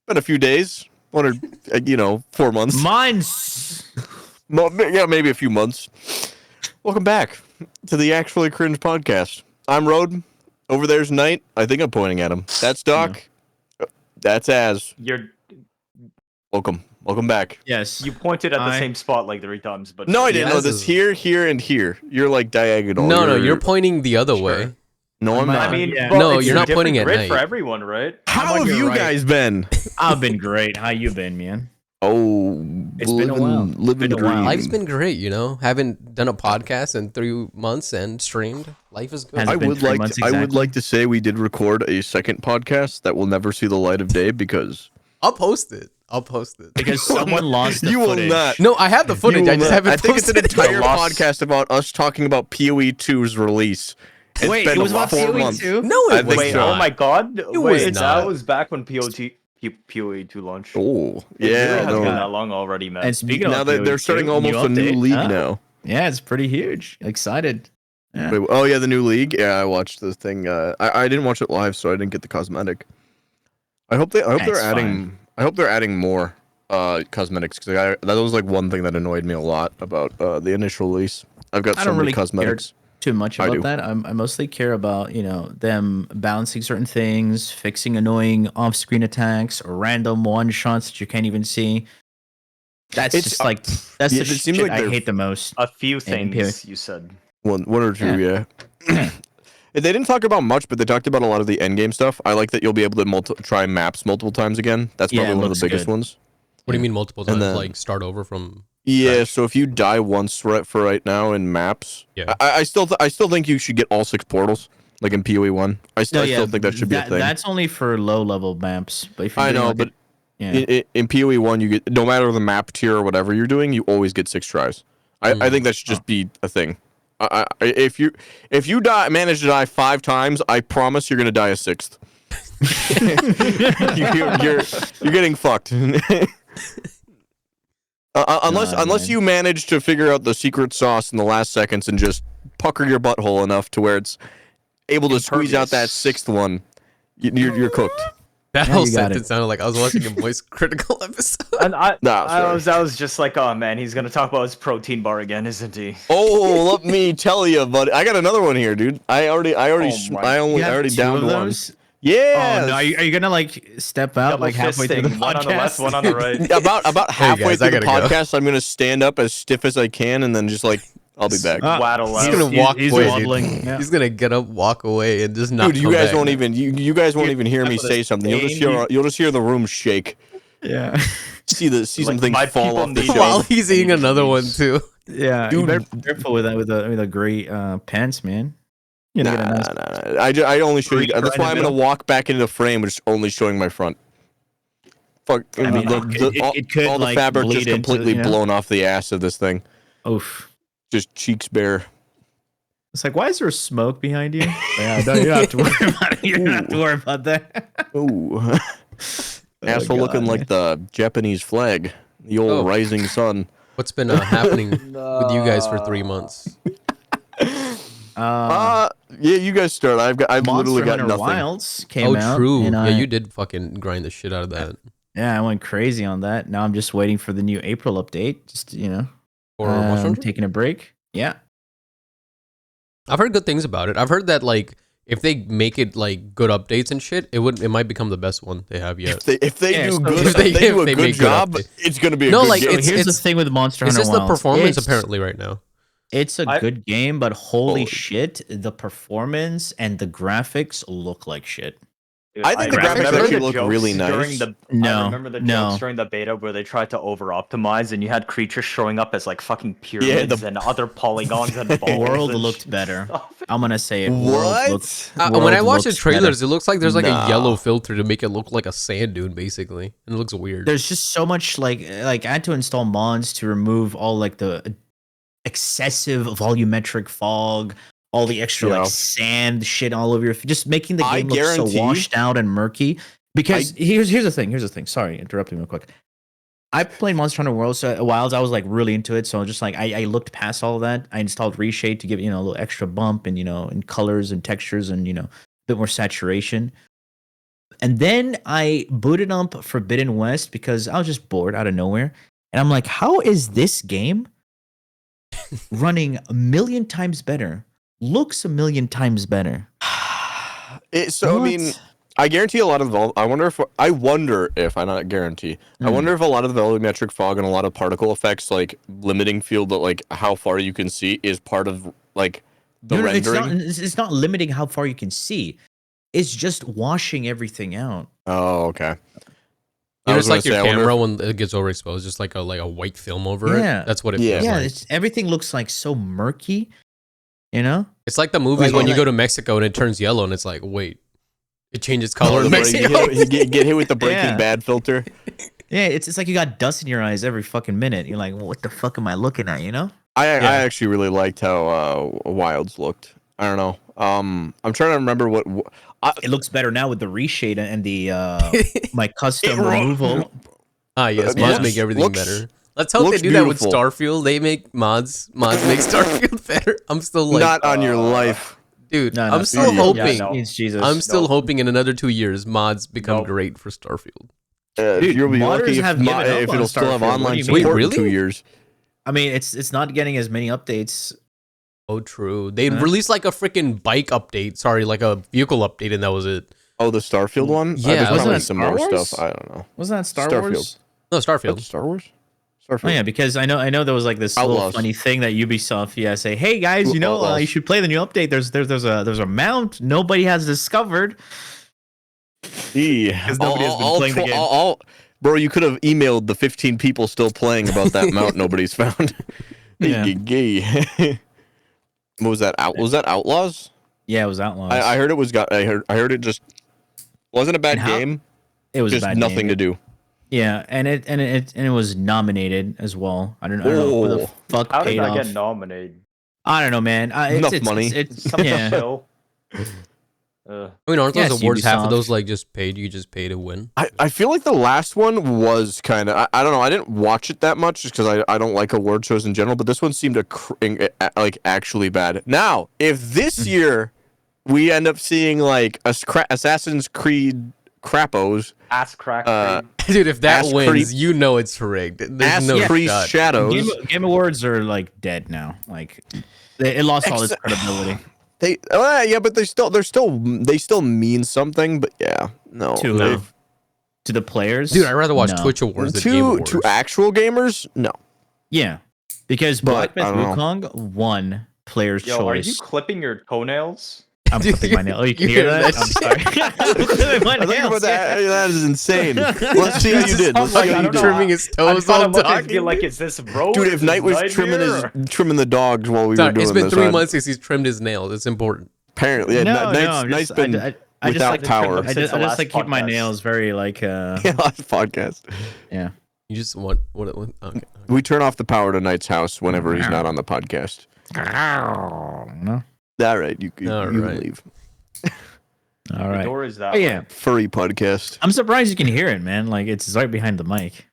been a few days. 4 months. Mine's. Yeah, maybe a few months. Welcome back to the Actually Cringe podcast. I'm Road. Over there's Knight. I think I'm pointing at him. That's Doc. No. That's Az. Welcome back. Yes. You pointed at the same spot like 3 times, but no, I didn't know this. Here, and here. You're like diagonal. No, you're pointing the other way. No, I'm not. I mean, Yeah. well, No, it's you're a not pointing different at grid for Knight. everyone, right? How have you guys been? I've been great. How you been, man? Oh, It's been a while. Living Been a while. dream. Life's been great, Haven't done a podcast in 3 months and streamed. Life is good. Has I it been would 3 like months I would exactly? like to say we did record a second podcast that will never see the light of day because I'll post it. Because someone lost the you will footage. not. No, I have the footage. I just haven't I think it's posted an entire it. podcast about us talking about PoE 2's release. It's Wait, been it was about 4 PoE months. 2? No, I it think was Wait, so. oh my god. was Wait, not. that was back when PoE 2 launched. Oh, It really yeah. has no. been that long already, man. And speaking Now of that they're PoE2, starting almost a new update, league huh? now. Yeah, it's pretty huge. Excited. Yeah. Wait, oh yeah, the new league. Yeah, I watched the thing. I didn't watch it live, so I didn't get the cosmetic. I hope they're That's adding. fine. I hope they're adding more cosmetics because that was like one thing that annoyed me a lot about the initial release. I've got I so don't many really cosmetics. Too much I about do. that. I mostly care about, them balancing certain things, fixing annoying off-screen attacks or random one-shots that you can't even see. That's It's- just like that's yeah, the it seems shit like I they're- hate the most. A few And things you said. One or two, yeah. They didn't talk about much, but they talked about a lot of the end game stuff. I like that you'll be able to try maps multiple times again. That's Yeah, probably it one of looks the biggest good. ones. What do you mean multiple And times? then- Like start over from? Yeah, Right. so if you die once for right now in maps, Yeah. I still think you should get all 6 portals, like in PoE 1. I still think that should be a thing. That's only for low-level maps. But if you're I doing know, like but yeah. in PoE 1, you get no matter the map tier or whatever you're doing, you always get 6 tries. I think that should just be a thing. If you manage to die 5 times, I promise you're gonna die a 6th. you're getting fucked. Unless you manage to figure out the secret sauce in the last seconds and just pucker your butthole enough to where it's able to squeeze out that 6th one, you're cooked. That Yeah, whole you got sentence sounded like I was watching a voice critical episode. And I sorry. was just like, oh man, he's gonna talk about his protein bar again, isn't he? Oh, let me tell you, buddy. I got another one here, dude. I already You have already 2 downed of one. those? Yeah. Oh no! Are you gonna like step out Double like halfway through the fisting, one on the left, podcast? one on the right. About halfway guys, I through the gotta go. podcast, I'm gonna stand up as stiff as I can, and then just like I'll be back. Waddle He's out. gonna walk he's away, dude. waddling. Yeah. He's gonna get up, walk away, and just not. Dude, you come guys back. won't even you guys won't even hear me That's what say it's something. saying. You'll just hear the room shake. Yeah. See Like, some things my fall people off the need- shelf. While he's eating just another one leaves. too. Yeah, Dude. you better be careful with that with the great pants, man. You Nah, know, get a nice- nah. I only show you. Right That's in why the I'm gonna middle. walk back into the frame, which is only showing my front. Fuck. I mean, it could, all the like, fabric bleed just into, completely you know? blown off the ass of this thing. Oof. Just cheeks bare. It's like, why is there smoke behind you? Yeah, no, you don't have to worry about it. You don't have to worry about that. Ooh. Asshole God, looking like the Japanese flag. The old Oh. rising sun. What's been happening with you guys for 3 months? Yeah, you guys start. I've Monster literally got Hunter nothing. Wilds came Oh, out. true. and Yeah, I- you did fucking grind the shit out of that. Yeah, I went crazy on that. Now I'm just waiting for the new April update. Just Or Monster Hunter? taking a break. Yeah. I've heard good things about it. I've heard that like if they make it like good updates and shit, it might become the best one they have yet. If they Yeah, do so good, if they- if they do if a they good make good job, updates. it's gonna be a No, good like, game. So it's- here's the thing with Monster It's Hunter just the Wilds. performance It's- apparently right now. It's a I- good game, but holy Oh. shit, the performance and the graphics look like shit. Dude, I think the remember graphics actually the look jokes really during nice. No, I remember the no. jokes during the beta where they tried to over-optimize and you had creatures showing up as like fucking pyramids and other polygons and balls. World and looked shit. better. I'm gonna say it. What? When I World watch the looks trailers, better. it looks like there's like Nah. a yellow filter to make it look like a sand dune, basically, and it looks weird. There's just so much like I had to install mods to remove all like the excessive volumetric fog, all the extra Yeah. like sand shit all over your just making the I game look so guarantee- washed out and murky. Because here's the thing. Sorry, interrupting real quick. I played Monster Hunter Wilds. I was like really into it, so just like I looked past all of that. I installed Reshade to give a little extra bump and in colors and textures and a bit more saturation. And then I booted up Forbidden West because I was just bored out of nowhere. And I'm like, how is this game running a million times better? Looks a million times better. So I mean, I guarantee a lot of I wonder if I not guarantee. I wonder if a lot of the volumetric fog and a lot of particle effects, like limiting field, that like how far you can see, is part of like the rendering. It's not limiting how far you can see. It's just washing everything out. Oh, okay. You know, it's like your camera when it gets overexposed, just like a white film over it. That's what it feels like. Everything looks like so murky. You know, it's like the movies when you go to Mexico and it turns yellow, and it's like, wait, it changes color in Mexico. You get hit with the Breaking Bad filter. Yeah, it's like you got dust in your eyes every fucking minute. You're like, well, what the fuck am I looking at? You know? I actually really liked how Wilds looked. I don't know. I'm trying to remember what it looks better now with the reshade and the my custom removal. Yes, mods make everything better. Let's hope they do that with Starfield. They make mods make Starfield better. I'm still like, not on your life, dude. I'm still hoping. Jesus. I'm still hoping in another 2 years mods become great for Starfield. Dude, you'll be lucky if it'll still have online support in 2 years. I mean, it's not getting as many updates. Oh, true. They released like a freaking bike update. Sorry, like a vehicle update, and that was it. Oh, the Starfield one? Yeah, wasn't that some more stuff? I don't know. Wasn't that Star Wars? No, Starfield. Star Wars? Oh yeah, because I know there was like this little funny thing that Ubisoft say, hey guys, you know, you should play the new update. There's a mount nobody has discovered. Because nobody has been playing the game. Bro, you could have emailed the 15 people still playing about that mount nobody's found. What was that? Was that Outlaws? Yeah, it was Outlaws. I heard it was I heard it just wasn't a bad game. It was just nothing to do. Yeah, and it was nominated as well. I don't know who the fuck How paid did off. I get nominated? I don't know, man. Enough money. It's chill. I mean, aren't those awards half of those like just paid? You just pay to win. I feel like the last one was kind of I don't know. I didn't watch it that much just because I don't like award shows in general. But this one seemed like actually bad. Now, if this year we end up seeing like Assassin's Creed Crappos, dude, if that wins, you know it's rigged. There's no shot. Shadows. Game Awards are like dead now. Like it lost all its credibility. But they still mean something. But yeah, no. To the players, dude, I'd rather watch Twitch Awards than Game Awards. To actual gamers, no. Yeah, because Black Myth Wukong won Player's Choice. Are you clipping your toenails? I'm clipping my nail. Oh, you can hear that? I'm sorry. That is insane. Let's see how you did. Let's see how you did. Trimming his toes on talking. Like, is this Road? Dude, if Knight was trimming the dogs while we were doing this. It's been 3 months since he's trimmed his nails. It's important. Apparently, yeah. Knight's been without power. I just like keep my nails very like. Last podcast. Yeah. You just want what? Okay. We turn off the power to Knight's house whenever he's not on the podcast. No. All right, you can leave. All right. The door is that way. Furry podcast. I'm surprised you can hear it, man. Like it's right behind the mic.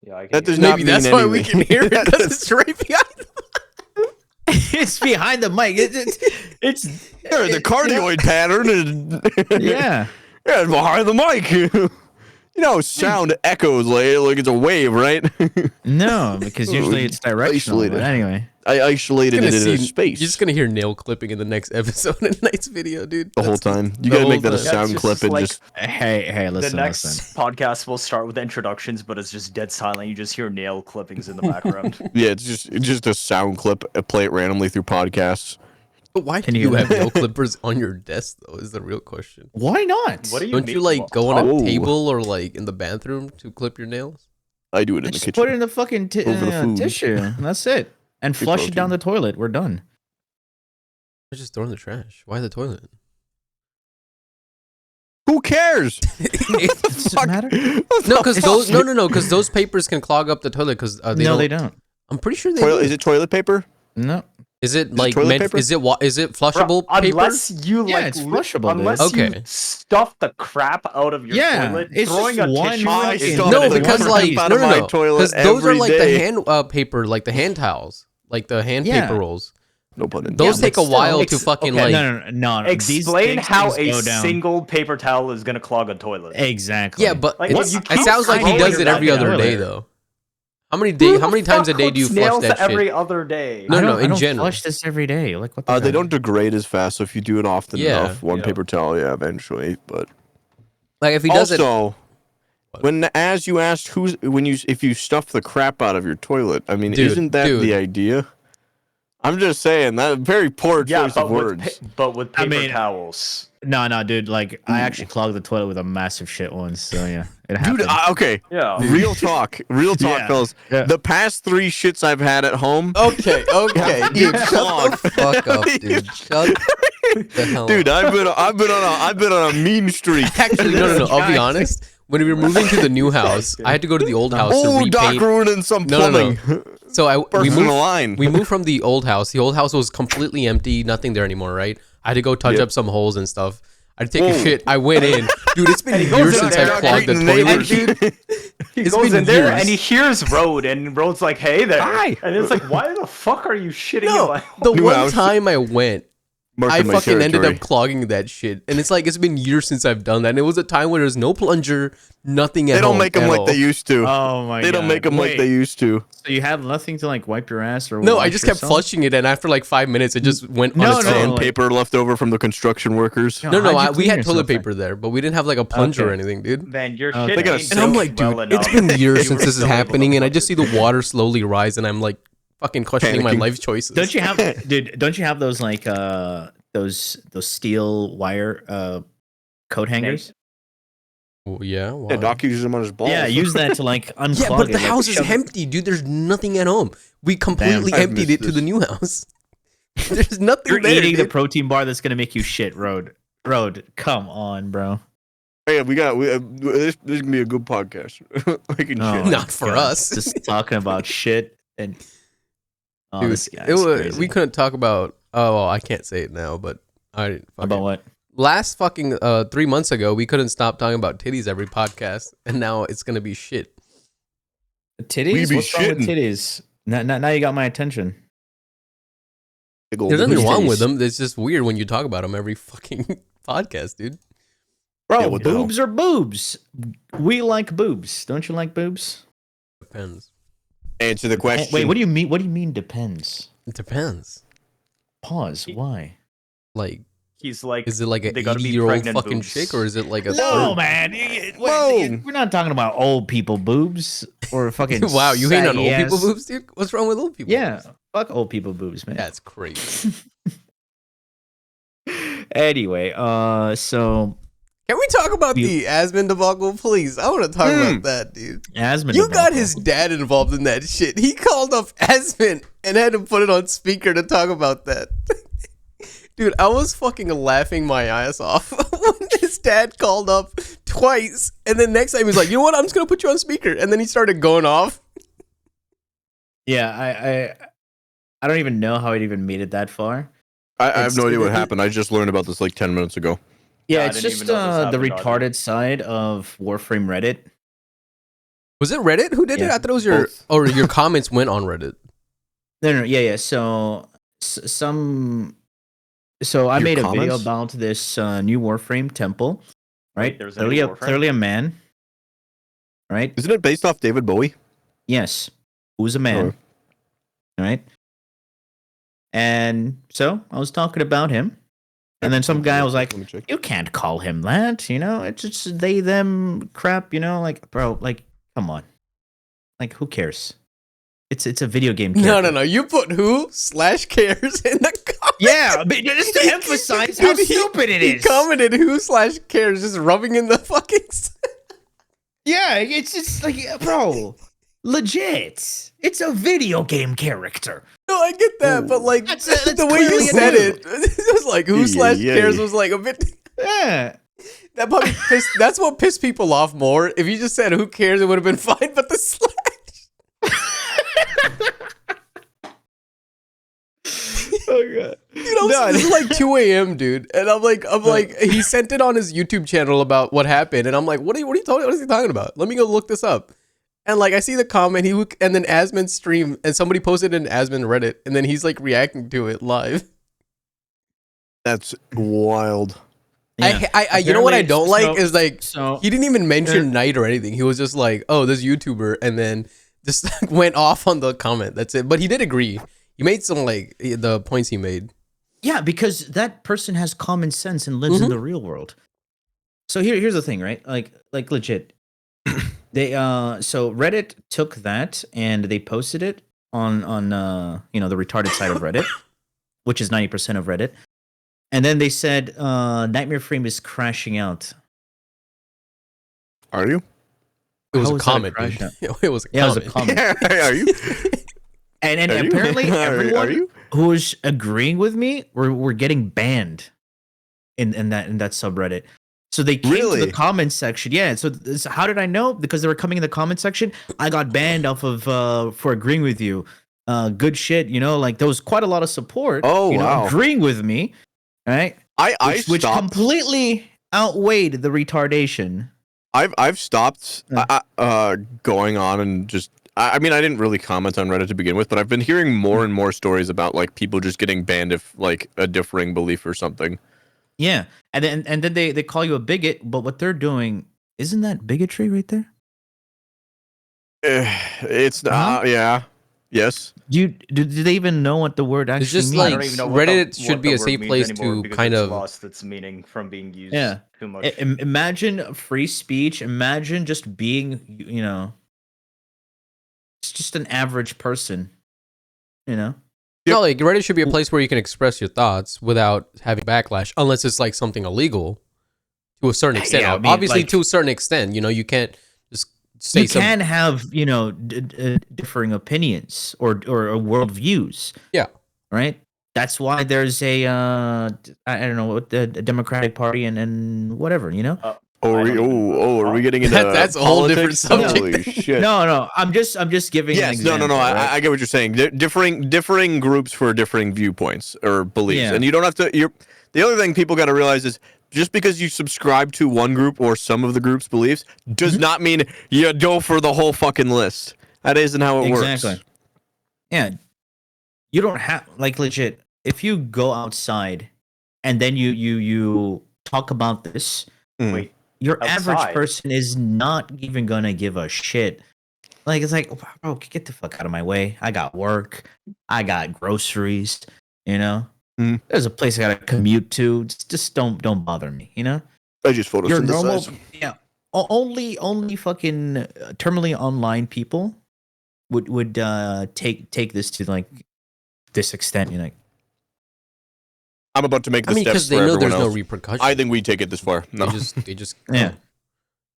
Yeah, I can that does not mean that's why we can hear it because it's right behind. It's behind the mic. It's the cardioid pattern. Yeah, behind the mic. You know, sound echoes like it's a wave, right? No, because usually it's directional. Isolated. But anyway, I isolated it in space. You're just gonna hear nail clipping in the next episode in Knight's video, dude. The whole time. You gotta make that a sound clip and just. Hey, listen. The next podcast will start with introductions, but it's just dead silent. You just hear nail clippings in the background. Yeah, it's just a sound clip. Play it randomly through podcasts. But why do you have nail clippers on your desk, though, is the real question. Why not? What do you Don't mean? you, like, go on a table or, like, in the bathroom to clip your nails? I do it in the kitchen. Put it in the fucking tissue. That's it. And flush it down the toilet. We're done. Just throw in the trash. Why the toilet? Who cares? It doesn't matter. No, because because those papers can clog up the toilet. Because they don't. I'm pretty sure they do. Is it toilet paper? No. Is it like is it flushable paper? Unless you it's flushable. Unless you stuff the crap out of your toilet, it's throwing a tissue. No, because like because those are like the hand paper, like the hand towels, like the hand paper rolls. No pun intended. Those take a still, while to fucking okay, like. No. These Explain things how go a down. single paper towel is gonna clog a toilet. Exactly. Yeah, but Like, it's, you it keep sounds like he throwing does it it every down other the day toilet. though. How Who many the times a fuck day do you cooks flush nails that every shit? other day? No, I no, don't, in I don't general. flush this every day. Like what? The They hell? don't degrade as fast, so if you do it often Yeah. enough, one Yeah. paper towel, yeah, eventually. But Like if he does it, also, when as you asked if you stuff the crap out of your toilet, I mean, Dude, isn't that the idea? I'm just saying that very poor choice of words. But with I paper mean, towels. No, dude. Like I actually clogged the toilet with a massive shit once. So yeah, it Dude, happened. okay. Yeah. Real talk, Yeah. fellas. Yeah. The past 3 shits I've had at home, okay, dude, Each shut clog. the fuck up, dude. Shut the hell dude, up. I've been on a mean streak. Actually, no. I'll be honest. When we were moving to the new house, I had to go to the old house to Oh, repaint. Doc ruining some No. plumbing. So we First in the moved. line. We moved from the old house. The old house was completely empty, nothing there anymore, right? I had to go touch Yep. up some holes and stuff. I had to take a Whoa. shit. I went in, dude. It's been And he goes years in since there I clogged the and toilet, neighbors. dude. He It's goes been in there years. and he hears Road, and Road's like, "Hey there!" Hi. And it's like, "Why the fuck are you shitting in No, my?" the New one house. time I went, I Marking my fucking ended territory. up clogging that shit, and it's like it's been years since I've done that. And it was a time where there's no plunger, nothing at They don't home make them at like all. they used to. Oh my god. They don't make them like they used to. So you have nothing to like wipe your ass or No, wash I just kept yourself? flushing it, and after like 5 minutes, it just went on No, its no, own. like- Sandpaper left over from the construction workers. No. No, How'd you we clean had yourself toilet then? paper there, but we didn't have like a plunger or Okay. anything, dude. Man, your Okay. shit They gotta ain't And I'm soaked like, dude, well enough. it's been years You since were this is still able to happening, and I flush just see it. the water slowly rise, and I'm like fucking questioning my Panicking. life choices. Don't you have, dude? Don't you have those like those steel wire coat hangers? Oh, yeah, why? Yeah, Doc uses them on his balls. Yeah, use that to like unclog Yeah, but it, the like, house is shove it- empty, dude. There's nothing at home. We completely I've emptied missed it to the this. new house. There's nothing You're there. eating the dude. protein bar that's gonna make you shit. Road, come on, bro. Hey, this is gonna be a good podcast. We can Oh shit. my Not for God. us. Just talking about shit and. Oh, Dude, this guy's it was, crazy. we couldn't talk about. Oh, well, I can't say it now, but I About what? last fucking 3 months ago, we couldn't stop talking about titties every podcast, and now it's gonna be shit. Titties? We be What's wrong with shitting. titties? Now you got my attention. Big old There's nothing titties. wrong with them. It's just weird when you talk about them every fucking podcast, dude. Bro, Yeah, what the boobs are boobs. We like boobs. Don't you like boobs? Depends. Answer the question. Wait, what do you mean? What do you mean depends? It depends. Pause. Why? Like, He's like, is it like an they gotta be 80-year-old pregnant fucking boobs. chick, or is it like a No, 30? man. Whoa. We're not talking about old people boobs or fucking. Wow, you hate on old saggy people ass- boobs, dude? What's wrong with old people? Yeah, boobs? fuck old people boobs, man. That's crazy. Anyway, so Can we talk about You- the Asmon debacle, please? I want to talk Hmm. about that, dude. Asmon. You got debacle. his dad involved in that shit. He called up Asmon and had to put it on speaker to talk about that. Dude, I was fucking laughing my ass off when his dad called up twice, and then next time he was like, "You know what? I'm just gonna put you on speaker," and then he started going off. Yeah, I don't even know how it even made it that far. I have no idea what It's- happened. I just learned about this like 10 minutes ago. Yeah, I it's didn't just even know this the happened, Audrey. retarded side of Warframe Reddit. Was it Reddit who did it? Yeah, I thought it was your both. or your comments went on Reddit. No, yeah. So So I Your made a video comments? about this new Warframe temple, right? Wait, there's a new Warframe? Clearly a man, right? Isn't it based off David Bowie? Yes, who's a man, Oh. right? And so I was talking about him, and then some guy was like, Let me check. "You can't call him that, you know? It's just they them crap, you know? Like, bro, like, come on, like, who cares? It's a video game. Character. No. You put who/cares in the comments. Yeah, but just to emphasize how Dude, stupid it He is. commented who/cares, just rubbing in the fucking. Yeah, it's just like, bro, legit. It's a video game character. No, I get that, but like That's the way you clearly said a it, it was like who/cares was like a bit. Yeah. That probably pissed. That's what pissed people off more. If you just said who cares, it would have been fine. But the slash. Oh god. You know, this is like 2 a.m., dude, and I'm like, he sent it on his YouTube channel about what happened, and I'm like, what is he talking about? Let me go look this up. And like I see the comment, and then Asman stream, and somebody posted in Asman Reddit, and then he's like reacting to it live. That's wild. Yeah. I you know what I don't like is like so he didn't even mention Knight or anything. He was just like, oh, this YouTuber, and then just went off on the comment. That's it. But he did agree. He made some like the points he made. yeah, because that person has common sense and lives in the real world. So here's the thing, right? Like legit. They so Reddit took that and they posted it on the retarded side of Reddit, which is 90% of Reddit. And then they said KnightmareFrame is crashing out. Are you? It was How a was that a comment, crash dude. out? It was a Yeah, it was comment. a comment. Are you? And Are you? apparently everyone Are you? who was agreeing with me were getting banned in that subreddit. So they came to Really? the comment section. Yeah. So how did I know? Because they were coming in the comment section. I got banned off of for agreeing with you. Good shit. Like there was quite a lot of support. Oh, wow. Agreeing with me, right? Which stopped. completely outweighed the retardation. I've stopped going on and just. I mean, I didn't really comment on Reddit to begin with, but I've been hearing more and more stories about like people just getting banned if like a differing belief or something. Yeah, and then they call you a bigot, but what they're doing isn't that bigotry right there? It's yeah, yes. Do they even know what the word actually It's just means? I like don't even know what Reddit the should be a word safe means place anymore to because kind it's of lost its meaning from being used Yeah. too much. Imagine free speech. Imagine just being, it's just an average person, Yep. no, like Reddit should be a place where you can express your thoughts without having backlash, unless it's like something illegal to a certain extent. Yeah, I mean, Obviously, like- to a certain extent, you can't just say You can have, differing opinions or worldviews. Yeah. Right. That's why there's a I don't know what the Democratic Party and whatever, Are we getting into That's a whole different politics? subject. Holy shit. No. I'm just giving. Yes, an no. example, right? I get what you're saying. Differing groups for differing viewpoints or beliefs, Yeah. and you don't have to. The other thing people got to realize is just because you subscribe to one group or some of the group's beliefs does not mean you go for the whole fucking list. That isn't how it Exactly. works. Yeah. You don't have like legit. If you go outside and then you talk about this, Wait, your outside? average person is not even gonna give a shit. Like it's like, bro, get the fuck out of my way. I got work. I got groceries. There's a place I gotta commute to. Just don't bother me. I just photosynthesize. Your normal, yeah. Only fucking terminally online people would take this to like this extent. I'm about to make the steps because they for know everyone there's no else. repercussions. I think we take it this far. No. They just Yeah.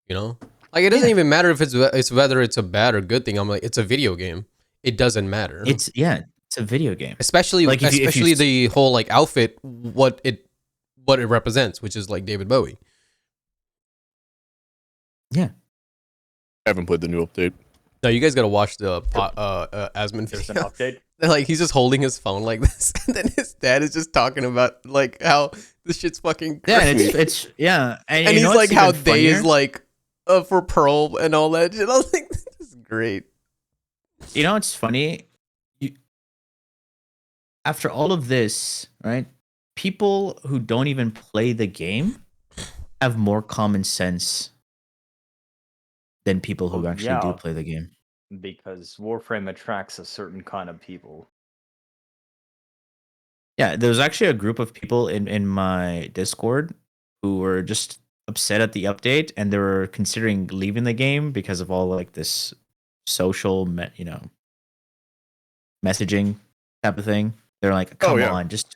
like it doesn't even matter if it's whether it's a bad or good thing. I'm like, it's a video game. It doesn't matter. It's a video game. especially like if you- especially the whole like outfit, what it represents, which is like David Bowie. Yeah. I haven't played the new update. No, you guys gotta watch the Asman there's an video. update. Like he's just holding his phone like this, and then his dad is just talking about like how this shit's fucking Yeah, crazy. it's yeah, and you he's know like what's how even Day is funnier? like for Pearl and all that shit. I was like, this is great. You know what's funny? After all of this, right? People who don't even play the game have more common sense than people who Oh, actually do yeah. play the game. Because Warframe attracts a certain kind of people. Yeah, there was actually a group of people in my Discord who were just upset at the update and they were considering leaving the game because of all like this social, messaging type of thing. They're like, "Come on, just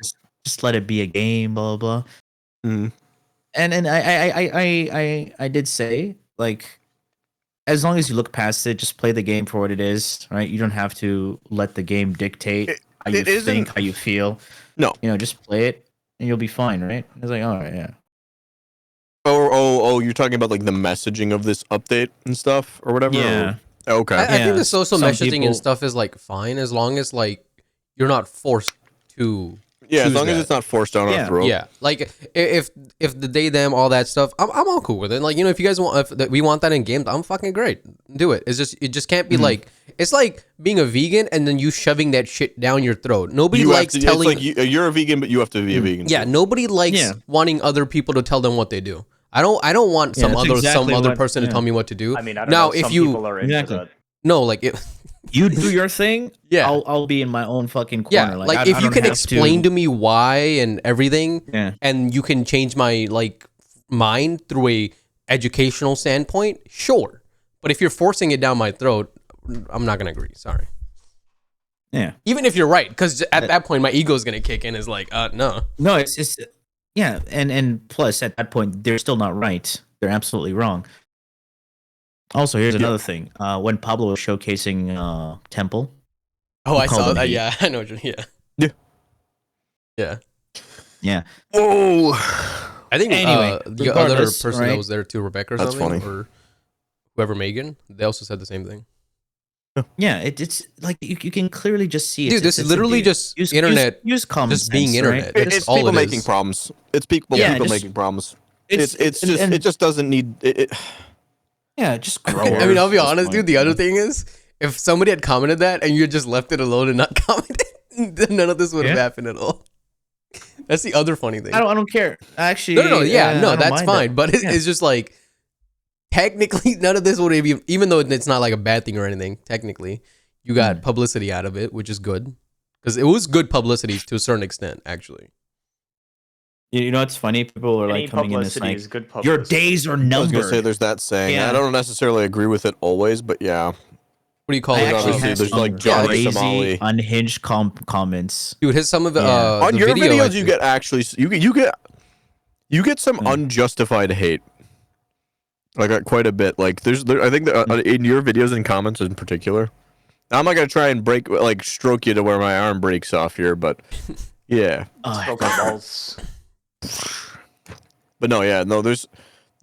let it be a game." Blah blah blah. Mhm. And I did say like, as long as you look past it, just play the game for what it is, right? You don't have to let the game dictate how you think, how you feel. No. Just play it and you'll be fine, right? I was like, all right, yeah. Oh, you're talking about like the messaging of this update and stuff or whatever? Yeah. Okay. I think Yeah, the social some messaging people- and stuff is like fine as long as like you're not forced to Yeah, as choose long as that. it's not forced down our throat. Yeah, like if the they them all that stuff, I'm all cool with it. Like, you know, if you guys want, if we want that in games, I'm fucking great. Do it. It just can't be like, it's like being a vegan and then you shoving that shit down your throat. Nobody You have likes to, telling. it's like you're a vegan, but you have to be a vegan. Yeah, too. nobody likes Yeah. wanting other people to tell them what they do. I don't want Yeah, some that's other exactly some other what- person to yeah. tell me what to do. I mean, I don't now know. if Some you people are into Exactly. that. no, like it, You do your thing. Yeah. I'll be in my own fucking yeah, corner. like I if you don't can have explain to me why and everything, Yeah. and you can change my like mind through a educational standpoint, sure. But if you're forcing it down my throat, I'm not gonna agree. Sorry. Yeah. Even if you're right, because at that point my ego is gonna kick in. Is like, no. No, it's just yeah, and plus at that point they're still not right. They're absolutely wrong. Also, here's another thing. When Pablo was showcasing Temple, Oh, You I called saw them that. hate. Yeah, I know. Yeah. Yeah. Yeah. yeah, Whoa. I think Anyway, the other regardless, person that right? was there too, Rebecca or That's something, funny. or whoever, Megan, they also said the same thing. yeah, it's like you can clearly just see it. Dude, this is literally just internet use common just being sense, internet. right? That's It's all people it making is. problems. It's people Yeah, people just- making problems. It's It's just it just doesn't need it. yeah, just grow. I mean, I'll be at this honest, point, dude. The you other know? thing is, if somebody had commented that and you had just left it alone and not commented, then none of this would have Yeah. happened at all. That's the other funny thing. I don't care. Actually, No, yeah, I no, don't that's mind fine. that. But Yeah. it's just like, technically, none of this would have even though it's not like a bad thing or anything. Technically, you got publicity out of it, which is good because it was good publicity to a certain extent, actually. You know what's funny? People are Any like coming in this publicity like, is good your publicity. days are I was gonna numbered. say there's that saying. Yeah. I don't necessarily agree with it always, but yeah. What do you call I it? actually obviously have there's, some like, Johnny crazy, Somali. unhinged comments. Dude, his some of the Yeah. On the your video, videos, you get actually you get some unjustified hate. Like quite a bit. Like I think that, in your videos and comments in particular. I'm not gonna try and stroke you to where my arm breaks off here, but yeah. Stroke of balls. But no, yeah, no. There's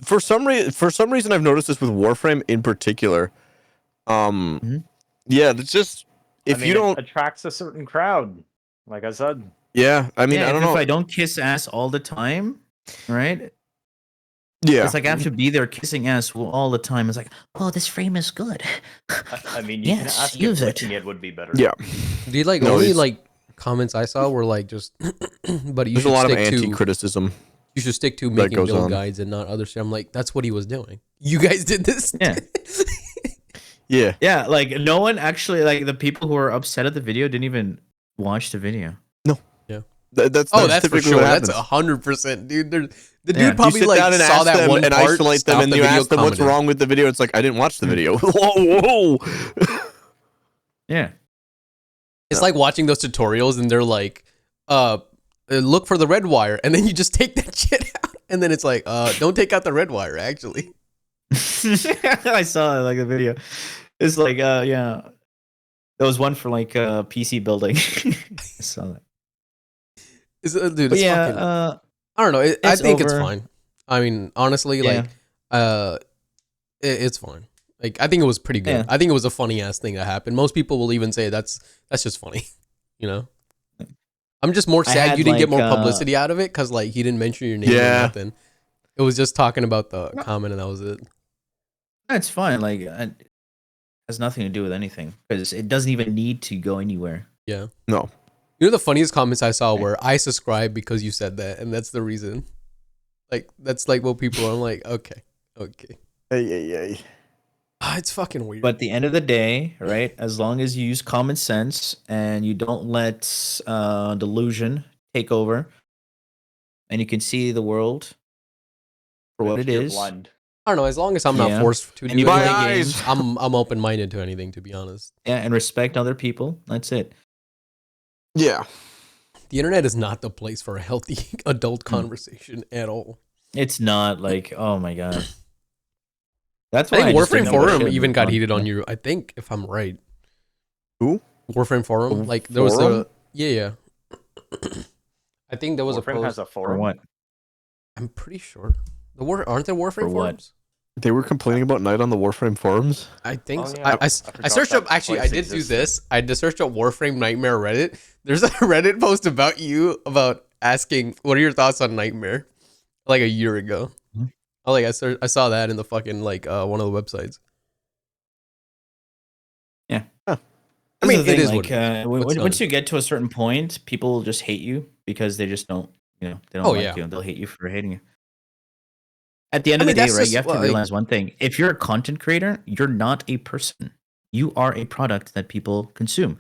for some reason I've noticed this with Warframe in particular. Yeah, it's just if I mean, you don't, it attracts a certain crowd. Like I said, yeah. I mean, Yeah, I don't if know. I don't kiss ass all the time, right? Yeah, It's like I have to be there kissing ass all the time. It's like, oh, this frame is good. I mean, you can Yes, ask use if it. licking it would be better. yeah. the like No, only it's- like comments I saw were like just, but you There's a should lot of stick to anti-criticism. you should stick to making goes build on. guides and not other shit. I'm like, that's what he was doing. You guys did this. Yeah. Yeah, Yeah, like no one actually, like the people who are upset at the video didn't even watch the video. that's Oh, that's for typically sure. what That's happens. 100%, dude. The Yeah. dude probably you sit like down and saw ask that them one and part, isolate them, stopped and the you video, ask them what's commented. wrong with the video. It's like I didn't watch the video. whoa. Yeah. It's like watching those tutorials and they're like, look for the red wire, and then you just take that shit out, and then it's like, don't take out the red wire, actually. I saw like the video. It's like, yeah. There was one for like PC building. I saw that. Dude, But it's yeah, fucking, I don't know. I it's think it's over. fine. I mean, honestly, Yeah. like, it's fine. Like, I think it was pretty good. Yeah. I think it was a funny ass thing that happened. Most people will even say that's just funny, you know. I'm just more I sad had, you didn't get like, more publicity out of it because like he didn't mention your name Yeah. or nothing. It was just talking about the comment and that was it. That's fine. Like, it has nothing to do with anything because it doesn't even need to go anywhere. Yeah. No. You know the funniest comments I saw were I subscribe because you said that, and that's the reason. Like that's like what people are. I'm like, okay. Hey. It's fucking weird. But at the end of the day, right? As long as you use common sense and you don't let delusion take over, and you can see the world for what it You're is. blind. I don't know. As long as I'm not Yeah. forced to And do you My anything, eyes. I'm open minded to anything. To be honest, Yeah, and respect other people. That's it. Yeah. the internet is not the place for a healthy adult Hmm. conversation at all. It's not like, oh my god. That's I why think just Warframe didn't know what Forum shit even was got on. heated on you. I think if I'm right. Who? Warframe Forum. Oh, Like there was forum? a yeah. I think there was Warframe a has post. a For forum. what? I'm pretty sure. Aren't there Warframe For what? forums? They were complaining about Knight on the Warframe forums. I think Oh, so. yeah. I I searched forgot up. that Actually, I place did do existed. this. I just searched up Warframe Nightmare Reddit. There's a Reddit post about you about asking what are your thoughts on Nightmare, like a year ago. Mhm. Oh, like I saw that in the fucking like one of the websites. Yeah. Huh. I mean, This is the it thing, is what like it is. What's once not- you get to a certain point, people just hate you because they just don't, they don't Oh, like yeah. you, and they'll hate you for hating you. At the end I of mean, the day, that's right? just You have to like- realize one thing: if you're a content creator, you're not a person. You are a product that people consume.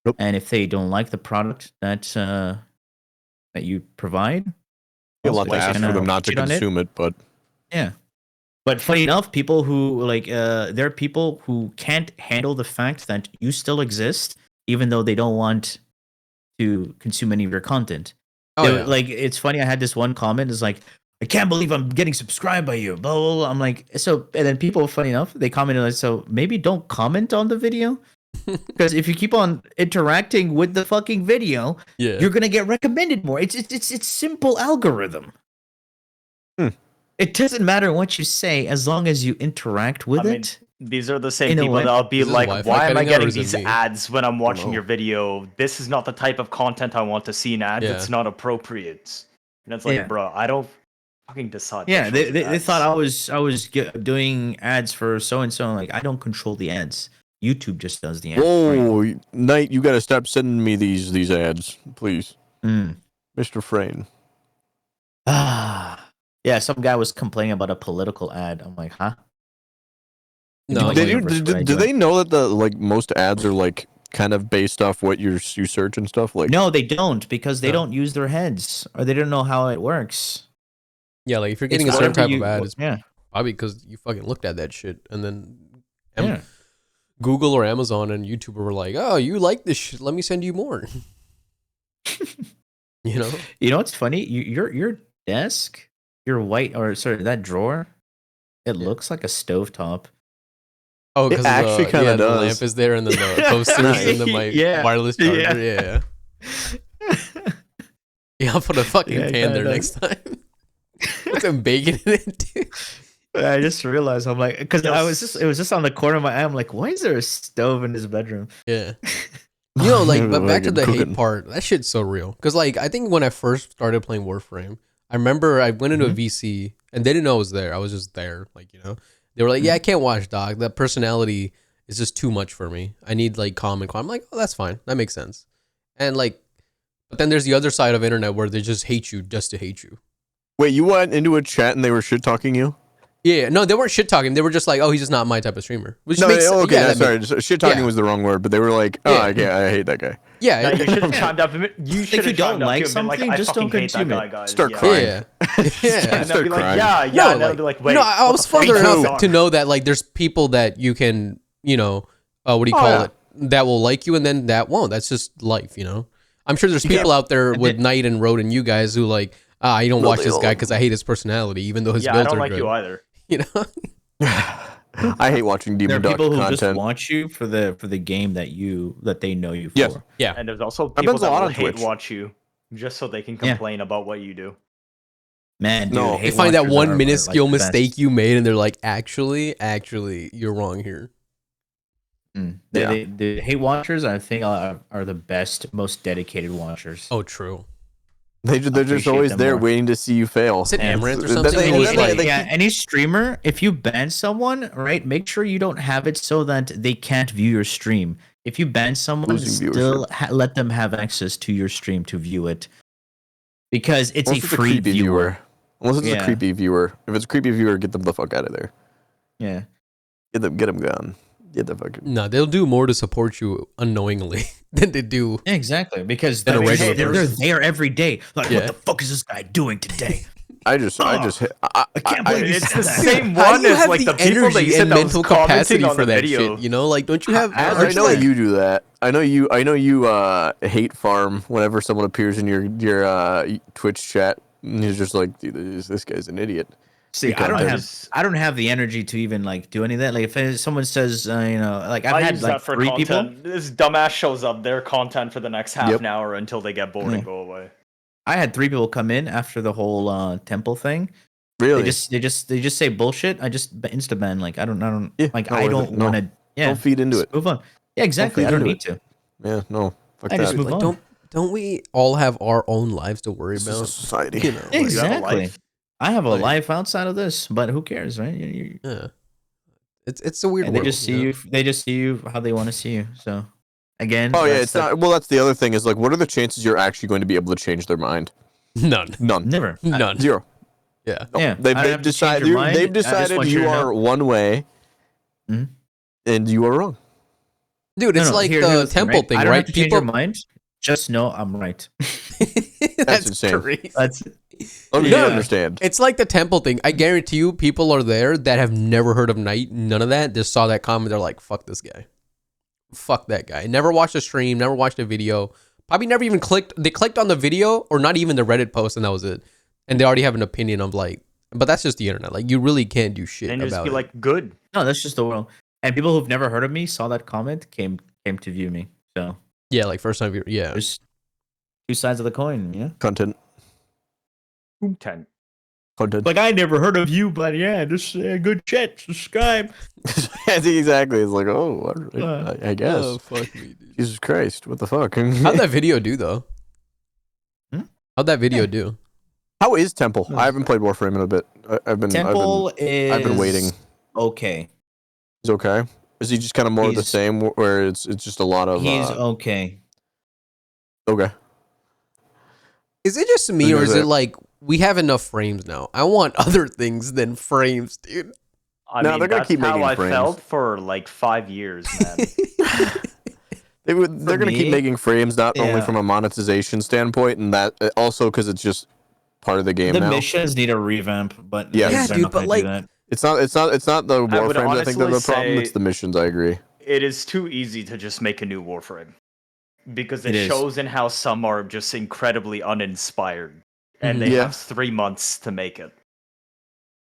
Nope. And if they don't like the product that that you provide, You'll well, have to they're just ask for gonna them not to shit on it. consume it, but Yeah. But funny enough, people who like there are people who can't handle the fact that you still exist, even though they don't want to consume any of your content. Oh, They- yeah. Like it's funny. I had this one comment. It's like, I can't believe I'm getting subscribed by you. Blah, blah, blah. I'm like, so, and then people, funny enough, they commented like, so maybe don't comment on the video because if you keep on interacting with the fucking video, Yeah. you're gonna get recommended more. It's simple algorithm. Hmm. It doesn't matter what you say as long as you interact with I mean, it. these are the same In a people way. that'll be Is this like, Wi-Fi why am I cutting out or getting is it these me? ads when I'm watching know. your video? This is not the type of content I want to see in ads. Yeah. It's not appropriate. And it's like, Yeah. bro, I don't fucking decide. Yeah, what they, shows they, and they thought ads. I was doing ads for so and so. Like I don't control the ads. YouTube just does the ads. for you. whoa, Knight, you gotta stop sending me these ads, please, Mm. Mr. Frame. Ah, yeah. Some guy was complaining about a political ad. I'm like, huh? No, What Did like, you, universe would I do join? they know that the like most ads are like kind of based off what you search and stuff? Like, No, they don't because they No. don't use their heads or they don't know how it works. yeah, like if you're It's getting a certain whatever type of you- ad, it's yeah, probably because you fucking looked at that shit, and then yeah. Google or Amazon and YouTube were like, "Oh, you like this shit? Let me send you more." You know? You know what's funny? Your desk, your white or sorry, that drawer, it looks like a stovetop. Oh, It because actually the kinda the does. lamp is there, and then the toasters, and then my Yeah. wireless charger. Yeah. Yeah, yeah. I'll put a fucking Yeah, it pan there kinda next time. Put some bacon in it, dude. I just realized I'm like, because it was just on the corner of my eye. I'm like, why is there a stove in his bedroom? Yeah. You know, like, but back to the Cooking. hate part, that shit's so real. Because, like, I think when I first started playing Warframe, I remember I went into a VC and they didn't know I was there. I was just there. Like, you know, they were like, yeah, I can't watch, dog. That personality is just too much for me. I need, like, calm and calm. I'm like, oh, that's fine. That makes sense. And, like, but then there's the other side of internet where they just hate you just to hate you. wait, you went into a chat and they were shit talking you? Yeah, no, they weren't shit talking. They were just like, oh, he's just not my type of streamer. Which No, makes okay, yeah, no, that sorry, makes- shit talking yeah. was the wrong word, but they were like, oh, Yeah. I hate that guy. yeah, Yeah, you should have chimed up. You should you have don't chimed up like too and been like, something, I just fucking don't hate that consume guy, it. guys. Start yeah. crying. yeah, yeah. And Start they'll be like, crying. yeah, No, and they'll like- be like, wait. No, I what was the fuck further is going enough on? to know that like there's people that you can, you know, what do you Oh, call yeah. it? That will like you and then that won't. That's just life, you know. I'm sure there's people out there with Knight and Road and you guys who like, I don't No, watch they this don't guy like because I hate his personality, even though his Yeah, I builds don't are like good. you either. You know? I hate watching There Demon are Duck people who content. just want you for the game that they know you for. Yes. Yeah. And there's also Happens people a that lot will on hate Twitch. watch you just so they can Yeah. complain about what you do. Man, dude, No. They hate find that watchers one are, minuscule like, the best. mistake you made and they're like, actually, you're wrong here. The hate watchers, I think, are the best, most dedicated watchers. Oh, true. They're just Appreciate always them there more. waiting to see you fail. Is it Yeah. Amaranth or Then something? they- Who was then like, they- Yeah, any streamer, if you ban someone, right, make sure you don't have it so that they can't view your stream. If you ban someone, Losing still let them have access to your stream to view it, because it's Unless a free creepy viewer. Unless it's a Yeah. creepy viewer. If it's a creepy viewer, get them the fuck out of there. Yeah, Get them gone. Get the fuck. no, they'll do more to support you unknowingly than they do. yeah, exactly. Because Than a regular they're person. there every day. Like, Yeah. what the fuck is this guy doing today? I can't believe you It's said the that. same How one do you as have like the the people that energy you said and that was mental capacity commenting on for the that video. shit? You know, like, don't you have? I aren't know you like- you do that. I know you hate farm whenever someone appears in your Twitch chat. And he's just like, dude, this guy's an idiot. See, Because I don't have the energy to even like do any of that. Like if someone says, like I've I had use like that for 3 people. content. This dumbass shows up their content for the next half Yep. an hour until they get bored and go away. I had 3 people come in after the whole temple thing, Really? They just say bullshit. I just insta ban. Like I don't Yeah, like not I worth don't it. No. want to. Yeah, Don't feed into just it. move on. Yeah, exactly. feed I don't into need to. Yeah, no. Fuck I that. just move Like, on. don't we all have our own lives to worry This is a about? society. You know, like, You have a Exactly. life? I have a Like- life outside of this, but who cares, right? yeah. It's a weird And world. they just see you know? you. They just see you how they want to see you. So, again. Oh yeah, that's it's not. Well, that's the other thing is like, what are the chances you're actually going to be able to change their mind? None. None. Never. None. Zero. Yeah. No. Yeah, They've, I don't they've have to change decided. your mind. They've I just decided want you you to know. are one way, Mhm. and you are wrong. Dude, No, it's no, like here's the thing, temple right? thing, I don't right? have to change your mind. Just know I'm right. That's insane. crazy. That's Oh, you Yeah. don't understand. It's like the temple thing. I guarantee you, people are there that have never heard of Knight, none of that. Just saw that comment. They're like, fuck this guy. Fuck that guy. Never watched a stream, never watched a video. Probably never even clicked. They clicked on the video or not even the Reddit post, and that was it. And they already have an opinion of like, but that's just the internet. Like, you really can't do shit And about just be it. like, good. no. That's just the world. And people who've never heard of me saw that comment, came to view me. So Yeah, like first time viewer. Yeah. there's two sides of the coin. Yeah. Content. 10. Content. Like I never heard of you, but yeah, just good chat. Subscribe. Exactly. It's like, oh, all right, I guess. Oh, fuck me, dude. Jesus Christ, what the fuck? How'd that video do though? Hmm? How'd that video do? How is Temple? I haven't played Warframe in a bit. I've been Temple been waiting. Okay. He's okay. Is he just kind of more of the He's- same, where it's just a lot of? He's okay. Okay. Is it just me, Who or knows is it that? like we have enough frames now? I want other things than frames, dude. I No, mean, they're gonna that's keep how making I frames. felt for like 5 years, man. They're going to keep me, making frames not only yeah. from a monetization standpoint, and that also because it's just part of the game The now. missions need a revamp, but Yeah. Yeah, they're dude, not but gonna like- do that. It's not the I would Warframes. I think they're the honestly problem. It's say- the missions. I agree. It is too easy to just make a new Warframe. Because it It is. shows in how some are just incredibly uninspired. And Mhm. they Yeah. have 3 months to make it.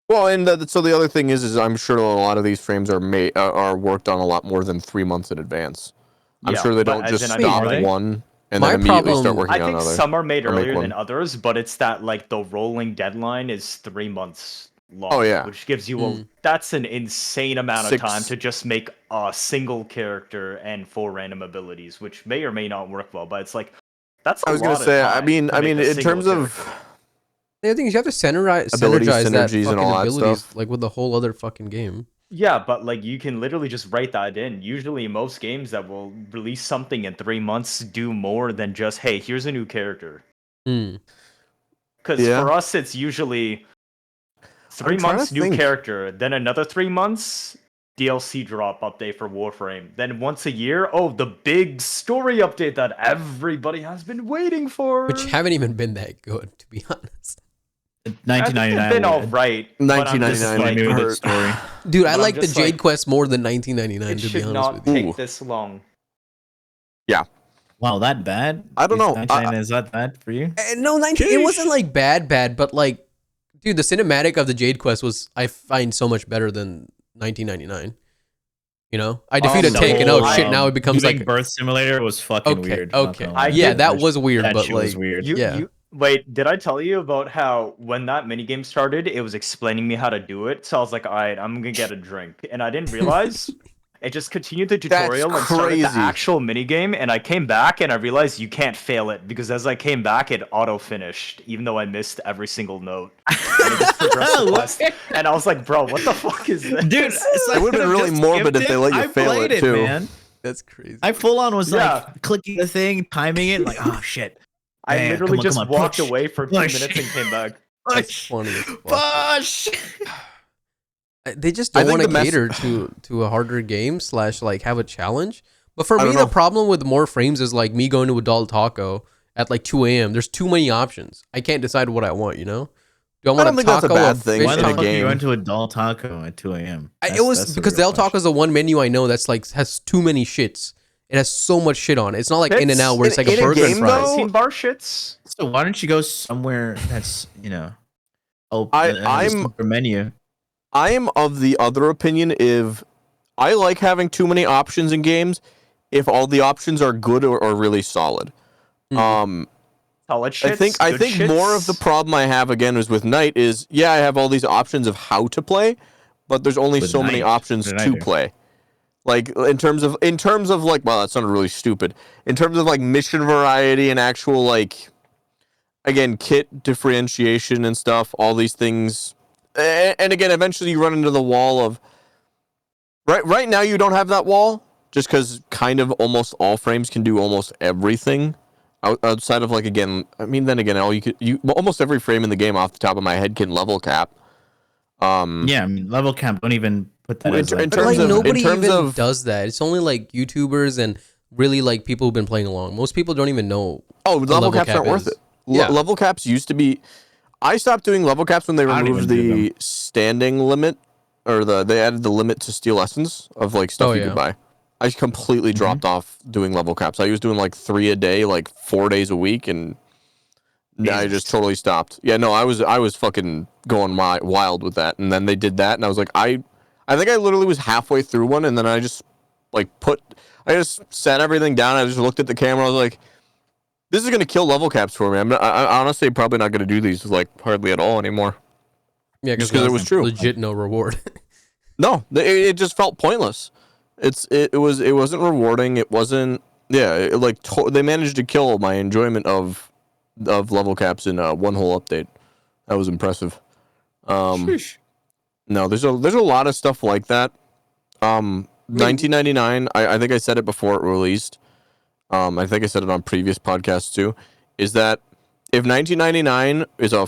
Well, and so the other thing is I'm sure a lot of these frames are worked on a lot more than 3 months in advance. I'm Yeah, sure they but don't as just in, I mean, stop are they? one and My then immediately start problem- working I on think other. some are made or make earlier one. than others, but it's that like the rolling deadline is 3 months long. Oh, yeah. Which gives you Mm. that's an insane amount of time 6 to just make a single character and 4 random abilities, which may or may not work well, but it's like that's a I was lot gonna of say. time to make a In single terms of character. The other thing is you have to synergize Abilities, that synergies, and fucking all that abilities stuff. like with the whole other fucking game. Yeah, but like you can literally just write that in. Usually most games that will release something in 3 months do more than just, hey, here's a new character. Hmm. Because Yeah. for us, it's usually 3 I'm trying to months new think. character, then another 3 months DLC drop update for Warframe. Then once a year, oh, the big story update that everybody has been waiting for. Which haven't even been that good, to be honest. I think 1999. they've been all right. but I'm just 1999 like, Maybe hurt. the story. Dude, But I I'm like the just Jade like, Quest more than 1999, it to be should honest not with you. take Ooh. this long. Wow, that bad? I don't know. 1999 is that bad for you? No, it wasn't like bad, but like, dude, the cinematic of the Jade Quest was, I find, so much better than 1999. You know? I defeated the Taken. whole, Oh shit, now it becomes doing like, Birth Simulator was fucking okay, weird. I'm not okay. gonna lie. Yeah, did- that was weird, That but shit like, was weird. Yeah. Wait, did I tell you about how when that minigame started, it was explaining me how to do it? So I was like, all right, I'm gonna get a drink. And I didn't realize it just continued the tutorial and started the crazy. actual minigame. And I came back and I realized you can't fail it because as I came back, it auto finished, even though I missed every single note. And it just progressed the quest. And I was like, bro, what the fuck is this? Dude, it's like It would've been really morbid if they let you I fail played it, too. man. that's crazy. I full on was Yeah. like clicking the thing, timing it, like, oh shit. I Man, literally come on, just come on, walked push, away for 2 push. minutes and came back. That's Push, funny as fuck. push. They just I don't think want to the mess- cater to a harder game / like have a challenge. But for I me, don't the know. problem with more frames is like me going to Adult Taco at like 2 a.m. There's too many options. I can't decide what I want. You know? Do I want don't a think that's a taco? bad thing Why in the a fuck are you game. going to Adult Taco at 2 a.m.? It was because Del Taco is the one menu I know that's like has too many shits. It has so much shit on it. It's not like In and Out where it's like in a a burger and game, fries. though, 16 bar shits? So why don't you go somewhere that's, you know, I'm- a menu. I am of the other opinion. If I like having too many options in games, if all the options are good or really solid. Mhm. Solid shits, I good think more of the shits. problem I have again is with Knight is I have all these options of how to play, but there's only With so many Knight, options what did I to do? play. Like in terms of like, well, that sounded really stupid. In terms of like mission variety and actual like, again, kit differentiation and stuff, all these things, and again, eventually you run into the wall of right now you don't have that wall just because kind of almost all frames can do almost everything. Outside of like again, I mean, then again, almost every frame in the game off the top of my head can level cap. Yeah, I mean, level cap don't even put that In as ter- like. in But terms like of- nobody terms even of- does that. It's only like YouTubers and really like people who've been playing along. Most people don't even know. Oh, what level caps cap aren't worth is. it. Yeah. Level caps used to be. I stopped doing level caps when they I don't removed even do the standing limit, or they added the limit to steal essence of like stuff Oh, you yeah. could buy. I completely dropped off doing level caps. I was doing like 3 a day, like 4 days a week, and I Jesus. just totally stopped. Yeah, no, I was fucking going wild with that, and then they did that, and I was like, I think I literally was halfway through one, and then I just like I just set everything down. I just looked at the camera. I was like, this is gonna kill level caps for me. I honestly probably not gonna do these like hardly at all anymore. Yeah, Just 'cause it was true. Legit no reward. No, it just felt pointless. It wasn't rewarding. It wasn't. Yeah, they managed to kill my enjoyment of level caps in one whole update. That was impressive. Sheesh. No, there's a lot of stuff like that. 1999. I think I said it before it released. I think I said it on previous podcasts too. Is that if 1999 is a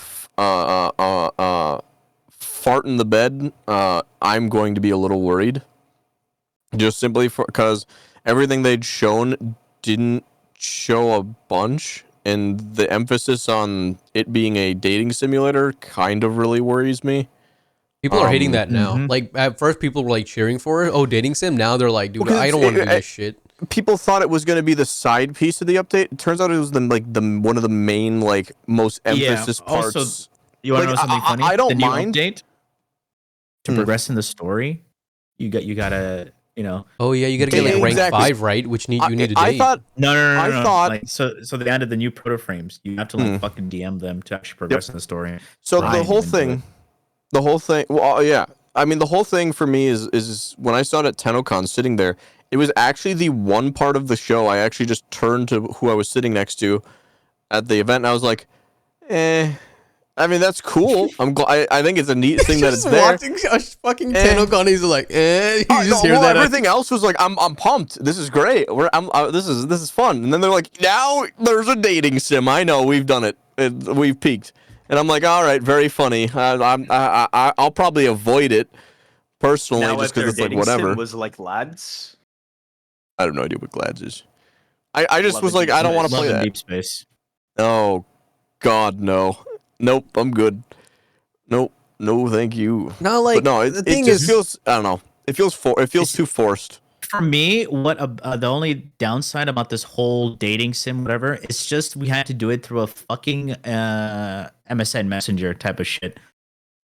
fart in the bed, I'm going to be a little worried. Just simply because everything they'd shown didn't show a bunch, and the emphasis on it being a dating simulator kind of really worries me. People are hating that now. mhm. Like at first, people were like cheering for it. Oh, dating sim. Now they're like, dude, Well, 'cause I don't want to do this shit. People thought it was going to be the side piece of the update. It turns out it was the one of the main like most emphasis Yeah, also, parts. You want to Like, know something funny? I don't the new mind. update to Hmm. progress in the story. You gotta Oh yeah, you gotta get like rank Exactly. 5, right? Which you need to I date. thought no. I thought- like so they added the new proto frames. You have to like Hmm. fucking DM them to actually progress in the story. so. Right, The whole into it. thing. The whole thing. Well, yeah. I mean, the whole thing for me is when I saw it at TennoCon sitting there, it was actually the one part of the show I actually just turned to who I was sitting next to at the event, and I was like, eh. I mean, that's cool. I think it's a neat thing that it's just there. watching a fucking Eh. TennoCon, he's like, eh. You Oh, just no, hear that. everything else was like, I'm pumped. This is great. This is fun. And then they're like, now there's a dating sim. I know we've done it. We've peaked. And I'm like, all right, very funny. I'll probably avoid it personally Now, just if their because it's like dating sim whatever. was like lads. I have no idea what Glads is. I just Love was and like, Deep I don't want to Love play in that. Deep Space. Oh, God, no. Nope, I'm good. Nope, no, thank you. No, like But no, the it thing just is, feels. I don't know. It feels too forced. For me, the only downside about this whole dating sim, whatever, it's just we had to do it through a fucking MSN Messenger type of shit.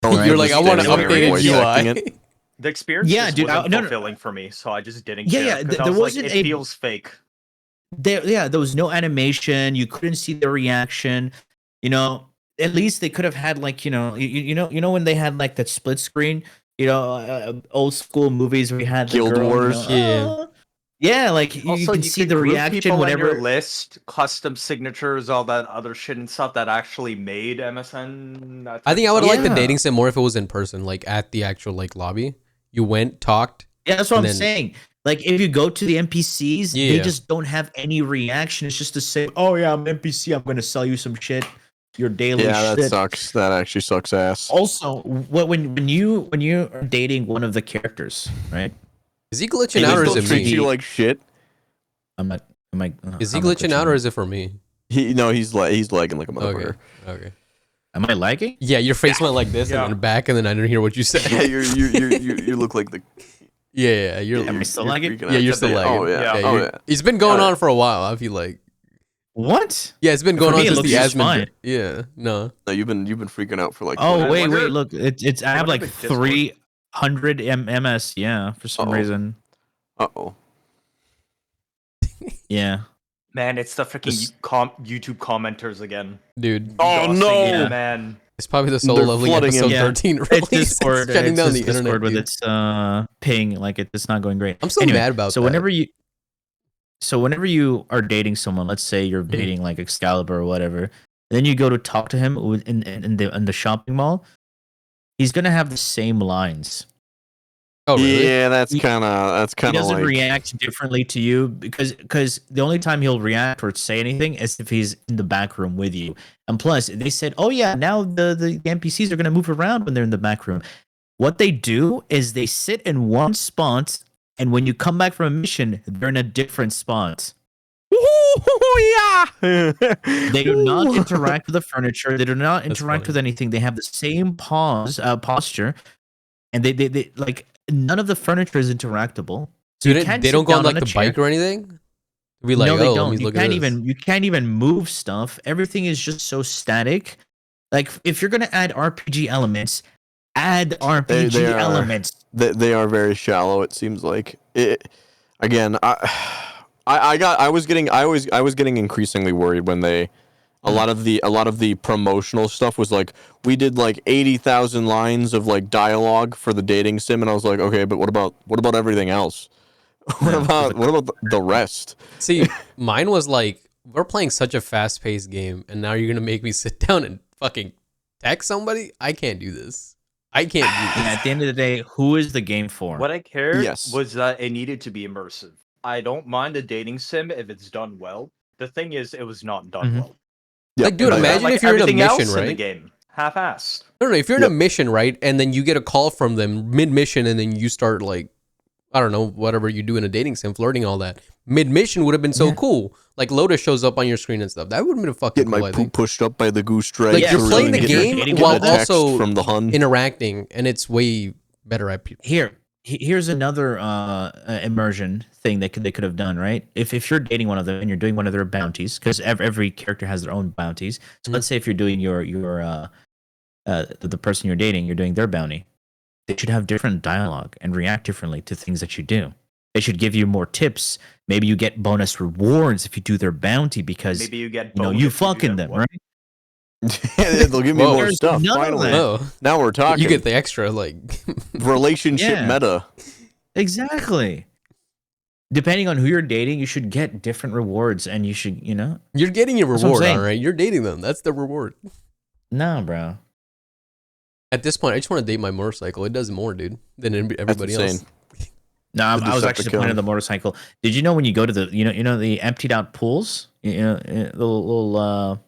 Right, you're like, I just want an standing there updated voice acting it. UI. The experience Yeah, just dude, wasn't no, no. fulfilling for me, so I just didn't Yeah, care. yeah, 'cause I there was wasn't like, a- it feels fake. There was no animation. You couldn't see the reaction. At least they could have had like when they had like that split screen. Old school movies where we had the Guild girl, Wars. "Ah." Yeah, like you Also, can you see could the group reaction people on your whenever. list, custom signatures, all that other shit and stuff that actually made MSN. that I type think I of would have stuff. liked the Yeah. dating sim more if it was in person, like at the actual like lobby. You went, talked. Yeah, that's what And I'm then- saying. Like if you go to the NPCs, they Yeah. just don't have any reaction. It's just to say, "Oh yeah, I'm an NPC. I'm going to sell you some shit. Your daily Yeah, shit." that sucks. That actually sucks ass. Also, when you are dating one of the characters, right? Is he glitching Hey, out or they is still it treats me? you like shit. I'm not. Am I? Is he I'm not glitching out or is it for me? He's lagging like a motherfucker. Okay. Okay. Am I lagging? Yeah, your face went like this Yeah. and then back, and then I didn't hear what you said. Yeah, you look like the. Yeah, you're. Am I still lagging? freaking Yeah, out. you're still lagging. Oh yeah. Yeah. Oh you're- yeah. It's been going Yeah. on for a while. I feel like. What? Yeah, it's been For going me, on it since looks the just Asmon. fine. Yeah, no. No, you've been freaking out for like. Oh 20 wait, wonder- look. It's. I have wonder like if it's Discord. 300 ms. Yeah, for some Uh-oh. reason. Uh oh. Yeah. Man, it's the freaking YouTube commenters again. Dude, Oh Gossing, no! yeah, man. it's probably the solo They're leveling flooding him. episode Yeah. 13 It's release. Discord. It's shutting It's down just the internet. Discord with Dude. its ping, like it's not going great. I'm so Anyway, mad about so that. whenever you are dating someone, let's say you're dating like Excalibur or whatever, then you go to talk to him in the shopping mall, he's gonna have the same lines. Oh, really? Yeah, that's He- kind of He doesn't like react differently to you because the only time he'll react or say anything is if he's in the back room with you. And plus, they said, "Oh yeah, now the NPCs are gonna move around when they're in the back room." What they do is they sit in one spot, and when you come back from a mission, they're in a different spot. yeah. They do not interact with the furniture. They do not That's interact funny. with anything. They have the same posture, and they like none of the furniture is interactable. So Dude, you can't they sit don't go on down like a the chair. bike or anything? Be like, No, they oh, let don't. me You look at can't this. even move stuff. Everything is just so static. Like if you're gonna add RPG elements, add RPG they are- elements. They are very shallow. It seems like it. Again, I was getting increasingly worried when they. A lot of the promotional stuff was like, we did like 80,000 lines of like dialogue for the dating sim, and I was like, okay, but what about everything else? What about the rest? See, mine was like, we're playing such a fast-paced game, and now you're gonna make me sit down and fucking text somebody? I can't do this. I can't do And this. at the end of the day, who is the game for? What I cared Yes. was that it needed to be immersive. I don't mind a dating sim if it's done well. The thing is, it was not done Mhm. well. Yeah, Like, dude, I- imagine Like if you're in a everything mission, else in the right? game, half-assed. No, if you're in Yep. a mission, right, and then you get a call from them mid-mission, and then you start like, I don't know, whatever you do in a dating sim, flirting, all that. Mid-mission would have been so Yeah. cool. Like Lotus shows up on your screen and stuff. That would have been fucking Getting cool, my I poop think. pushed up by the goose drag. Like, Yeah, you're so playing the if you're game dating while with a text also from the Hun. interacting, and it's way better at people. Here's another immersion thing they could have done, right? If you're dating one of them and you're doing one of their bounties, because every character has their own bounties. So let's say if you're doing your the person you're dating, you're doing their bounty, they should have different dialogue and react differently to things that you do. They should give you more tips. Maybe you get bonus rewards if you do their bounty because Maybe you get you know boned you if do fucking that them, one. right? They'll give me Whoa. more There's stuff. none of Finally, that. Oh, now we're talking. you get the extra, like, relationship Yeah. meta. Exactly. Depending on who you're dating, you should get different rewards, and you should, you're getting your That's what I'm reward, all saying. right? You're dating them. That's the reward. no, bro. At this point, I just want to date my motorcycle. It does more, dude, than everybody else. insane. No, The I was actually Decepticon. playing on the motorcycle. Did you know when you go to the, the emptied out pools, the little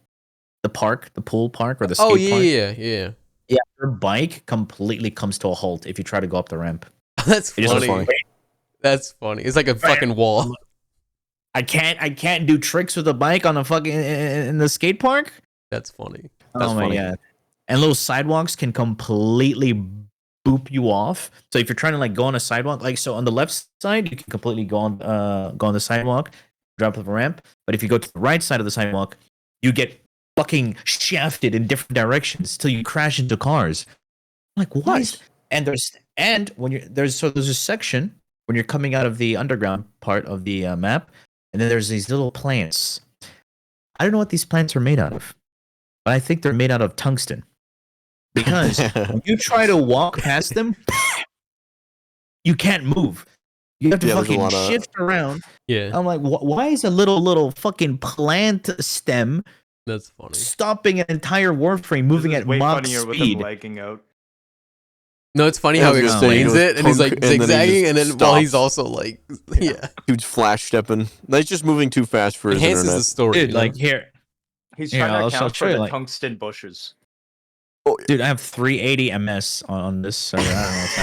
the park, the pool park or the skate Oh, yeah, park? yeah. Yeah, your bike completely comes to a halt if you try to go up the ramp. That's It just funny. funny. That's funny. It's like a fucking wall. I can't do tricks with the bike on a fucking in the skate park. That's funny. That's oh my funny. god! And little sidewalks can completely boop you off. So if you're trying to like go on a sidewalk, like so on the left side, you can completely go on the sidewalk, drop off a ramp. But if you go to the right side of the sidewalk, you get fucking shafted in different directions till you crash into cars. I'm like what? Nice. And when there's a section when you're coming out of the underground part of the map, and then there's these little plants. I don't know what these plants are made out of, but I think they're made out of tungsten. Because when you try to walk past them, you can't move. You have to Yeah, there's a fucking lot of- shift around. Yeah, I'm like, why is a little fucking plant stem that's funny. stopping an entire Warframe moving This at is way Mach funnier with him speed? lagging out. No, it's funny I how was he gonna say, he explains goes it, and he's like punk, and then he zigzagging, just and then while he's stops. also like, yeah, Dude's flash stepping. He's just moving too fast for his enhances internet. the story. Dude, you know? like here, He's Here, trying I'll to account show for you, the like- tungsten bushes. dude, I have 380 ms on this server. I don't know what's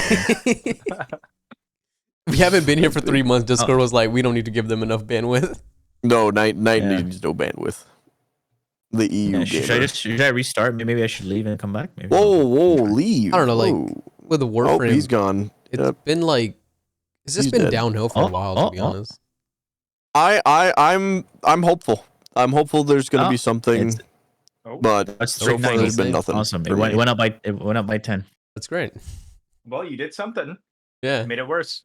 happening. we haven't been here for 3 months. Discord was like, we don't need to give them enough bandwidth. No, Night Yeah. needs no bandwidth. The EU Yeah, gamer. should I restart? Maybe I should leave and come back. Maybe. Whoa, leave. I don't know, like, Whoa. With the Oh, Warframe, he's gone. it's Yep. been like, it's just He's been dead. downhill for a while, to be honest. I'm hopeful. I'm hopeful there's gonna be something, it's- Oh, but That's so far 390. there's been nothing. Awesome. It for went, me. went up by 10. That's great. well, you did something. Yeah. Made it worse.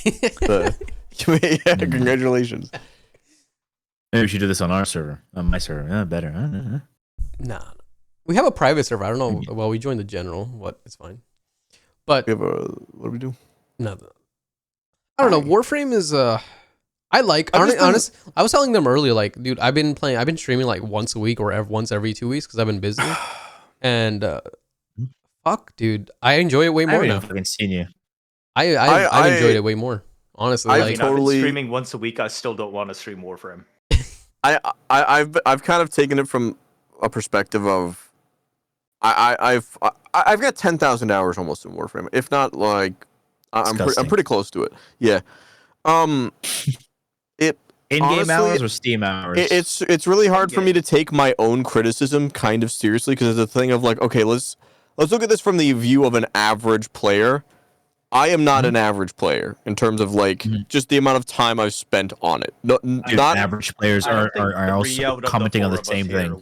Yeah, congratulations. Maybe we should do this on our server, on my server. Better. Nah. We have a private server. I don't know. Well, we joined the general. What? It's fine. But What do we do? no, I don't know. Warframe is I like. Honest. I was telling them earlier, like, dude, I've been streaming like once a week or once every 2 weeks because I've been busy. And fuck, dude, I enjoy it way more now. I haven't seen you. I enjoyed it way more. Honestly, I like, mean, I've been streaming once a week. I still don't want to stream Warframe. I've kind of taken it from a perspective of I've got 10,000 hours almost in Warframe, if not like I'm pretty close to it. Yeah. It in-game hours or Steam hours? It's really hard for me to take my own criticism kind of seriously because it's a thing of like, okay, let's look at this from the view of an average player. I am not an average player in terms of like just the amount of time I've spent on it. Not average players are also commenting on the same thing.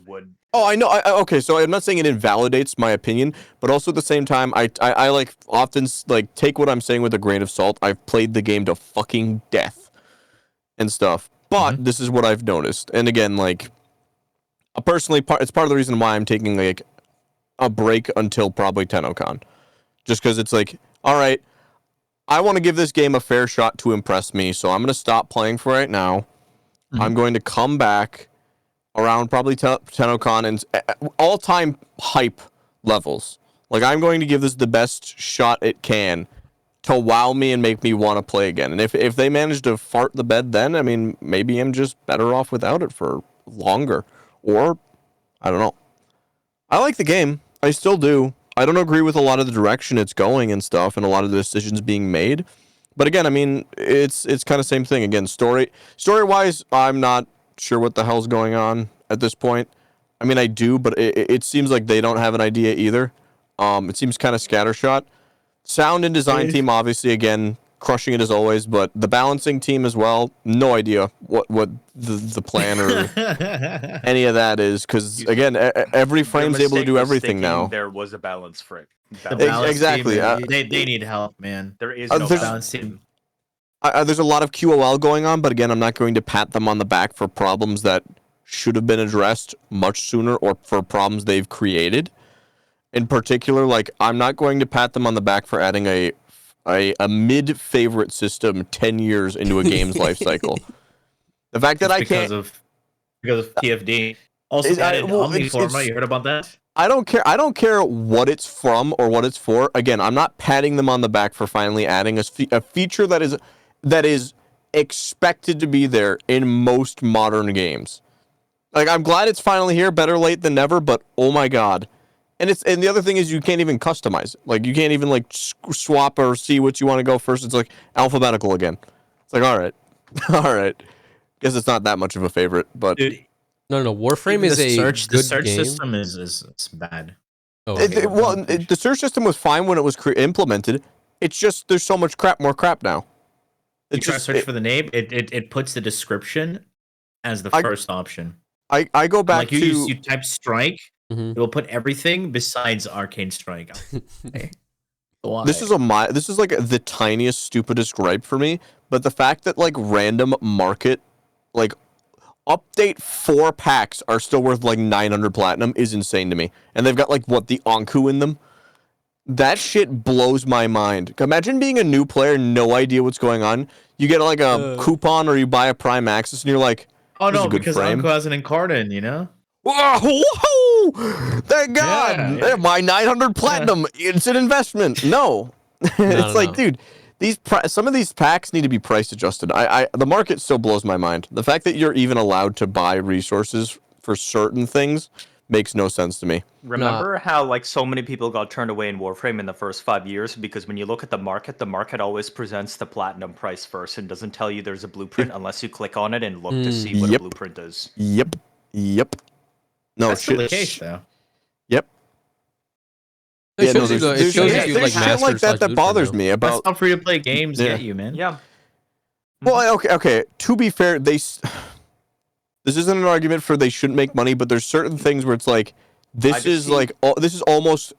Oh, I know. Okay, so I'm not saying it invalidates my opinion, but also at the same time, I like often like take what I'm saying with a grain of salt. I've played the game to fucking death and stuff, but this is what I've noticed. And again, like personally, it's part of the reason why I'm taking like a break until probably TennoCon, just because it's like, all right, I want to give this game a fair shot to impress me, so I'm going to stop playing for right now. I'm going to come back around probably TennoCon and all-time hype levels. Like, I'm going to give this the best shot it can to wow me and make me want to play again. And if they manage to fart the bed then, I mean, maybe I'm just better off without it for longer. Or, I don't know. I like the game. I still do. I don't agree with a lot of the direction it's going and stuff and a lot of the decisions being made. But again, I mean, it's kind of same thing. Again, story-wise, I'm not sure what the hell's going on at this point. I mean, I do, but it seems like they don't have an idea either. It seems kind of scattershot. Sound and design team, obviously, again, crushing it as always, but the balancing team as well, no idea what the plan or any of that is, because again, every frame's able to do everything now. There was a balance for it. Exactly. They need help, man. There is no balance team. There's a lot of QOL going on, but again, I'm not going to pat them on the back for problems that should have been addressed much sooner or for problems they've created. In particular, like, I'm not going to pat them on the back for adding a mid-favorite system 10 years into a game's life cycle. The fact that because of TFD. Also added Omniforma, you heard about that? I don't care what it's from or what it's for. Again, I'm not patting them on the back for finally adding a feature that is expected to be there in most modern games. Like, I'm glad it's finally here, better late than never, but oh my god. And the other thing is you can't even customize it. Like, you can't even like swap or see what you want to go first. It's like alphabetical again. It's like, all right. All right. Guess it's not that much of a favorite, but dude, no. Warframe is a good the search game. system is bad. Oh, okay. The search system was fine when it was implemented. It's just there's so much more crap now. You try to search for the name, it puts the description as the first option. I go back like you type strike, it will put everything besides Arcane Strike. Why? This is like the tiniest, stupidest gripe for me, but the fact that like random market, like update 4 packs are still worth like 900 platinum is insane to me, and they've got like the Anku in them. That shit blows my mind. Imagine being a new player, no idea what's going on. You get like a coupon or you buy a Prime Access, and you're like, oh no, because Anku has an Incarnate, you know. Whoa! Thank God! Yeah. My 900 platinum. It's an investment. No, it's like, dude, some of these packs need to be price adjusted. The market still blows my mind. The fact that you're even allowed to buy resources for certain things makes no sense to me. Remember how like so many people got turned away in Warframe in the first 5 years because when you look at the market always presents the platinum price first and doesn't tell you there's a blueprint unless you click on it and look to see what a blueprint is. Yep. No, that's still the case though. Yep. It shows you like shit like that bothers me about. That's how free to play games get you, man. Yeah. Well, okay. To be fair, this isn't an argument for they shouldn't make money, but there's certain things where it's like this is almost.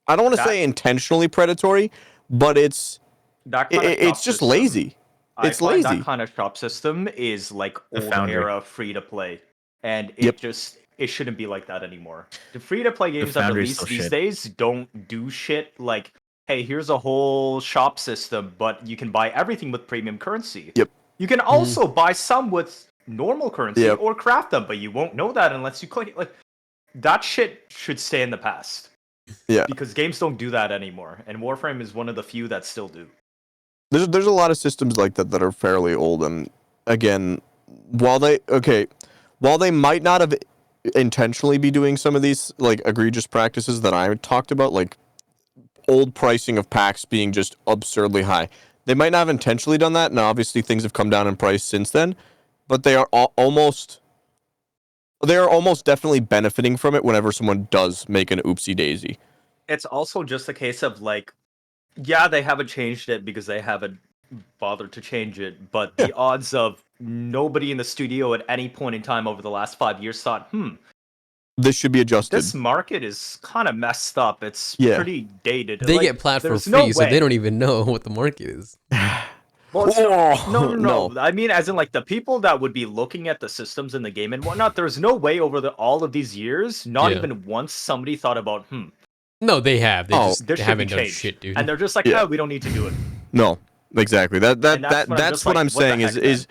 I don't want to say intentionally predatory, but it's just lazy. I It's find lazy. that kind of shop system is like The old Foundry. era free to play, and Yep. it shouldn't be like that anymore. The free to play games that Foundry's release still these shit. days don't do shit like, hey, here's a whole shop system, but you can buy everything with premium currency. Yep. You can also buy some with normal currency Yep. or craft them, but you won't know that unless you click it. Like that shit should stay in the past. Yeah. Because games don't do that anymore, and Warframe is one of the few that still do. There's a lot of systems like that that are fairly old, and again, while they might not have intentionally be doing some of these like egregious practices that I talked about, like old pricing of packs being just absurdly high. They might not have intentionally done that, and obviously things have come down in price since then, but they are almost definitely benefiting from it whenever someone does make an oopsie daisy. It's also just a case of like, yeah, they haven't changed it because they haven't bothered to change it, but the odds of nobody in the studio at any point in time over the last 5 years thought, This should be adjusted. this market is kind of messed up. It's Yeah. pretty dated. They Like, get platform there's free, no so way. they don't even know what the market is. Well, it's Oh, no. I mean, as in like the people that would be looking at the systems in the game and whatnot. There's no way over all of these years, not Yeah. even once, somebody thought about, No, they have. They Oh, just this they should be haven't done changed. shit, dude. And they're just like, Yeah. oh, we don't need to do it. No, exactly. And that's when I'm That's just what like, I'm what the saying heck, is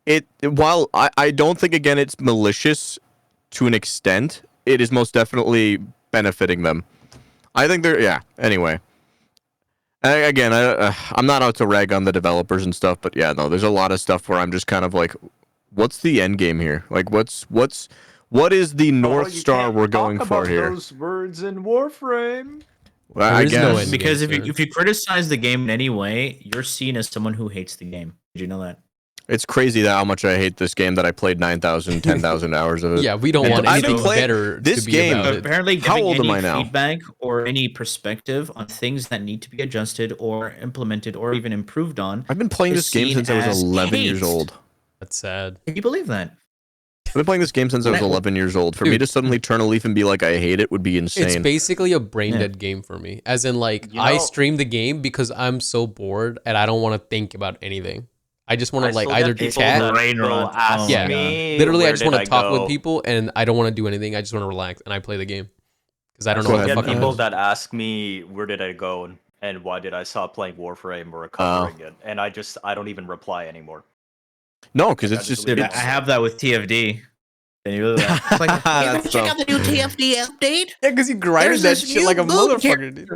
it while I don't think again it's malicious to an extent, it is most definitely benefiting them. I think they're anyway. Again, I'm not out to rag on the developers and stuff, but yeah, no, there's a lot of stuff where I'm just kind of like, what's the end game here? Like, what is the North You Star can't we're going talk for about here? those words in Warframe. Well, There I is no guess end. Because game, sir. if you criticize the game in any way, you're seen as someone who hates the game. Did you know that? it's crazy that how much I hate this game that I played 9,000, 10,000 hours of it. Yeah, we don't And want I've anything been playing better this to be game, about But it. apparently, How giving old am any I now? feedback or any perspective on things that need to be adjusted or implemented or even improved on, I've been playing is this game seen since I was as 11 years hate. old. That's sad. Can you believe that? I've been playing this game since I was When I- 11 years old. For me Dude. to suddenly turn a leaf and be like, I hate it would be insane. It's basically a brain Yeah. dead game for me. As in, like, You I know- stream the game because I'm so bored and I don't want to think about anything. I just want to like still either get people chat. that Brain will rot. ask Yeah. me, Literally, I where just did want to talk go? with people and I don't want to do anything. I just want to relax and I play the game because I don't know Go what the ahead. fuck I'm People doing. that ask me where did I go and why did I stop playing Warframe or covering it, and I don't even reply anymore. No, because Like, it's I just just. leave Dude, it I have that with TFD. Can you believe that? It's like, That's check tough. out the new TFD update. Yeah, because you grinded There's that this shit like a new boob motherfucker, dude.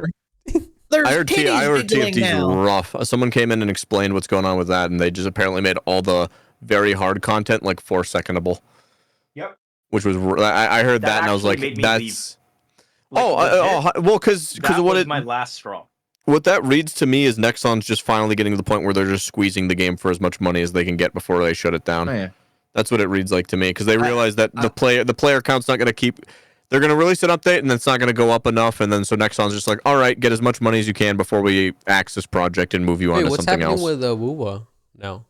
There's I heard titties giggling TFT's now. rough. Someone came in and explained what's going on with that, and they just apparently made all the very hard content like 4-secondable. Yep. Which was I heard that, and I was actually like, made me that's. leave. Well, because that what was it my last straw. what that reads to me is Nexon's just finally getting to the point where they're just squeezing the game for as much money as they can get before they shut it down. Oh, yeah. That's what it reads like to me, because they realize that the player count's not going to keep. They're going to release an update, and it's not going to go up enough, and then so Nexon's just like, all right, get as much money as you can before we axe this project and move you on Wait, to what's something happening else. with Wuwa now?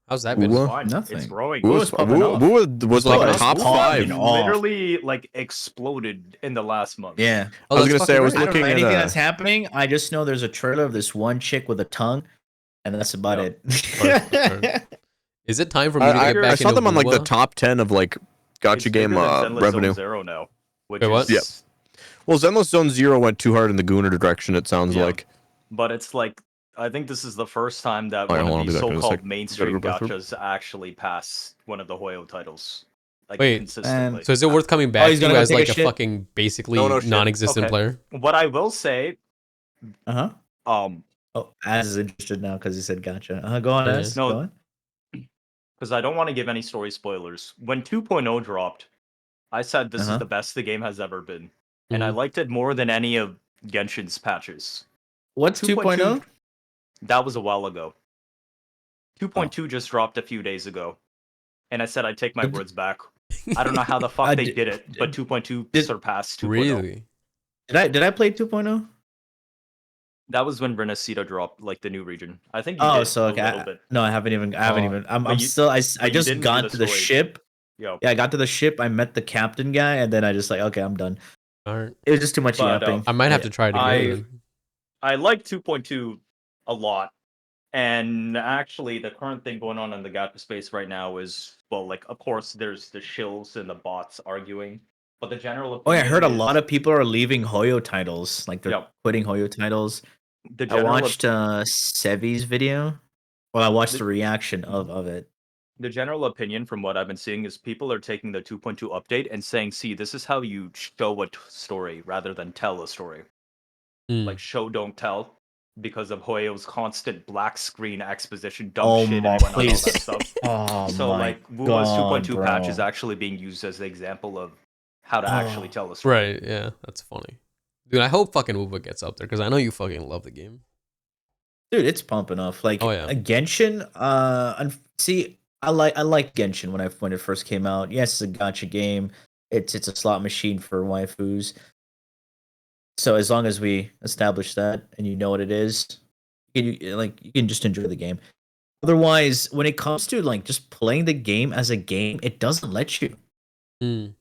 How's that been? Wuwa? Fine. Nothing. It's growing. Woo was popping off. Woo was like It's top popping 5. off. Literally like exploded in the last month. Yeah. Oh, I was that's gonna say, I fucking was great. I don't know looking at, anything that's happening. I just know there's a trailer of this one chick with a tongue, and that's about Yeah. it. Perfect. Is it time for me to I get back saw into them on like the Wuwa? top 10 of like gotcha It's game bigger than Zenless revenue. Zone Zero now. Which Wait, what? is, Well, Zenless Zone Zero went too hard in the Gooner direction. It sounds Yeah. like. But it's like, I think this is the first time that Alright, one hold on, of I'll be these back in a so-called sec. mainstream Gotta go through. gachas actually pass one of the Hoyo titles. Like, Wait, consistently. So is it worth coming back he's to gonna go as take a like a shit? fucking basically No shit. non-existent Okay. player? What I will say, Uh huh. um, Oh, Az is interested now because he said gotcha. Go on, Yeah. Az. No. Go on. because I don't want to give any story spoilers. When 2.0 dropped, I said this is the best the game has ever been. And I Mhm. liked it more than any of Genshin's patches. What's 2.0? That was a while ago. 2.2 just dropped a few days ago. And I said I'd take my words back. I don't know how the fuck they did it, but 2.2 surpassed 2.0. Really? Did I play 2.0? That was when Renacita dropped, like the new region. I think you Oh, did so a okay. little bit. No, I haven't even. I'm But you- still. I you just didn't do got the to the story. ship. Yo. Yeah, I got to the ship. I met the captain guy, and then I just like, okay, I'm done. All right. It was just too much But, yapping. I might have to try it again. I like 2.2 a lot. And actually, the current thing going on in the gacha space right now is, well, like, of course, there's the shills and the bots arguing, but the general Oh, yeah, I opinion heard a is, lot of people are leaving Hoyo titles. Like they're yeah, quitting Hoyo titles. the I general watched Sevi's video. Well, I watched The- the reaction of it. the general opinion from what I've been seeing is people are taking the 2.2 update and saying, see, this is how you show a story rather than tell a story. Mm. Like, show, don't tell, because of Hoyo's constant black screen exposition, dumb Oh shit, my, and whatnot, all please. that stuff. Oh So, my like, Wuwa's god, 2.2 patch is bro. actually being used as the example of how to actually tell a story. Right, yeah, that's funny. Dude, I hope fucking Wuba gets up there because I know you fucking love the game. Dude, it's pumping off. Like Oh, yeah. a Genshin. See, I like Genshin when it first came out. Yes, it's a gacha game. It's a slot machine for waifus. So as long as we establish that and you know what it is, you can just enjoy the game. Otherwise, when it comes to like just playing the game as a game, it doesn't let you. Mm.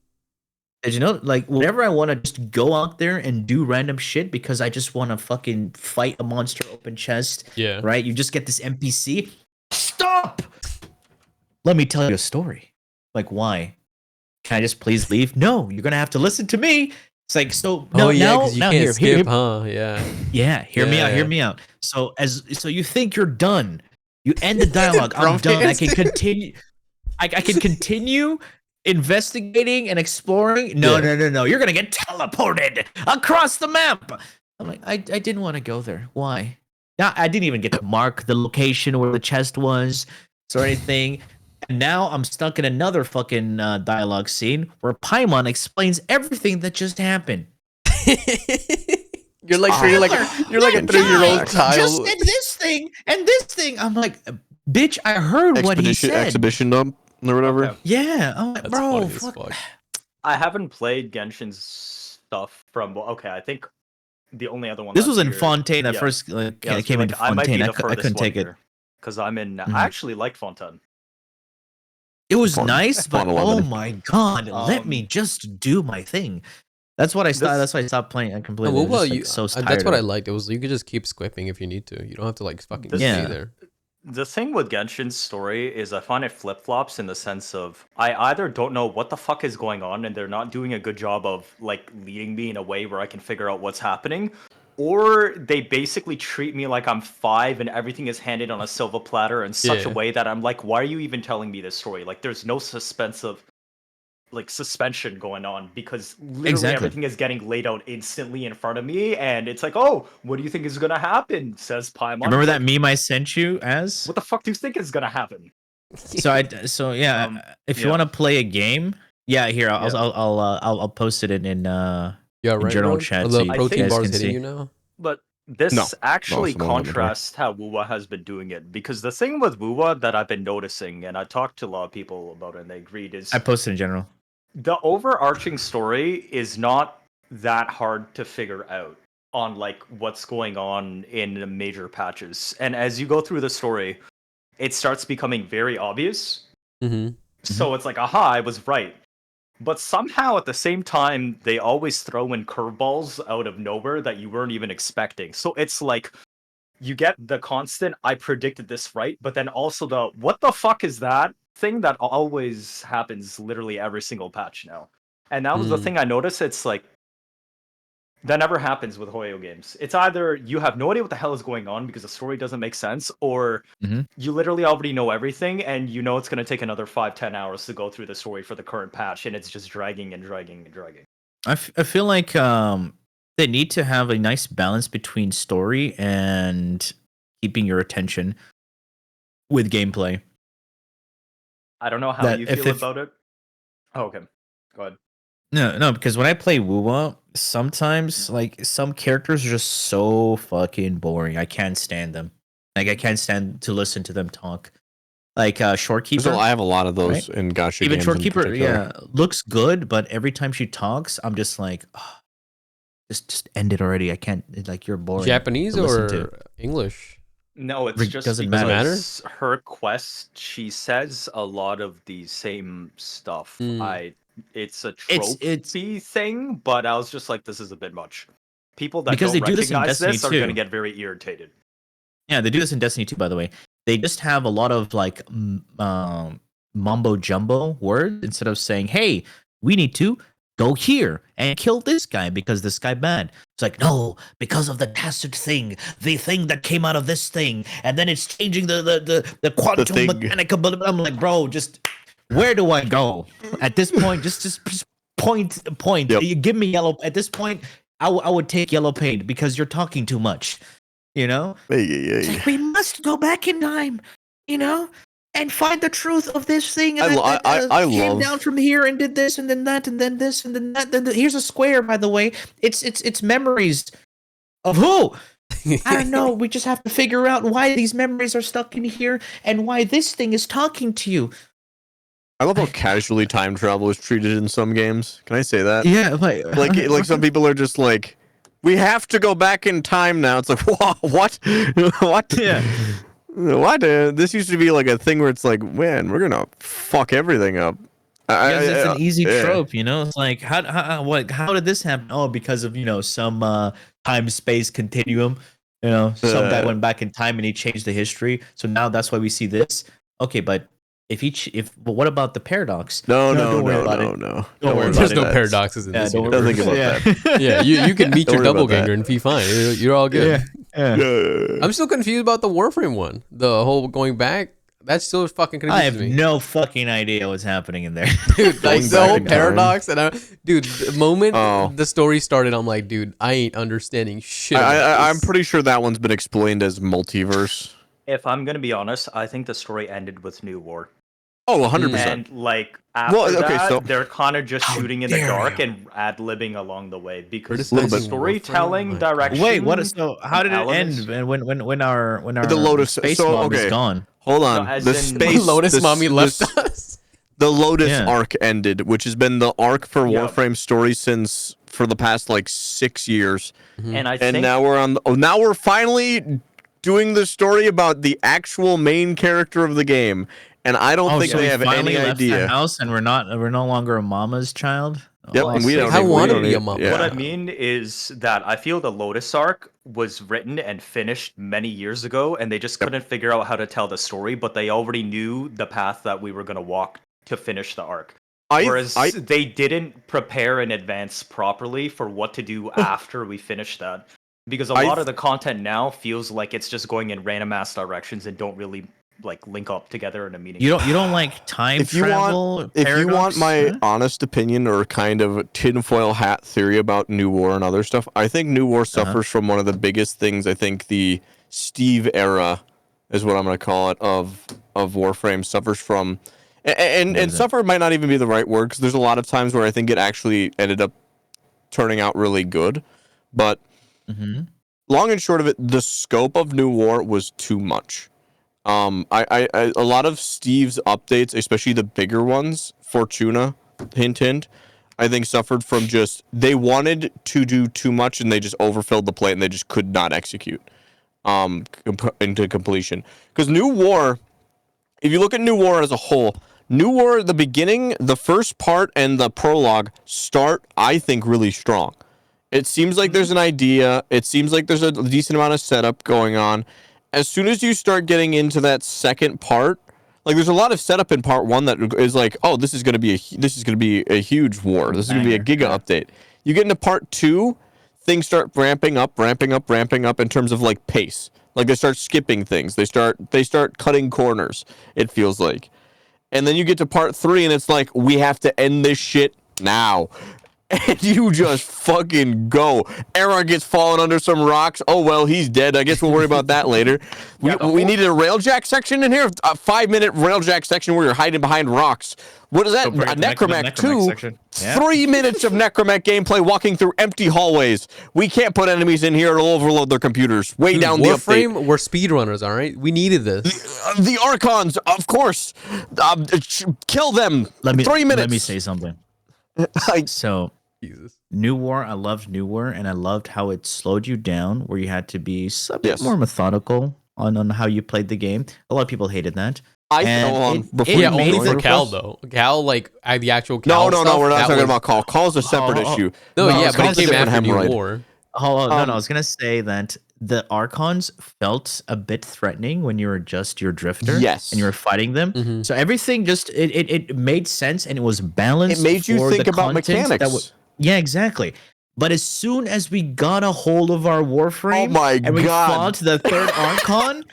As you know, like whenever I want to just go out there and do random shit because I just want to fucking fight a monster open chest, Yeah. right? You just get this NPC. Stop! Let me tell you a story. Like, why? Can I just please leave? No, you're gonna have to listen to me. It's like, so no, Oh yeah, now, because you now can't here, skip, here, huh? Yeah. yeah, hear me out, Yeah. hear me out. So you think you're done. You end the dialogue. I'm Drum done. I hands. can continue. I can continue investigating and exploring. No, Yeah. no. You're gonna get teleported across the map. I'm like, I didn't want to go there. Why? Now I didn't even get to mark the location where the chest was or anything. And now I'm stuck in another fucking dialogue scene where Paimon explains everything that just happened. You're like Tyler, you're like a that 3-year-old guy child. just did this thing and this thing. I'm like, bitch, I heard what he said. Exhibition dump or whatever. Okay. Yeah, I'm like, That's bro, funny as fuck. fuck. I haven't played Genshin's stuff from, well, okay, I think the only other one This that's was in here- Fontaine. At yeah. first, Yeah, I was came like, into I might be Fontaine. the I furthest couldn't one take it. here because I'm in. Mhm. I actually liked Fontaine. It was Fun. nice, but Fun oh 11. my god, let me just do my thing. That's what I stopped. This- That's why I stopped playing. I completely. Oh, was well, just, you, like, so tired that's what of I it. liked. It was you could just keep squipping if you need to. You don't have to like fucking This- stay Yeah. there. The thing with Genshin's story is I find it flip flops in the sense of I either don't know what the fuck is going on and they're not doing a good job of like leading me in a way where I can figure out what's happening, or they basically treat me like I'm 5 and everything is handed on a silver platter in such a Yeah. way that I'm like, why are you even telling me this story? Like, there's no suspension going on because literally Exactly. everything is getting laid out instantly in front of me, and it's like, oh, what do you think is gonna happen? Says Paimon. Remember It's that like, meme I sent you as? what the fuck do you think is gonna happen? So yeah, if you yeah. want to play a game, yeah, here I'll Yeah. I'll post it in Yeah, in right. general Road? chat Are so the you protein guys bars can hitting see. you now? But this No. actually No, someone contrasts how Wuwa has been doing it, because the thing with Wuwa that I've been noticing, and I talked to a lot of people about it and they agreed, is I posted in general. the overarching story is not that hard to figure out on like what's going on in the major patches. And as you go through the story, it starts becoming very obvious. Mm-hmm. So it's like, aha, I was right. But somehow at the same time, they always throw in curveballs out of nowhere that you weren't even expecting. So it's like you get the constant, I predicted this right, but then also the, what the fuck is that thing that always happens literally every single patch now. And that was the Mm. thing I noticed. It's like, that never happens with Hoyo games. It's either you have no idea what the hell is going on because the story doesn't make sense, or Mhm. you literally already know everything and you know it's going to take another 5-10 hours to go through the story for the current patch, and it's just dragging and dragging and dragging. I feel like they need to have a nice balance between story and keeping your attention with gameplay. I don't know how That you if- feel if- about it. Oh, okay. Go ahead. No, because when I play Wuwa, sometimes like some characters are just so fucking boring. I can't stand them. Like I can't stand to listen to them talk. Like Shorekeeper. I have a lot of those in gacha Even games. in Shorekeeper, particular. yeah, looks good, but every time she talks, I'm just like, oh, just end it already. I can't. Like you're boring. Japanese to listen or to. English? No, it's Rig- just doesn't because her quest, she says a lot of the same stuff. Mm. It's a It's- trophy thing, but I was just like, this is a bit much. People that Because don't they do this in recognize Destiny this are going to too. get very irritated. Yeah, they do this in Destiny 2, by the way. They just have a lot of like mumbo jumbo words instead of saying, "Hey, we need to go here and kill this guy because this guy bad." It's like, no, because of the tacit thing, the thing that came out of this thing, and then it's changing the quantum thing. mechanical. But I'm like, bro, just where do I go at this point? Just point. Yep. You give me yellow at this point. I would take yellow paint because you're talking too much. You know, It's like, we must go back in time, you know, and find the truth of this thing. And I came love down from here and did this and then that and then this and then that. Here's a square, by the way. It's memories of who? I don't know. We just have to figure out why these memories are stuck in here and why this thing is talking to you. I love how casually time travel is treated in some games. Can I say that? Yeah, Like some people are just like, we have to go back in time now. It's like, what? What? Yeah. What? This used to be like a thing where it's like, man, we're gonna fuck everything up. Because it's an easy yeah. trope, you know. It's like, how did this happen? Oh, because of some time space continuum. You know, some guy went back in time and he changed the history. So now that's why we see this. Okay, but but what about the paradox? No. Don't worry about it. There's no paradoxes in this. Don't think about that. Yeah, you can meet Don't your worry about doppelganger that. and be fine. You're all good. Yeah. I'm still confused about the Warframe one. The whole going back. That's still fucking confusing I have me. no fucking idea what's happening in there. Dude, like Going the back whole in time. paradox, and dude, the moment Oh. the story started, I'm like, dude, I ain't understanding shit. I'm pretty sure that one's been explained as multiverse. If I'm gonna be honest, I think the story ended with New War. Oh, 100%. And like after Well, okay, that, so- they're kind of just shooting in the dare dark you. and ad-libbing along the way because Little the bit. storytelling Warframe? direction. Wait, what is so? How did it elements- end? When our The Lotus- space so, mom okay. is gone? Hold on. No, as the in- space Lotus the, mommy the- left us. The Lotus Yeah. arc ended, which has been the arc for Yeah. Warframe story for the past like 6 years. And I And think now we're finally doing the story about the actual main character of the game. And I don't think so they we have finally any left the idea. house and we're no longer a mama's child. Yep, Oh, and we sick. don't I even- we wanted don't to be a even- mom. yeah. what I mean is that I feel the Lotus arc was written and finished many years ago, and they just couldn't figure out how to tell the story, but they already knew the path that we were going to walk to finish the arc. Whereas they didn't prepare in advance properly for what to do after we finished that. Because a lot of the content now feels like it's just going in random ass directions and don't really like link up together in a meaning. You don't like time if you travel? want if you want paradox? my Huh? honest opinion or kind of tinfoil hat theory about New War and other stuff, I think New War suffers from one of the biggest things. I think the Steve era is what I'm going to call it of Warframe suffers from, and suffer might not even be the right word because there's a lot of times where I think it actually ended up turning out really good, but long and short of it, the scope of New War was too much. A lot of Steve's updates, especially the bigger ones, Fortuna, hint hint, I think suffered from just they wanted to do too much and they just overfilled the plate and they just could not execute into completion. Because New War, if you look at New War as a whole, New War, the beginning, the first part, and the prologue start, I think, really strong. It seems like there's an idea. It seems like there's a decent amount of setup going on. As soon as you start getting into that second part, like there's a lot of setup in part one that is like, oh, this is going to be a huge war. This is going to be a giga update. You get into part two, things start ramping up in terms of like pace. Like they start skipping things. They start cutting corners. It feels like, and then you get to part three, and it's like we have to end this shit now. And you just fucking go. Era gets fallen under some rocks. Oh, well, he's dead. I guess we'll worry about that later. We needed a railjack section in here. A 5-minute railjack section where you're hiding behind rocks. What is that? A Necromech 2? section. Yeah. 3 minutes of Necromech gameplay walking through empty hallways. We can't put enemies in here. It'll overload their computers. Way Dude, down the update. Warframe, we're speedrunners, all right? We needed this. The Archons, of course. Kill them. 3 minutes. Let me say something. So, Jesus. New War, I loved New War, and I loved how it slowed you down, where you had to be a bit more methodical on how you played the game. A lot of people hated that. Yeah, only for Cal though. Cal, like the actual Cal. No, we're not talking about Cal. Cal's a separate issue. No, yeah, but it Cal's a came different after New hemorrhoid. War. No, I was gonna say that the Archons felt a bit threatening when you were just your drifter. Yes. And you were fighting them. Mhm. So everything just it made sense and it was balanced. It made you for think the about content mechanics. yeah, exactly. But as soon as we got a hold of our Warframe Oh my and we God. fought the third Archon,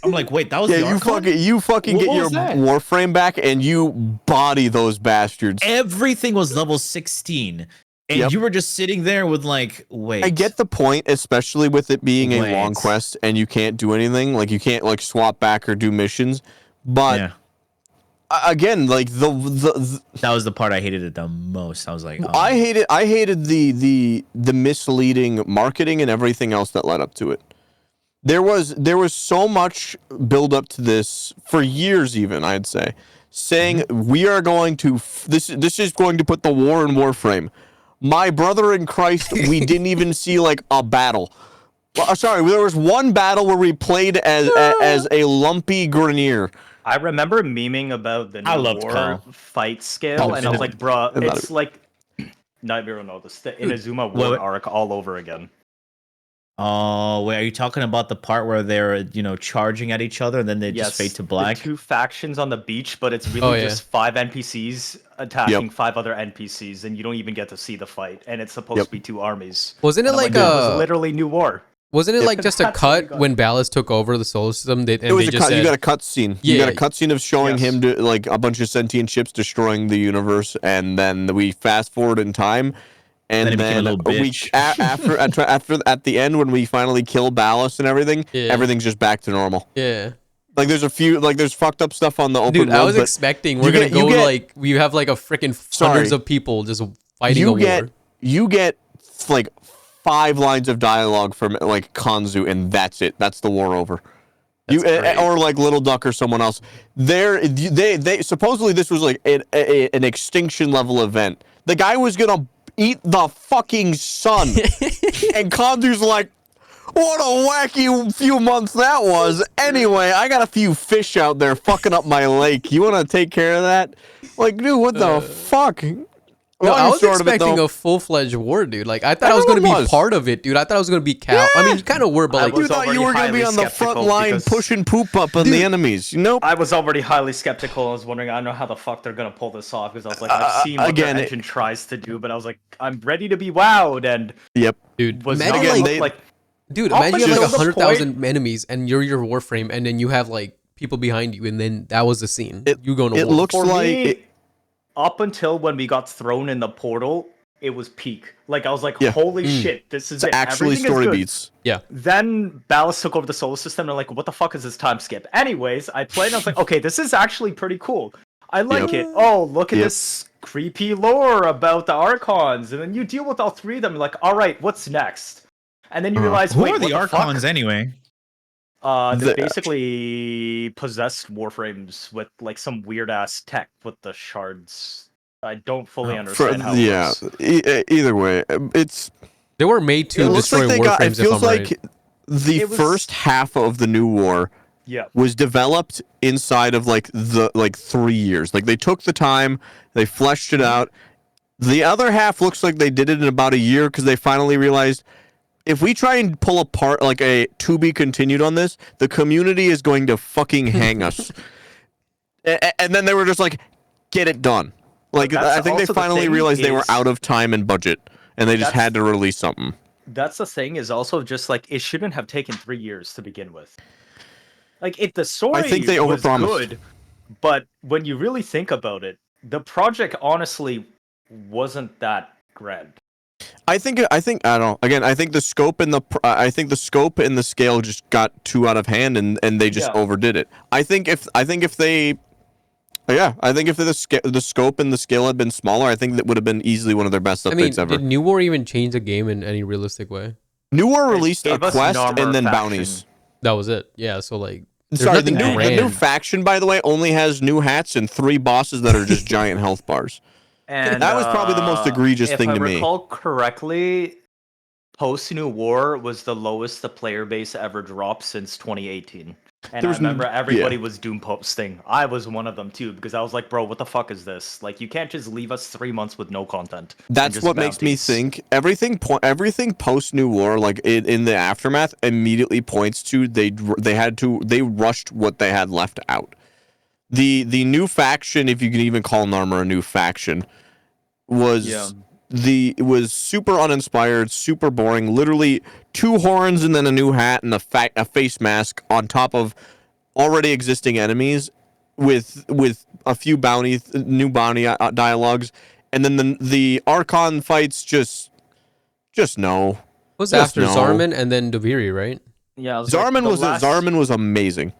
I'm like, wait, that was Yeah, the Archon? you fucking What get your was that? Warframe back and you body those bastards. Everything was level 16. And Yep. you were just sitting there with like, wait. I get the point, especially with it being a long Wait. quest and you can't do anything. Like, you can't, like, swap back or do missions. But, Yeah. again, like, the That was the part I hated it the most. I was like, oh. I hated the misleading marketing and everything else that led up to it. There was so much build up to this for years, even I'd say, saying we are going to this is going to put the war in Warframe. My brother in Christ, we didn't even see like a battle. Well, sorry, there was one battle where we played as a lumpy Grenier. I remember memeing about the I new loved war Kyle. fight scale, and I was like, bruh, I love it's like Nightmare will know this. The Inazuma Wait, war wait. arc all over again. Oh, wait, are you talking about the part where they're, charging at each other and then they just fade to black? The two factions on the beach, but it's really Oh, yeah. just 5 NPCs attacking 5 other NPCs, and you don't even get to see the fight. And it's supposed to be 2 armies. Wasn't it And I'm like it was literally new war. Wasn't it like just a That's what we cut got. when Ballast took over the solar system? And It was they a just cut. said, You got a cutscene. You Yeah. got a cutscene of showing Yes. him to like a bunch of sentient ships destroying the universe, and then we fast forward in time, and Then he became a little we bitch. after at the end when we finally kill Ballast and everything, Yeah. everything's just back to normal. yeah. Like there's there's fucked up stuff on the open Dude, world, I was but expecting you we're get- gonna you go get- like we have like a freaking Sorry. hundreds of people just fighting a war. you get like 5 lines of dialogue from like Kanzu, and that's it. That's the war over. That's great. Or like Little Duck or someone else. They supposedly this was like an extinction level event. The guy was gonna eat the fucking sun, and Kanzu's like, what a wacky few months that was. Anyway, I got a few fish out there fucking up my lake. You want to take care of that? Like, dude, what the fuck? No, I Long was short of it, expecting though- a full-fledged war, dude. Like I thought I was gonna Everyone be was. part of it, dude. I thought I was gonna be Cal. I mean, you kind of were, but I like, was You thought you already were going to be highly on the front skeptical line because- pushing poop up on the enemies. Nope. I was already highly skeptical. I was wondering, I don't know how the fuck they're gonna pull this off, because I was like, I've seen what again, their it- engine tries to do, but I was like, I'm ready to be wowed, and Yep. dude, was imagine not Again, like, they- like dude, up imagine you have like until the 100,000 enemies and you're your Warframe, and then you have like people behind you, and then that was the scene. You going to it war. looks for like me, it- up until when we got thrown in the portal, it was peak. Like I was like, Yeah. holy shit, this is it's it. actually Everything is story good. beats. Yeah, Then Ballast took over the solar system, and I'm like, what the fuck is this time skip? Anyways, I played, and I was like, okay, this is actually pretty cool. I like it. Oh, look at Yep. this creepy lore about the Archons. And then you deal with all 3 of them, you're like, alright, what's next? And then you realize, Who wait, are the what fuck? Archons anyway? They're The- basically possessed Warframes with like some weird ass tech with the shards. I don't fully Oh, understand how it yeah. works. Either way, it's they were made it to looks destroy like they got. It Warframes. If feels I'm like right. the It was- first half of the new war Yeah. was developed inside of like 3 years. Like they took the time, they fleshed it out. The other half looks like they did it in about a year because they finally realized if we try and pull apart like a to be continued on this, the community is going to fucking hang us. And then they were just like, get it done. Like But I that's think they also the finally thing realized they were is- out of time and budget, and they just That's- had to release something. That's the thing, is also just like it shouldn't have taken 3 years to begin with. Like if the story think they was overpromised. good, but when you really think about it, the project honestly wasn't that grand. I think I don't know. Again, I think the scope and the scope and the scale just got too out of hand, and they just Yeah. overdid it. I think if the scope and the scale had been smaller, I think that would have been easily one of their best updates I mean, ever. did New War even change the game in any realistic way? New War It released a gave us quest Narmer and then faction. bounties. That was it. Yeah. So like, there's Sorry, the nothing new grand. faction, by the way, only has new hats and 3 bosses that are just giant health bars. And That was probably the most egregious thing to If I me. recall correctly, post New War was the lowest the player base ever dropped since 2018. And There I was no- remember everybody yeah. was doom posting. I was one of them too because I was like, bro, what the fuck is this? Like, you can't just leave us 3 months with no content. and That's just what makes me bounties. think everything post New War, like in the aftermath, immediately points to they rushed what they had left out. The new faction, if you can even call Narmer a new faction, was it was super uninspired, super boring. Literally 2 horns and then a new hat and a face mask on top of already existing enemies, with a few new bounty dialogues, and then the Archon fights just no. It was Just after no. Zarman and then Duviri, right? Yeah, Zarman was amazing.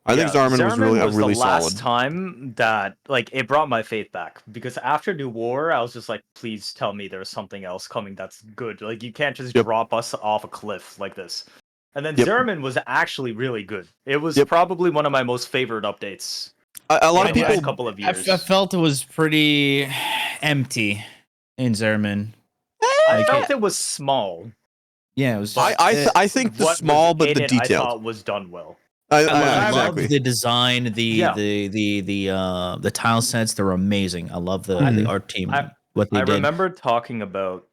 I think Zarman was really the last solid. time that like it brought my faith back because after New War, I was just like, please tell me there's something else coming that's good. Like you can't just drop us off a cliff like this. And then Zerman was actually really good. It was probably one of my most favorite updates. A lot of in the last people. couple of years. I felt it was pretty empty in Zerman. I felt it was small. Yeah, it was. I think the What small was but in the it, I detailed. thought was done well. I Exactly. love the design, the tile sets. They're amazing. I love the art team. What they did. I remember talking about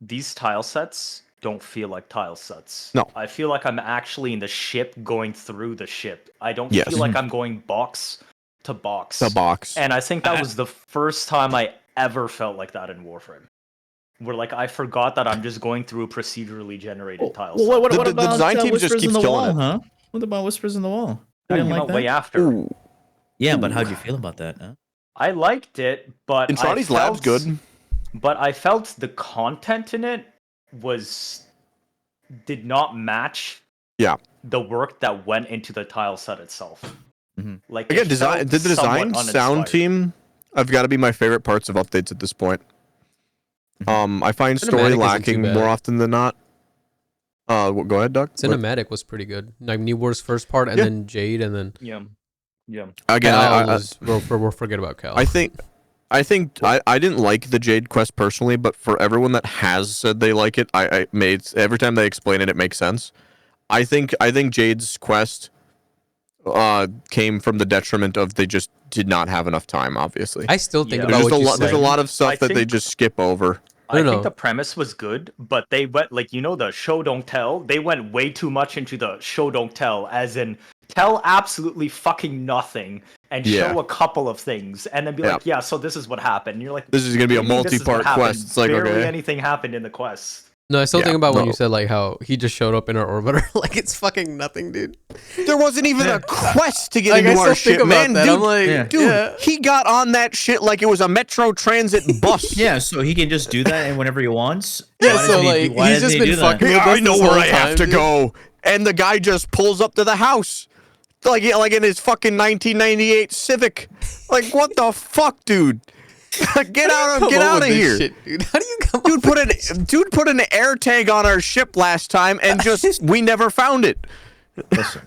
these tile sets don't feel like tile sets. No. I feel like I'm actually in the ship going through the ship. I don't Yes. feel like I'm going box to box. The box. And I think that was the first time I ever felt like that in Warframe. Where like I forgot that I'm just going through a procedurally generated tile set. What The about design team just Whispers keeps in the killing Wall, it. huh? What about Whispers in the Wall? That You didn't came like out that? way after. Ooh. Yeah, but how'd you feel about that? Huh? I liked it, but Intradi's lab's good. But I felt the content in it did not match the work that went into the tile set itself. Like Again, it felt the design somewhat sound uninspired. team have got to be my favorite parts of updates at this point. I find story Cinematic isn't lacking too bad. more often than not. Go ahead, Doug. Cinematic was pretty good. Like New War's first part, and then Jade, and then Yeah. Again, we'll forget about Cal. I think I didn't like the Jade quest personally, but for everyone that has said they like it, I made every time they explain it, it makes sense. I think Jade's quest came from the detriment of they just did not have enough time. Obviously, I still think Yeah. about there's what you there's a said. lot of stuff I that they think- just skip over. I No. think the premise was good, but they went like the show don't tell. They went way too much into the show don't tell, as in tell absolutely fucking nothing and show a couple of things, and then be like, yeah, so this is what happened. And you're like, This is gonna be a "What do you mean this is what multi-part happened? quest." It's like, barely okay. anything happened in the quest. No, I still think about when no. you said like how he just showed up in our orbiter. Like it's fucking nothing, dude. There wasn't even a quest to get Like, I into our still think shit, about man. that. Dude, I'm like, dude, he got on that shit like it was a Metro Transit bus. Yeah, so he can just do that and whenever he wants. Yeah, Why so, doesn't he like, do- why he's doesn't just he been do that? fucking- Hey, with us I know this where whole I have time, to dude. go. And the guy just pulls up to the house. Like in his fucking 1998 Civic. Like, what the fuck, dude? Get out Come up of with this here. shit, dude. How do you come Dude up put with an air tag on our ship last time and just we never found it. Listen,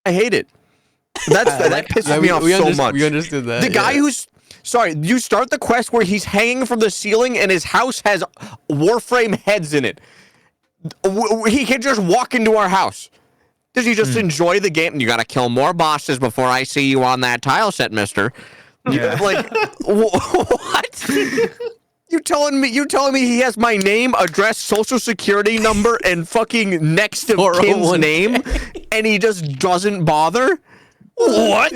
I hate it. That pisses me off so much. We understood that. The guy who's sorry, you start the quest where he's hanging from the ceiling and his house has Warframe heads in it. He can just walk into our house. Does he just enjoy the game? You got to kill more bosses before I see you on that tile set, mister. Yeah. Like what? You telling me he has my name, address, social security number, and fucking next of kin's 401k. name, and he just doesn't bother? What?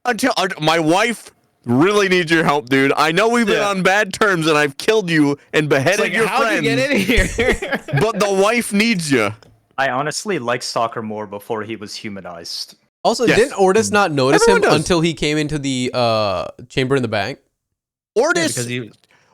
Until my wife really needs your help, dude. I know we've been on bad terms, and I've killed you and beheaded your how'd friends. you get in here? But the wife needs you. I honestly liked Stalker more before he was humanized. Also, Yes. didn't Ordis not notice Everyone him does. until he came into the chamber in the bank? Ordis. because he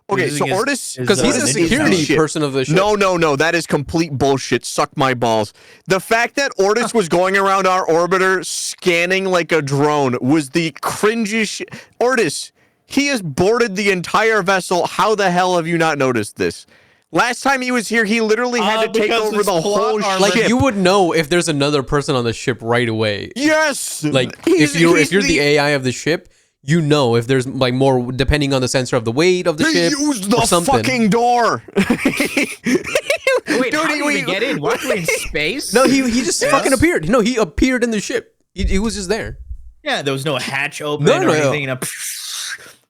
Okay, so using his- Ordis. his, Because he's a ninja security shit. person of the ship. No, that is complete bullshit. Suck my balls. The fact that Ordis was going around our orbiter scanning like a drone was the cringiest shit. Ordis, he has boarded the entire vessel. How the hell have you not noticed this? Last time he was here, he literally had to take because over his the plot whole armor- Like ship. you would know if there's another person on the ship right away. Yes. Like He's- if you're he's the AI of the ship, you know if there's like more depending on the sensor of the weight of the He ship used or the something. fucking door. Wait, Dude, how did we get in? Weren't we in space? No, he just fucking appeared. No, he appeared in the ship. He was just there. Yeah, there was no hatch open No, or no. anything. No,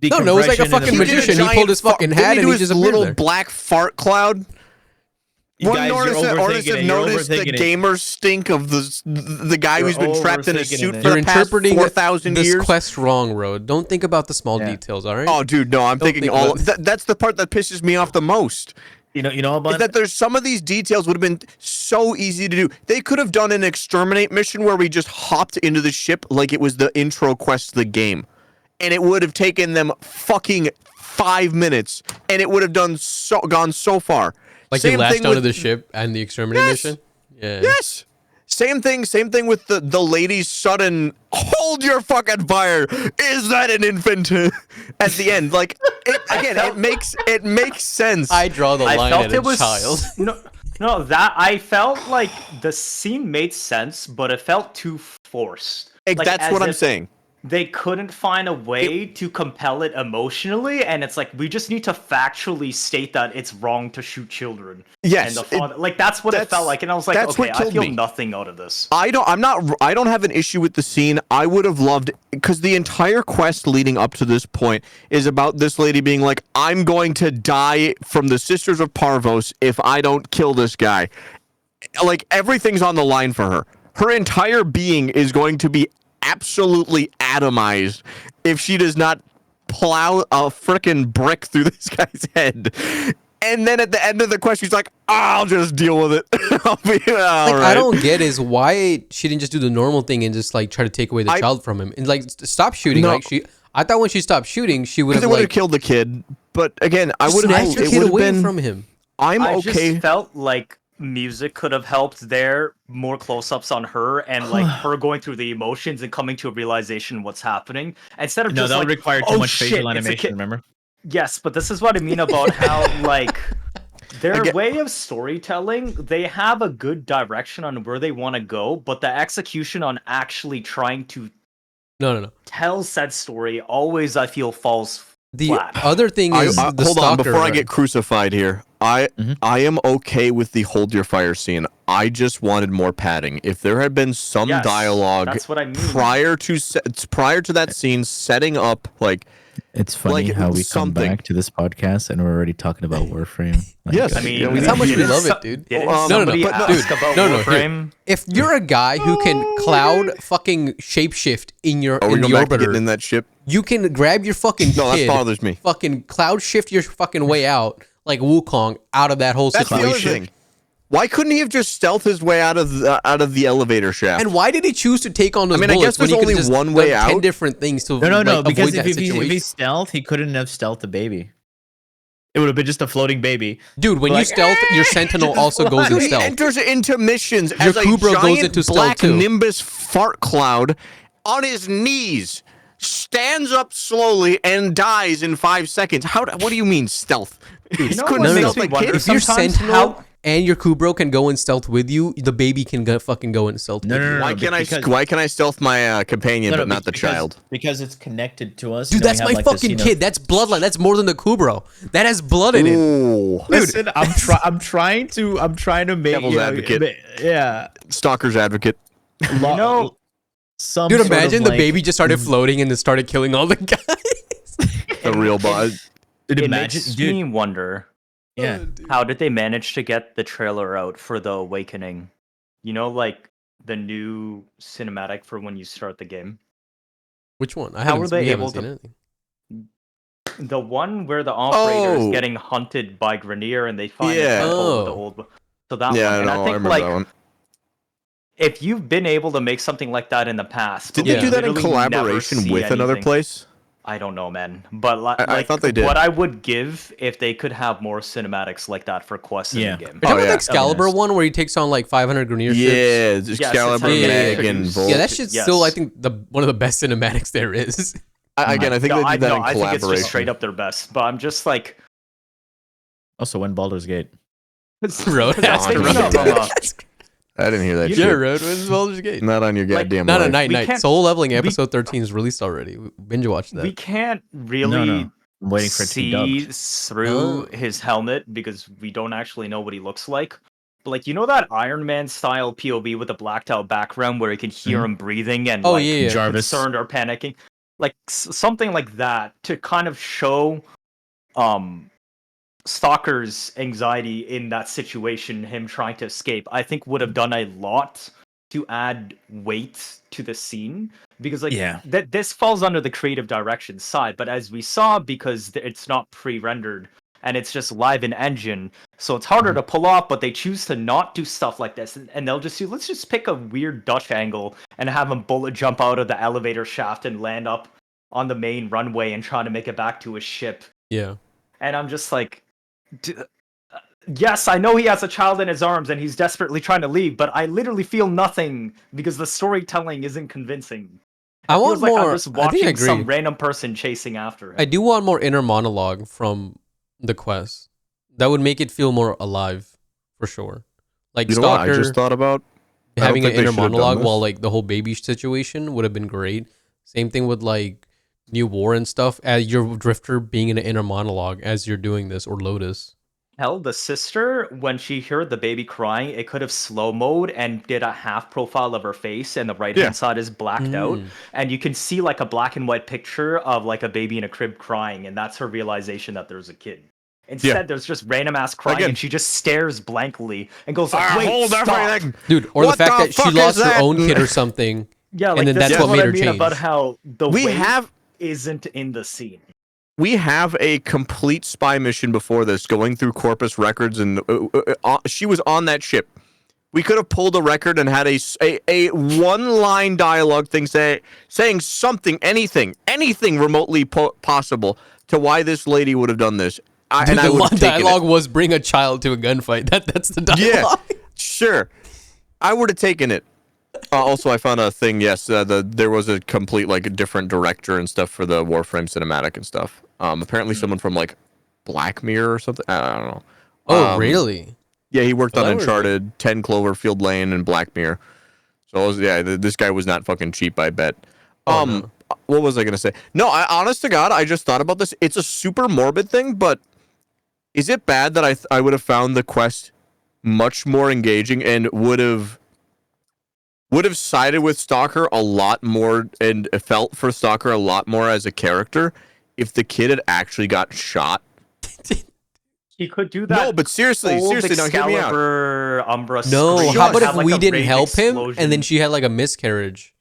it was like a fucking magician. He pulled his fucking hat and he just appeared little there. black fart cloud. One Guys, you're artist have overthinking it. You're noticed the overthinking it. gamer stink of the guy You're who's been trapped in a overthinking suit it. for You're the past interpreting 4,000 this years. quest wrong, Road. Don't think about the small Yeah. details, all right? Oh, dude, no, I'm thinking think all. about- That's the part that pisses me off the most. You know Is about that there's some of these details would have been so easy to do. They could have done an exterminate mission where we just hopped into the ship like it was the intro quest to the game, and it would have taken them fucking 5 minutes, and it would have gone so far. Like Same you latched thing onto with- the ship and the exterminate Yes. mission? Yeah. Yes. Same thing with the lady's sudden hold your fucking fire. Is that an infant? At the end, like it makes sense. I draw the I line felt at it a was child. no, that I felt like the scene made sense, but it felt too forced. Like, That's as what I'm if saying. They couldn't find a way to compel it emotionally, and it's like we just need to factually state that it's wrong to shoot children. Yes, and the father, like that's what it felt like, and I was like, that's okay, what I killed feel me. nothing out of this. I don't have an issue with the scene. I would have loved, because the entire quest leading up to this point is about this lady being like, I'm going to die from the Sisters of Parvos if I don't kill this guy. Like, everything's on the line for her. Her entire being is going to be absolutely atomized if she does not plow a freaking brick through this guy's head. And then at the end of the quest, she's like, I'll just deal with it. I'll be all right. I don't get is why she didn't just do the normal thing and just like try to take away the child from him and like stop shooting. No. Like I thought when she stopped shooting, she would Because have it would have like killed the kid. But again, I would have. snatched the It kid would have away been from him. I'm I okay. just felt like music could have helped there, more close-ups on her and like her going through the emotions and coming to a realization of what's happening instead of No, just that like, would require too oh, much shit, facial it's a animation. kid. Remember? Yes, but this is what I mean about how like their get- way of storytelling, they have a good direction on where they want to go, but the execution on actually trying to No. tell said story always I feel falls The flat. other thing is the hold on, stalker, before I right? get crucified here. I Mhm. am okay with the hold your fire scene. I just wanted more padding. If there had been some Yes, dialogue that's what I mean. prior to that scene, setting up like It's funny Like, how we something. come back to this podcast and we're already talking about Warframe. Like, Yes. I mean, Yeah, That's how much we didn't love so- it, dude. didn't No, no, somebody but no, ask dude, about no, here. Warframe? If you're a guy who can cloud fucking shapeshift in your are we in the going back to getting orbiter, in that ship? you can grab your fucking No, that kid, bothers me. fucking cloud shift your fucking way out like Wukong out of that whole That's the other situation. thing. Why couldn't he have just stealthed his way out of the elevator shaft? And why did he choose to take on those I mean, I bullets guess there's when he only could just one way done 10 out. different things to No, like, because avoid that if he situation? stealth, he couldn't have stealthed the baby. It would have been just a floating baby. Dude, when you like, stealth, your sentinel just also goes in Dude, he stealth. enters into missions Your as a Kubro goes giant into stealth black too. nimbus fart cloud on his knees, stands up slowly and dies in 5 seconds. What do you mean stealth? He know couldn't what stealth makes me like wonder kids. If your sometimes sentinel how- and your Kubro can go in stealth with you, the baby can fucking go in stealth with you. Why can I stealth my companion but not the child? Because it's connected to us. Dude, that's my fucking kid. That's bloodline. That's more than the Kubro. That has blood in it. Ooh. Listen, I'm trying to make Devil's advocate. Yeah. Stalker's advocate. know, Some Dude, sort of, imagine the like- baby just started floating and then started killing all the guys. The real boss. Dude, it imagine, makes dude. me wonder Yeah. how did they manage to get the trailer out for the Awakening? You know, like the new cinematic for when you start the game. Which one? I How haven't, were they we haven't able seen to- anything. The one where the operator Oh. is getting hunted by Grenier and they find Yeah. a temple with the Oh. old. So that Yeah, one. I And know. I I think remember like that one. if you've been able to make something like that in the past, Did but they do that in literally never collaboration see with another anything- place? I don't know, man. But I thought they did. What I would give if they could have more cinematics like that for quests in Yeah. the game. Are you talking about yeah. the Excalibur one where he takes on like 500 Grenier ships? Yeah, Yes, it's Excalibur, how they Meg, and introduce- Volt. Yeah, that shit's Yes. still, I think, one of the best cinematics there is. Again, I think they did that in I think it's collaboration. just straight up their best. But I'm just like, Also, when Baldur's Gate. Road that's Astro. thinking of, I didn't hear that Yeah, shit. Road was Baldur's Gate. Not on your Like, goddamn Not a life. night. We can't- Soul Leveling episode 13 is released already. Binge watch that. we can't really No, no. I'm waiting for it to be see dubbed. through his helmet because we don't actually know what he looks like. But like, you know that Iron Man style POV with a blacked out background where you can hear him breathing and Oh, like yeah. Jarvis. concerned or panicking, like something like that to kind of show Stalker's anxiety in that situation, him trying to escape, I think would have done a lot to add weight to the scene because like Yeah. this falls under the creative direction side, but as we saw, because it's not pre-rendered and it's just live in engine, so it's harder to pull off, but they choose to not do stuff like this, and they'll just do, let's just pick a weird Dutch angle and have him bullet jump out of the elevator shaft and land up on the main runway and try to make it back to his ship. Yeah. And I'm just like, yes, I know he has a child in his arms and he's desperately trying to leave, but I literally feel nothing because the storytelling isn't convincing. I It want feels like more. I'm just I think I watching agree. some random person chasing after him. I do want more inner monologue from the quest. That would make it feel more alive, for sure. Like You know what I Stalker just thought about? I don't having an think they inner should have done monologue this. while like the whole baby situation would have been great. Same thing with like New War and stuff. As your Drifter being in an inner monologue as you're doing this, or Lotus. Hell, the sister, when she heard the baby crying, it could have slow-moed and did a half profile of her face, and the right-hand Yeah. side is blacked out. And you can see like a black and white picture of like a baby in a crib crying, and that's her realization that there's a kid. Instead, there's just random ass crying, Again. and she just stares blankly and goes like, Ah, "Wait, hold stop!" everything. Dude, or What the fact the that she fuck lost is her that? own kid or something. Yeah, like And then this that's is what what made I her mean about change. how the We weight have isn't in the scene. we have a complete spy mission before this, going through Corpus records, and she was on that ship. We could have pulled a record and had a one-line dialogue thing saying something, anything remotely possible to why this lady would have done this. Dude, I the would one have taken dialogue it. was bring a child to a gunfight. That's the dialogue. Yeah, sure. I would have taken it. Also, I found a thing. Yes, there was a complete like a different director and stuff for the Warframe cinematic and stuff. Apparently, someone from like Black Mirror or something. I don't know. Oh, really? Yeah, he worked Well, on that was Uncharted, 10 Cloverfield Lane, and Black Mirror. So this guy was not fucking cheap, I bet. Oh, no. What was I gonna say? No, honest to God, I just thought about this. It's a super morbid thing, but is it bad that I would have found the quest much more engaging and would have sided with Stalker a lot more and felt for Stalker a lot more as a character if the kid had actually got shot? He could do that. No, but seriously, now hear me out. Excalibur, Umbra No, scream how about have, if like, we a didn't rage help him and explosion. then she had like a miscarriage?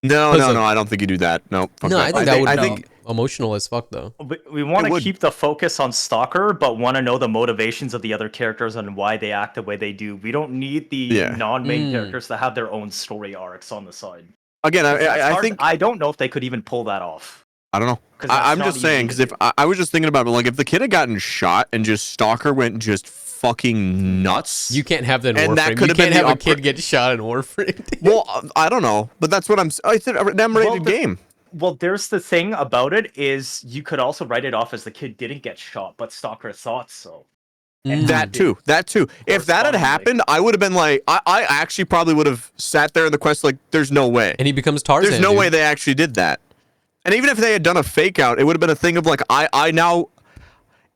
No, Because of- I don't think you do that. No, fuck No, that. I think that would I be think emotional as fuck, though. We want It to would. keep the focus on Stalker, but want to know the motivations of the other characters and why they act the way they do. We don't need the Yeah. non-main characters to have their own story arcs on the side. again, That's I hard. think I don't know if they could even pull that off. I don't know. 'Cause that's I'm not just saying easy to because if I was just thinking about it, like if the kid had gotten shot and just Stalker went just fucking nuts. You can't have that in And that Warframe. could You have been can't have the a kid get shot in Warframe. well, I don't know, but that's what it's a damn-rated game. Well, there's the thing about it is you could also write it off as the kid didn't get shot, but Stalker thought so. And That too. If that had Correspondingly. happened, I would have been like, I actually probably would have sat there in the quest like, there's no way. And he becomes Tarzan. There's no dude. way they actually did that. And even if they had done a fake out, it would have been a thing of like, I now,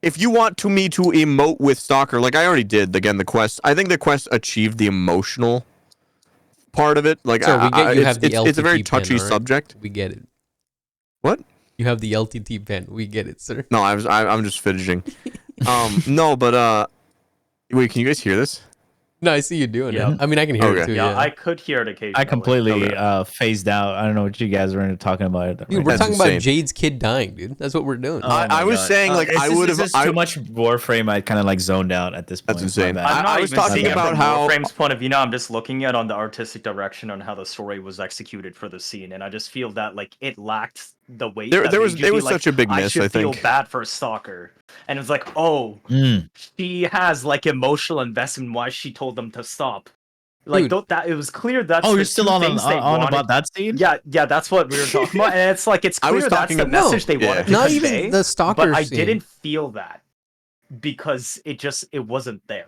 if you want me to emote with Stalker, like I already did, again, the quest, I think the quest achieved the emotional part of it. Like, Sir, we get you have the it's a very LTT pen, touchy alright? subject. We get it. What? You have the LTT pen. We get it, sir. No, I'm just fidgeting. No, but wait, can you guys hear this? No, I see you doing Yeah. it. I mean, I can hear it Okay. too. Yeah, Yeah. I could hear it occasionally. I completely Okay. phased out. I don't know what you guys were talking about. Dude, we're That's talking insane. about Jade's kid dying, dude. That's what we're doing. Oh I my was God. saying, like, I it's would've- just too much Warframe. I kind of like zoned out at this point. That's My insane. bad. I'm not I was even talking seeing it about from how- Warframe's point of view now. I'm just looking at on the artistic direction on how the story was executed for the scene, and I just feel that like it lacked the weight. There that was made you be like, such a big miss, should I feel think. bad for Stalker, and it's like, oh, Mm. she has like emotional investment. Why she told them to stop? Like Dude. that, it was clear that. Oh, you're still on about that scene? Yeah, that's what we were talking about, and it's like it's I was clear that's talking the about- message they Yeah. wanted to Not convey. even the Stalker but I scene. didn't feel that because it wasn't there.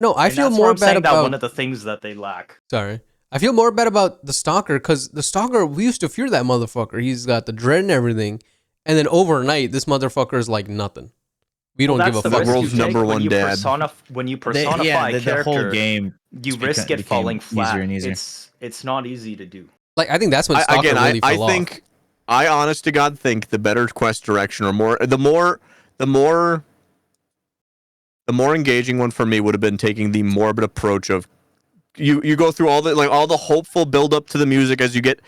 No, I And feel that's why more I'm saying bad that about. one of the things that they lack. Sorry. I feel more bad about the Stalker because the Stalker, we used to fear that motherfucker. He's got the dread and everything. and then overnight, this motherfucker is like nothing. We don't give a fuck. World's number one dad. When you personify a character, the whole game, you risk it falling flat. Easier and easier. It's not easy to do. Like I think that's when Stalker really fell off. I honest to God think the better quest direction or the more engaging one for me would have been taking the morbid approach of you go through all the hopeful build up to the music as you get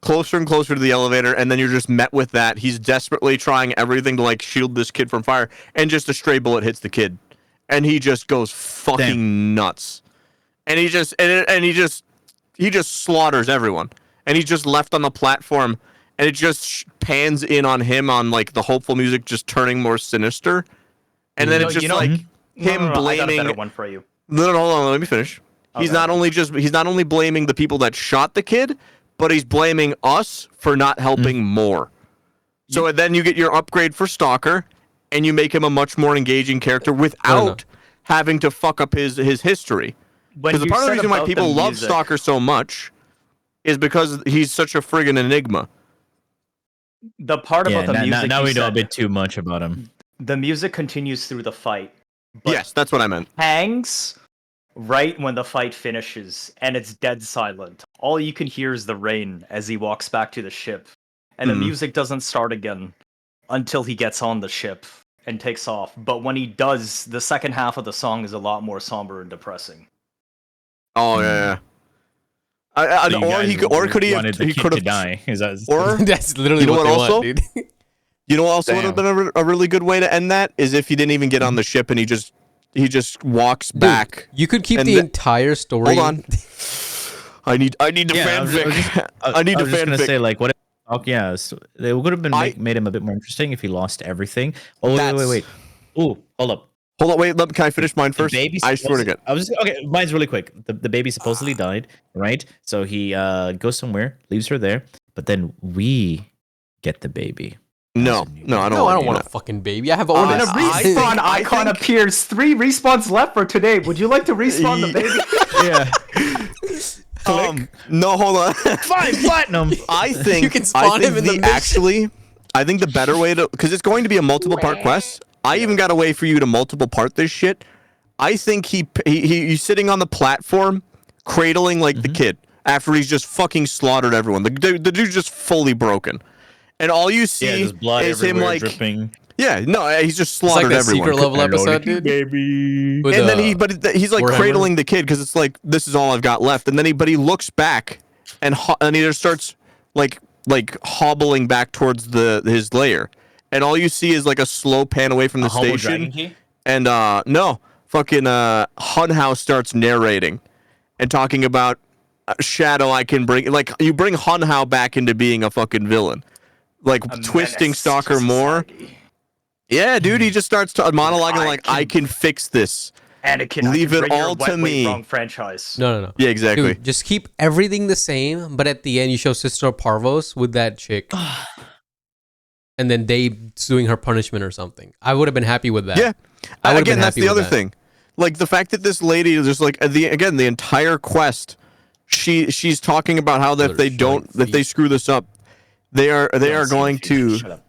closer and closer to the elevator, and then you're just met with that. He's desperately trying everything to like shield this kid from fire, and just a stray bullet hits the kid, and he just goes fucking nuts, and he just slaughters everyone, and he's just left on the platform, and it just pans in on him on like the hopeful music just turning more sinister, and then it's just him blaming. I got a better one for you. No, hold on, let me finish. Okay. He's not only blaming the people that shot the kid, but he's blaming us for not helping more. So then you get your upgrade for Stalker, and you make him a much more engaging character without having to fuck up his history. Because part of the reason why people love Stalker so much is because he's such a friggin' enigma. The part about the music. Now we know a bit too much about him. The music continues through the fight. Yes, that's what I meant. Hangs right when the fight finishes, and it's dead silent. All you can hear is the rain as he walks back to the ship, and the music doesn't start again until he gets on the ship and takes off. But when he does, the second half of the song is a lot more somber and depressing. Oh yeah. Could he have die? Or that's literally what they want, dude. You know what also would have been a really good way to end that is if he didn't even get on the ship and he just walks back. You could keep the entire story. Hold on. I need to fanfic. I need to fanfic. I was just gonna say like what? Oh yeah, so it would have been made him a bit more interesting if he lost everything. Oh wait. Oh, hold up. Wait. Can I finish mine first? I swear to God. Okay. Mine's really quick. The baby supposedly died, right? So he goes somewhere, leaves her there, but then we get the baby. No, I don't want a fucking baby. I have owned a respawn icon appears. 3 respawns left for today. Would you like to respawn the baby? Yeah. No, hold on. 5 platinum. I think you can spawn him in the mission. I think the better way to, because it's going to be a multiple part quest. I even got a way for you to multiple part this shit. I think he's sitting on the platform, cradling like the kid after he's just fucking slaughtered everyone. The dude's just fully broken. And all you see is him like dripping. Yeah, no, he's just slaughtered it's like that everyone. Secret level episode, dude. Baby. And then he's like cradling the kid because it's like this is all I've got left. And then he looks back and he just starts like hobbling back towards his lair. And all you see is like a slow pan away from the station. And fucking Hunhouse starts narrating and talking about Shadow. I can bring you bring Hunhouse back into being a fucking villain. Like twisting Stalker more. Yeah, dude, he just starts monologuing like, I can fix this. Anakin, leave it all to me. Wrong franchise. No. Yeah, exactly. Dude, just keep everything the same, but at the end you show Sister Parvos with that chick. And then they doing her punishment or something. I would have been happy with that. Yeah. Again, that's the other thing. Like the fact that this lady is just like the entire quest, she's talking about how that if they screw this up, they are going to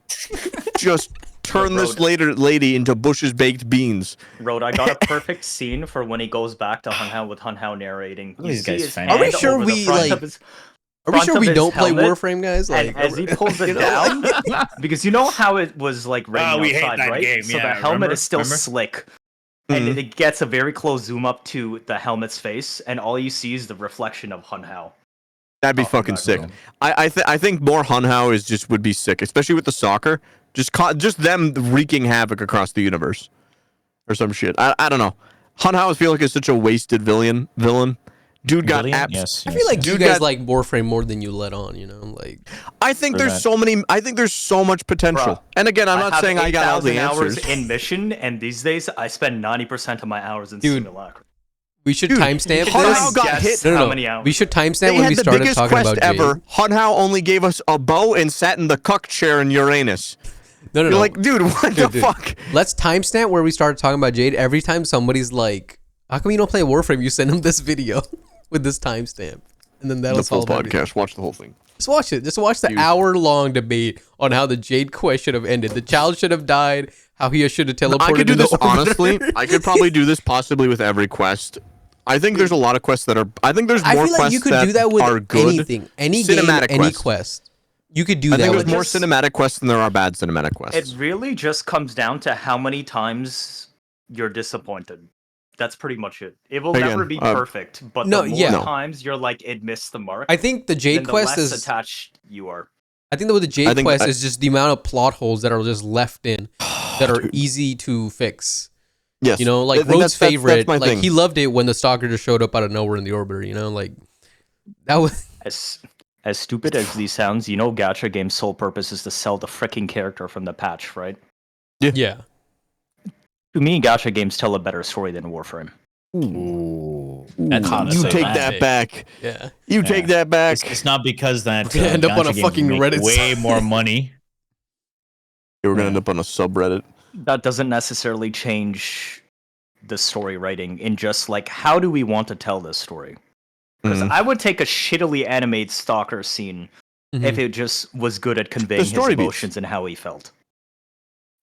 just turn this lady into Bush's baked beans. Road, I got a perfect scene for when he goes back to Hunhouse with Hunhouse narrating. These guys Are we sure we don't play Warframe, guys? And as he pulls it down, because you know how it was like raining outside, right? Game. So the helmet is still slick. And it gets a very close zoom up to the helmet's face, and all you see is the reflection of Hunhouse. That'd be fucking sick. I think more Hunhouse would be sick, especially with the soccer. Just them wreaking havoc across the universe, or some shit. I don't know. Hunhouse feel like is such a wasted villain. Dude got yes. I feel like you guys like Warframe more than you let on. You know, like I think there's so much potential. Bro, and again, I'm not saying I got all the hours answers in mission, and these days I spend 90% of my hours in Simulacra. We should timestamp Hunhouse this. got hit. How many hours? We should timestamp when we started talking about Jade. Hunhouse only gave us a bow and sat in the cuck chair in Uranus. No. You're like, dude, what the fuck? Let's timestamp where we started talking about Jade. Every time somebody's like, how come you don't play Warframe? You send them this video with this timestamp. And then that'll the full solve podcast. Everything. Watch the whole thing. Just watch it. Just watch the hour-long debate on how the Jade quest should have ended. The child should have died. How he should have teleported. I could do in the this orbiter. honestly. I could probably do this possibly with every quest. I think there's a lot of quests that are. I think there's more I feel like quests you could do that with are good. anything, any Cinematic game, any quests. quest. You could do I that think with there's more just- cinematic quests than there are bad cinematic quests. It really just comes down to how many times you're disappointed. That's pretty much it. It will Again, never be perfect, but no, the more yeah. No. times you're like it missed the mark, I think the then Jade the quest less is. attached you are. I think that with the Jade think quest I- is just the amount of plot holes that are just left in that are easy to fix. Yes, You know, like I think Road's that's favorite, my like thing. he loved it when the stalker just showed up out of nowhere in the orbiter. You know, like that was. As stupid as these sounds, you know, gacha game's sole purpose is to sell the freaking character from the patch, right? Yeah. To me, gacha games tell a better story than Warframe. Ooh, that's hot to You say take that. that back. Yeah. You take that back. It's not because that We're gonna end up on gacha a games fucking make Reddit way more money. We're gonna Yeah. end up on a subreddit. That doesn't necessarily change the story writing in just like how do we want to tell this story? Because Mhm. I would take a shittily animated stalker scene Mhm. if it just was good at conveying his story beats. emotions and how he felt.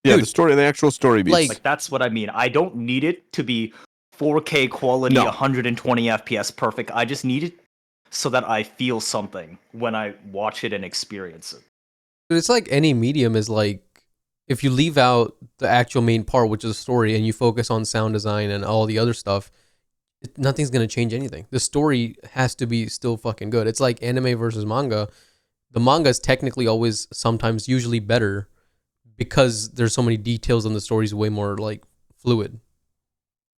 Yeah, Dude, the story, the actual story beats. like- Like that's what I mean. I don't need it to be 4K quality, No. 120 FPS perfect. I just need it so that I feel something when I watch it and experience it. But it's like any medium is like if you leave out the actual main part, which is the story, and you focus on sound design and all the other stuff, nothing's gonna change anything. The story has to be still fucking good. It's like anime versus manga. The manga is technically always, sometimes, usually better because there's so many details and the story's way more like fluid.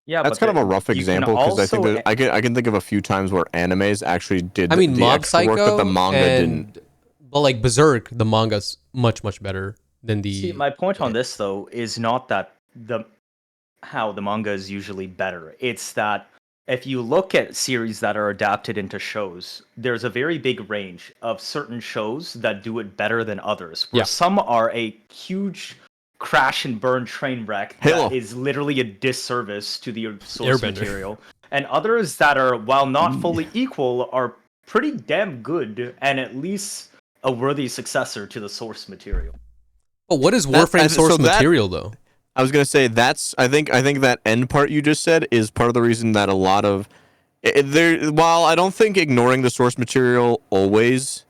Yeah, That's but kind of a rough you can example because I think also- that I can think of a few times where animes actually did I mean, the Mob extra Psycho work that the manga and, didn't. but like Berserk, the manga's much better than the. See, my point on yeah. this though is not that how the manga is usually better. It's that if you look at series that are adapted into shows, there's a very big range of certain shows that do it better than others. Where Yeah. some are a huge crash and burn train wreck Halo. that is literally a disservice to the source Airbender. material, and others that are, while not fully equal, are pretty damn good and at least a worthy successor to the source material. But what is That- Warframe source so that- material though? I was gonna say that's. I think that end part you just said is part of the reason that a lot of there. While I don't think ignoring the source material always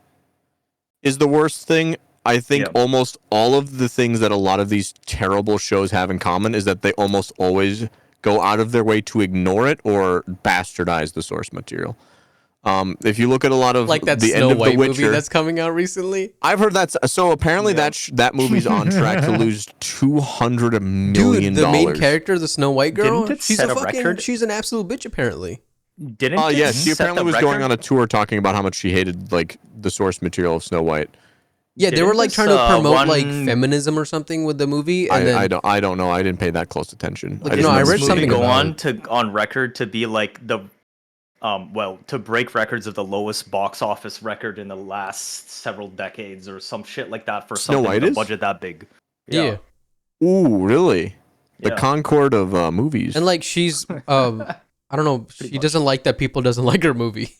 is the worst thing, I think Yeah. almost all of the things that a lot of these terrible shows have in common is that they almost always go out of their way to ignore it or bastardize the source material. If you look at a lot of Like that the Snow end of White The Witcher, movie that's coming out recently. I've heard that's so. Apparently, Yeah. that movie's on track to lose $200 million. Dude, the main character, the Snow White girl, Didn't it she's set a a fucking, record? she's an absolute bitch apparently. Didn't Oh it yeah, she set apparently the was going record? on a tour talking about how much she hated like the source material of Snow White. Yeah, they Didn't were like this, trying to promote like one- feminism or something with the movie, and then I don't know. I didn't pay that close attention. Like, I you just know, I remember read seeing something it. go about on record to be like the to break records of the lowest box office record in the last several decades or some shit like that for Snow something White with a is? budget that big. yeah. Ooh, really? The Yeah. Concord of movies. And like she's I don't know, she doesn't like that people doesn't like her movie.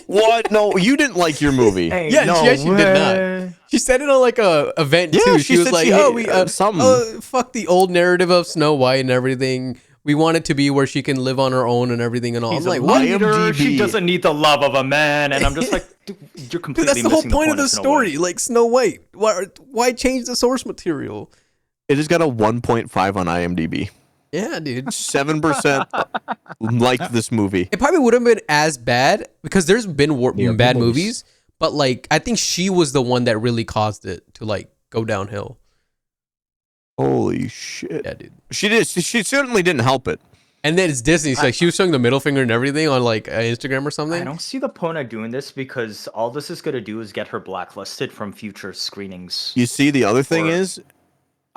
What? No, you didn't like your movie. Yeah, she actually did not. She said it on like a event Yeah, too. she She was said like, she "Oh, hate- we something." fuck the old narrative of Snow White and everything. We want it to be where she can live on her own and everything and all." He's I'm like, a "What? leader. She IMDb. doesn't need the love of a man, and I'm just like, dude, you're Dude, completely that's the whole missing point of the Snow story. White. Like Snow White. Why change the source material?" It has got a 1.5 on IMDb. Yeah, dude. 7% liked this movie. It probably would have been as bad because there's been Yeah, bad movies. movies, but like I think she was the one that really caused it to like go downhill. Holy shit. Yeah, dude. She did. She certainly didn't help it. And then it's Disney. So like she was showing the middle finger and everything on like Instagram or I something. don't see the point of doing this because all this is going to do is get her blacklisted from future screenings. You see, the other thing Or- is,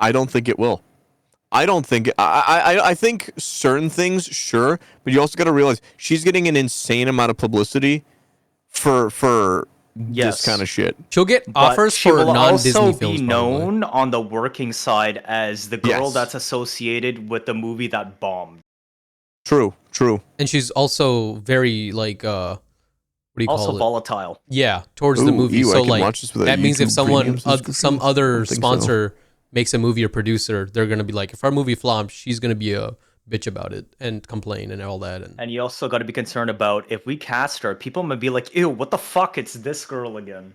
I don't think it will. I don't think I think certain things, sure, but you also got to realize she's getting an insane amount of publicity for Yes. this kind of shit. She'll get But offers she for will non-Disney also films. be probably. known on the working side as the girl Yes. that's associated with the movie that bombed. True. And she's also very like what do you Also call it? volatile. Yeah, towards the Ooh, movie. ew, I So can like watch this with a that means if YouTube someone, Premium some subscription? I other don't think so. sponsor makes a movie or producer, they're gonna be like, if our movie flops, she's gonna be a bitch about it and complain and all that. And And you also got to be concerned about if we cast her, people might be like, "Ew, what the fuck? It's this girl again."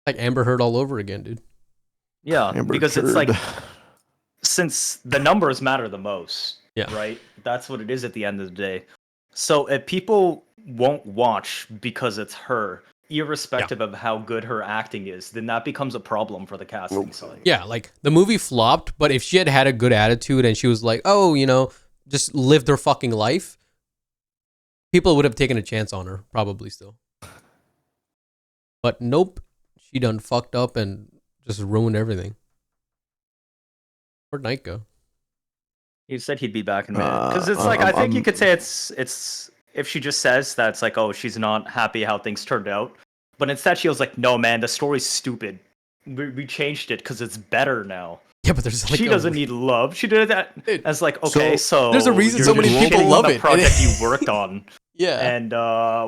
like Amber Heard all over again, dude. Yeah, Amber because it's like Turd. since the numbers matter the most, Yeah. right? That's what it is at the end of the day. So if people won't watch because it's her, irrespective of how good her acting is, then that becomes a problem for the casting side. Yeah, like the movie flopped, but if she had had a good attitude and she was like, oh, just lived her fucking life, people would have taken a chance on her, probably still. But nope, she done fucked up and just ruined everything. Where'd Knight go? He said he'd be back in a minute because it's like I'm- I think you I'm- could say it's if she just says that it's like, oh, she's not happy how things turned out, but instead she was like, no man, the story's stupid. We changed it because it's better now. Yeah, but there's like She doesn't need love. She did that Dude, as like, okay, so there's a reason you're so many just people shitting on love the it. project you worked on. Yeah. And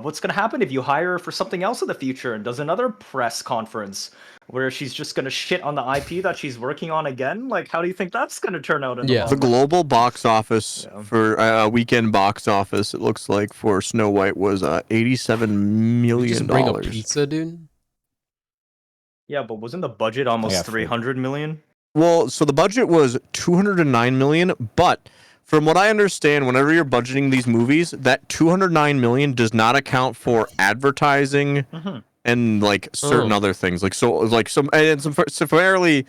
what's gonna happen if you hire her for something else in the future and does another press conference where she's just gonna shit on the IP that she's working on again? Like, how do you think that's gonna turn out? In Yeah. The global box office Yeah. for weekend box office, it looks like for Snow White was $87 You million. just bring a pizza, dude. Yeah, but wasn't the budget almost Yeah, 300 million? Well, so the budget was 209 million, but from what I understand, whenever you're budgeting these movies, that 209 million does not account for advertising and like certain Oh. other things, like some fairly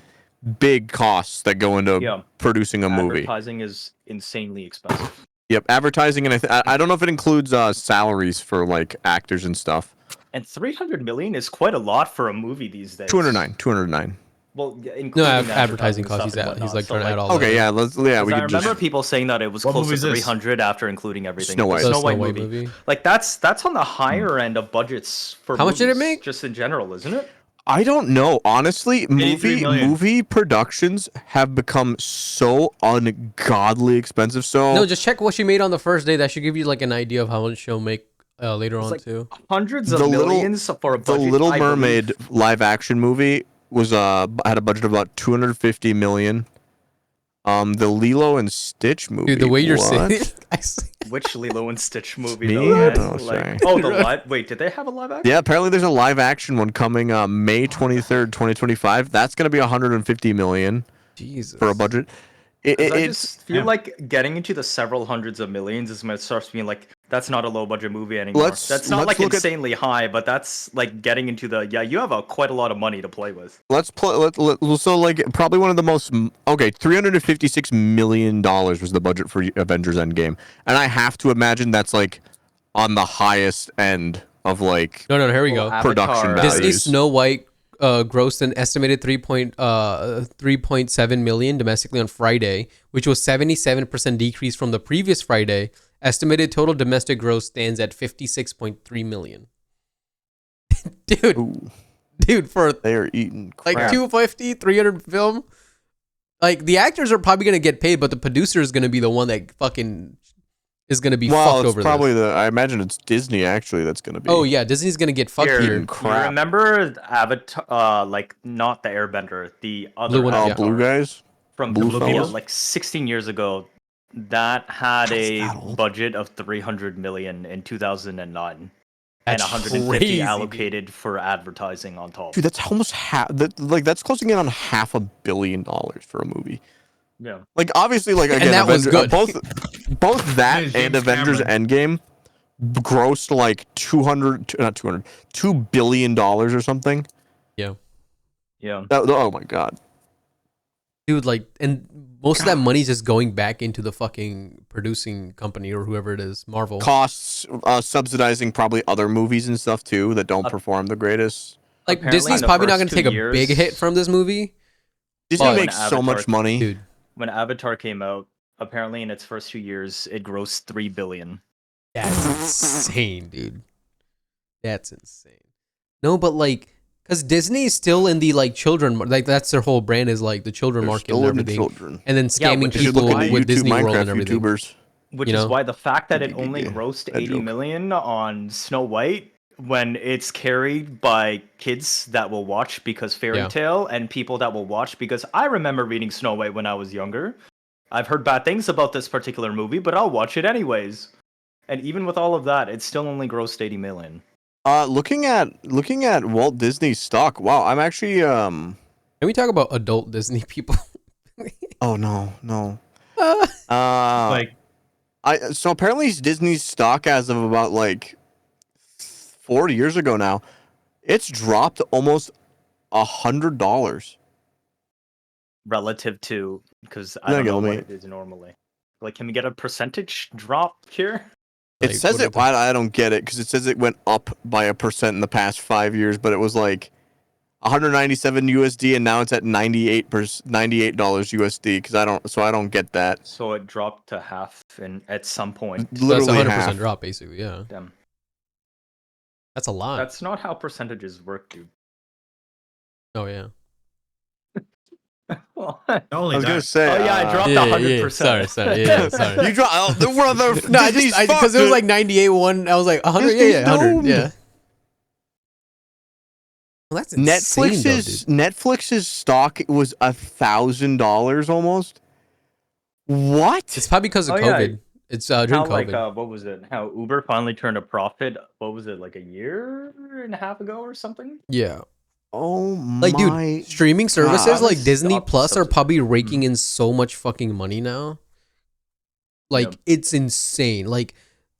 big costs that go into Yeah. producing a movie. Advertising is insanely expensive. Yep, advertising, and I don't know if it includes salaries for like actors and stuff. And 300 million is quite a lot for a movie these days. 209. Well, yeah, No, including advertising stuff costs. and He's whatnot. like So, trying to add all Okay, that. yeah, we I could remember just. people saying that it was What close movie to is this? 300 after including everything. Snow White. The The Snow White movie. Like that's on the higher end of budgets for How much did it movies, make? just in general, isn't it? I don't know. Honestly, 83 million. movie productions have become so ungodly expensive. So No, just check what she made on the first day. That should give you like an idea of how much she'll make later on like too. Hundreds of The Little- millions for a the budget. Little I Mermaid believe. live action movie was had a budget of about 250 million. The Lilo and Stitch movie. Dude, the way you're what? saying, I see. Which Lilo and Stitch movie? Me? Though, man? Oh, sorry. oh, the live. Wait, did they have a live action? Yeah, apparently there's a live action one coming May 23rd, 2025. That's gonna be 150 million Jesus. for a budget. 'Cause I It's just feel like getting into the several hundreds of millions is when it starts being like that's not a low budget movie anymore. That's not like look at- insanely high, but that's like getting into the you have quite a lot of money to play with. let's play. So like probably one of the most 356 million dollars was the budget for Avengers Endgame, and I have to imagine that's like on the highest end of like No, here we go. production Avatar, values. Disney Snow White grossed an estimated 3.7 million domestically on Friday, which was 77% decrease from the previous Friday. Estimated total domestic gross stands at 56.3 million. dude, Ooh, dude, for they are eating crap. like 250, 300 film, like the actors are probably gonna get paid, but the producer is gonna be the one that fucking is gonna be well, fucked it's over probably this. I imagine it's Disney actually that's gonna be. Oh yeah, Disney's gonna get fucked Here, here. you crap. remember Avatar? Like not the Airbender, the other Blue one, Oh, yeah. Blue guys. from Blue the fellas? like 16 years ago. That had a that old? budget of 300 million in 2009. And That's 150 crazy, allocated for advertising on top. Dude, that's almost half. That's closing in on $500 million for a movie. Yeah. Like obviously, like again, that was good. both that James and Avengers Endgame grossed like 2 billion dollars or something. Yeah. Oh my god. Dude, like, and most of that money's just going back into the fucking producing company or whoever it is, Marvel. Costs subsidizing probably other movies and stuff too that don't perform the greatest. Like, Apparently Disney's in the probably not first going to 2 take a years- big hit from this movie. Disney But- makes so much money. Dude, When Avatar came out, apparently in its first 2 years, it grossed 3 billion. that's insane, dude. That's insane. No, but like, because Disney is still in the like children, like that's their whole brand is like the children They're market still and in the everything. children. And then Yeah, scamming which You is should look people why into with YouTube Disney World Minecraft and everything. YouTubers. Which You is know? why the fact that it only Yeah, grossed that 80 joke. million on Snow White when it's carried by kids that will watch because fairy Yeah. tale and people that will watch because I remember reading Snow White when I was younger. I've heard bad things about this particular movie, but I'll watch it anyways. And even with all of that, it still only grossed 80 million. Looking at Walt Disney's stock. Wow, I'm actually Can we talk about adult Disney people? Oh no. Like, So apparently Disney's stock as of about like 4 years ago now, it's dropped almost $100. Relative to, because I No, don't yeah, know let what me- it is normally. Like, can we get a percentage drop here? It Like, says what it. are I don't get it because it says it went up by 1% in the past 5 years, but it was like 197 USD, and now it's at $98 USD. Because I don't get that. So it dropped to half at some point. So that's a Literally 100% half. drop, basically. Yeah, Damn. that's a lot. That's not how percentages work, dude. Oh yeah. Oh not only I was that, gonna say. yeah, I dropped Yeah, 100%. Sorry. Yeah, sorry. You dropped. Oh, we're on the No, Disney's because it was like 98 one. I was like 100. Disney's Yeah, 100. doomed. Yeah. Well, that's insane, Netflix's stock was $1,000 almost. What? It's probably because of Oh, yeah. COVID. It's during How COVID. what was it? How Uber finally turned a profit? What was it, like a year and a half ago or something? Yeah. Oh Like, my! dude, streaming services God. like Disney Stop Plus are subsidy. probably raking in so much fucking money now. Like, Yep. it's insane. Like,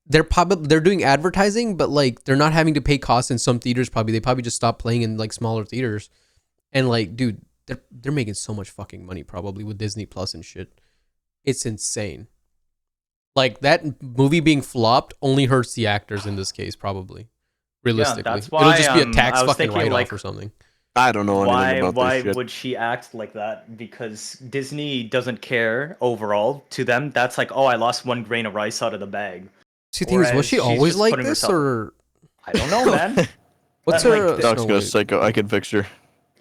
they're doing advertising, but like they're not having to pay costs in some theaters. Probably they probably just stopped playing in like smaller theaters. And like, dude, they're making so much fucking money probably with Disney Plus and shit. It's insane. Like, that movie being flopped only hurts the actors in this case, probably. Realistically, that's it'll why, just be a tax I was fucking thinking, write-off like, or something. I don't know anything Why about this shit. would she act like that? Because Disney doesn't care overall. To them, that's like, oh, I lost 1 grain of rice out of the bag. See, the thing is, was Whereas she she's always just like putting this, herself- or I don't know, man. what's But, like, her? the- Doc's Snow gonna White? psycho. I can fix her.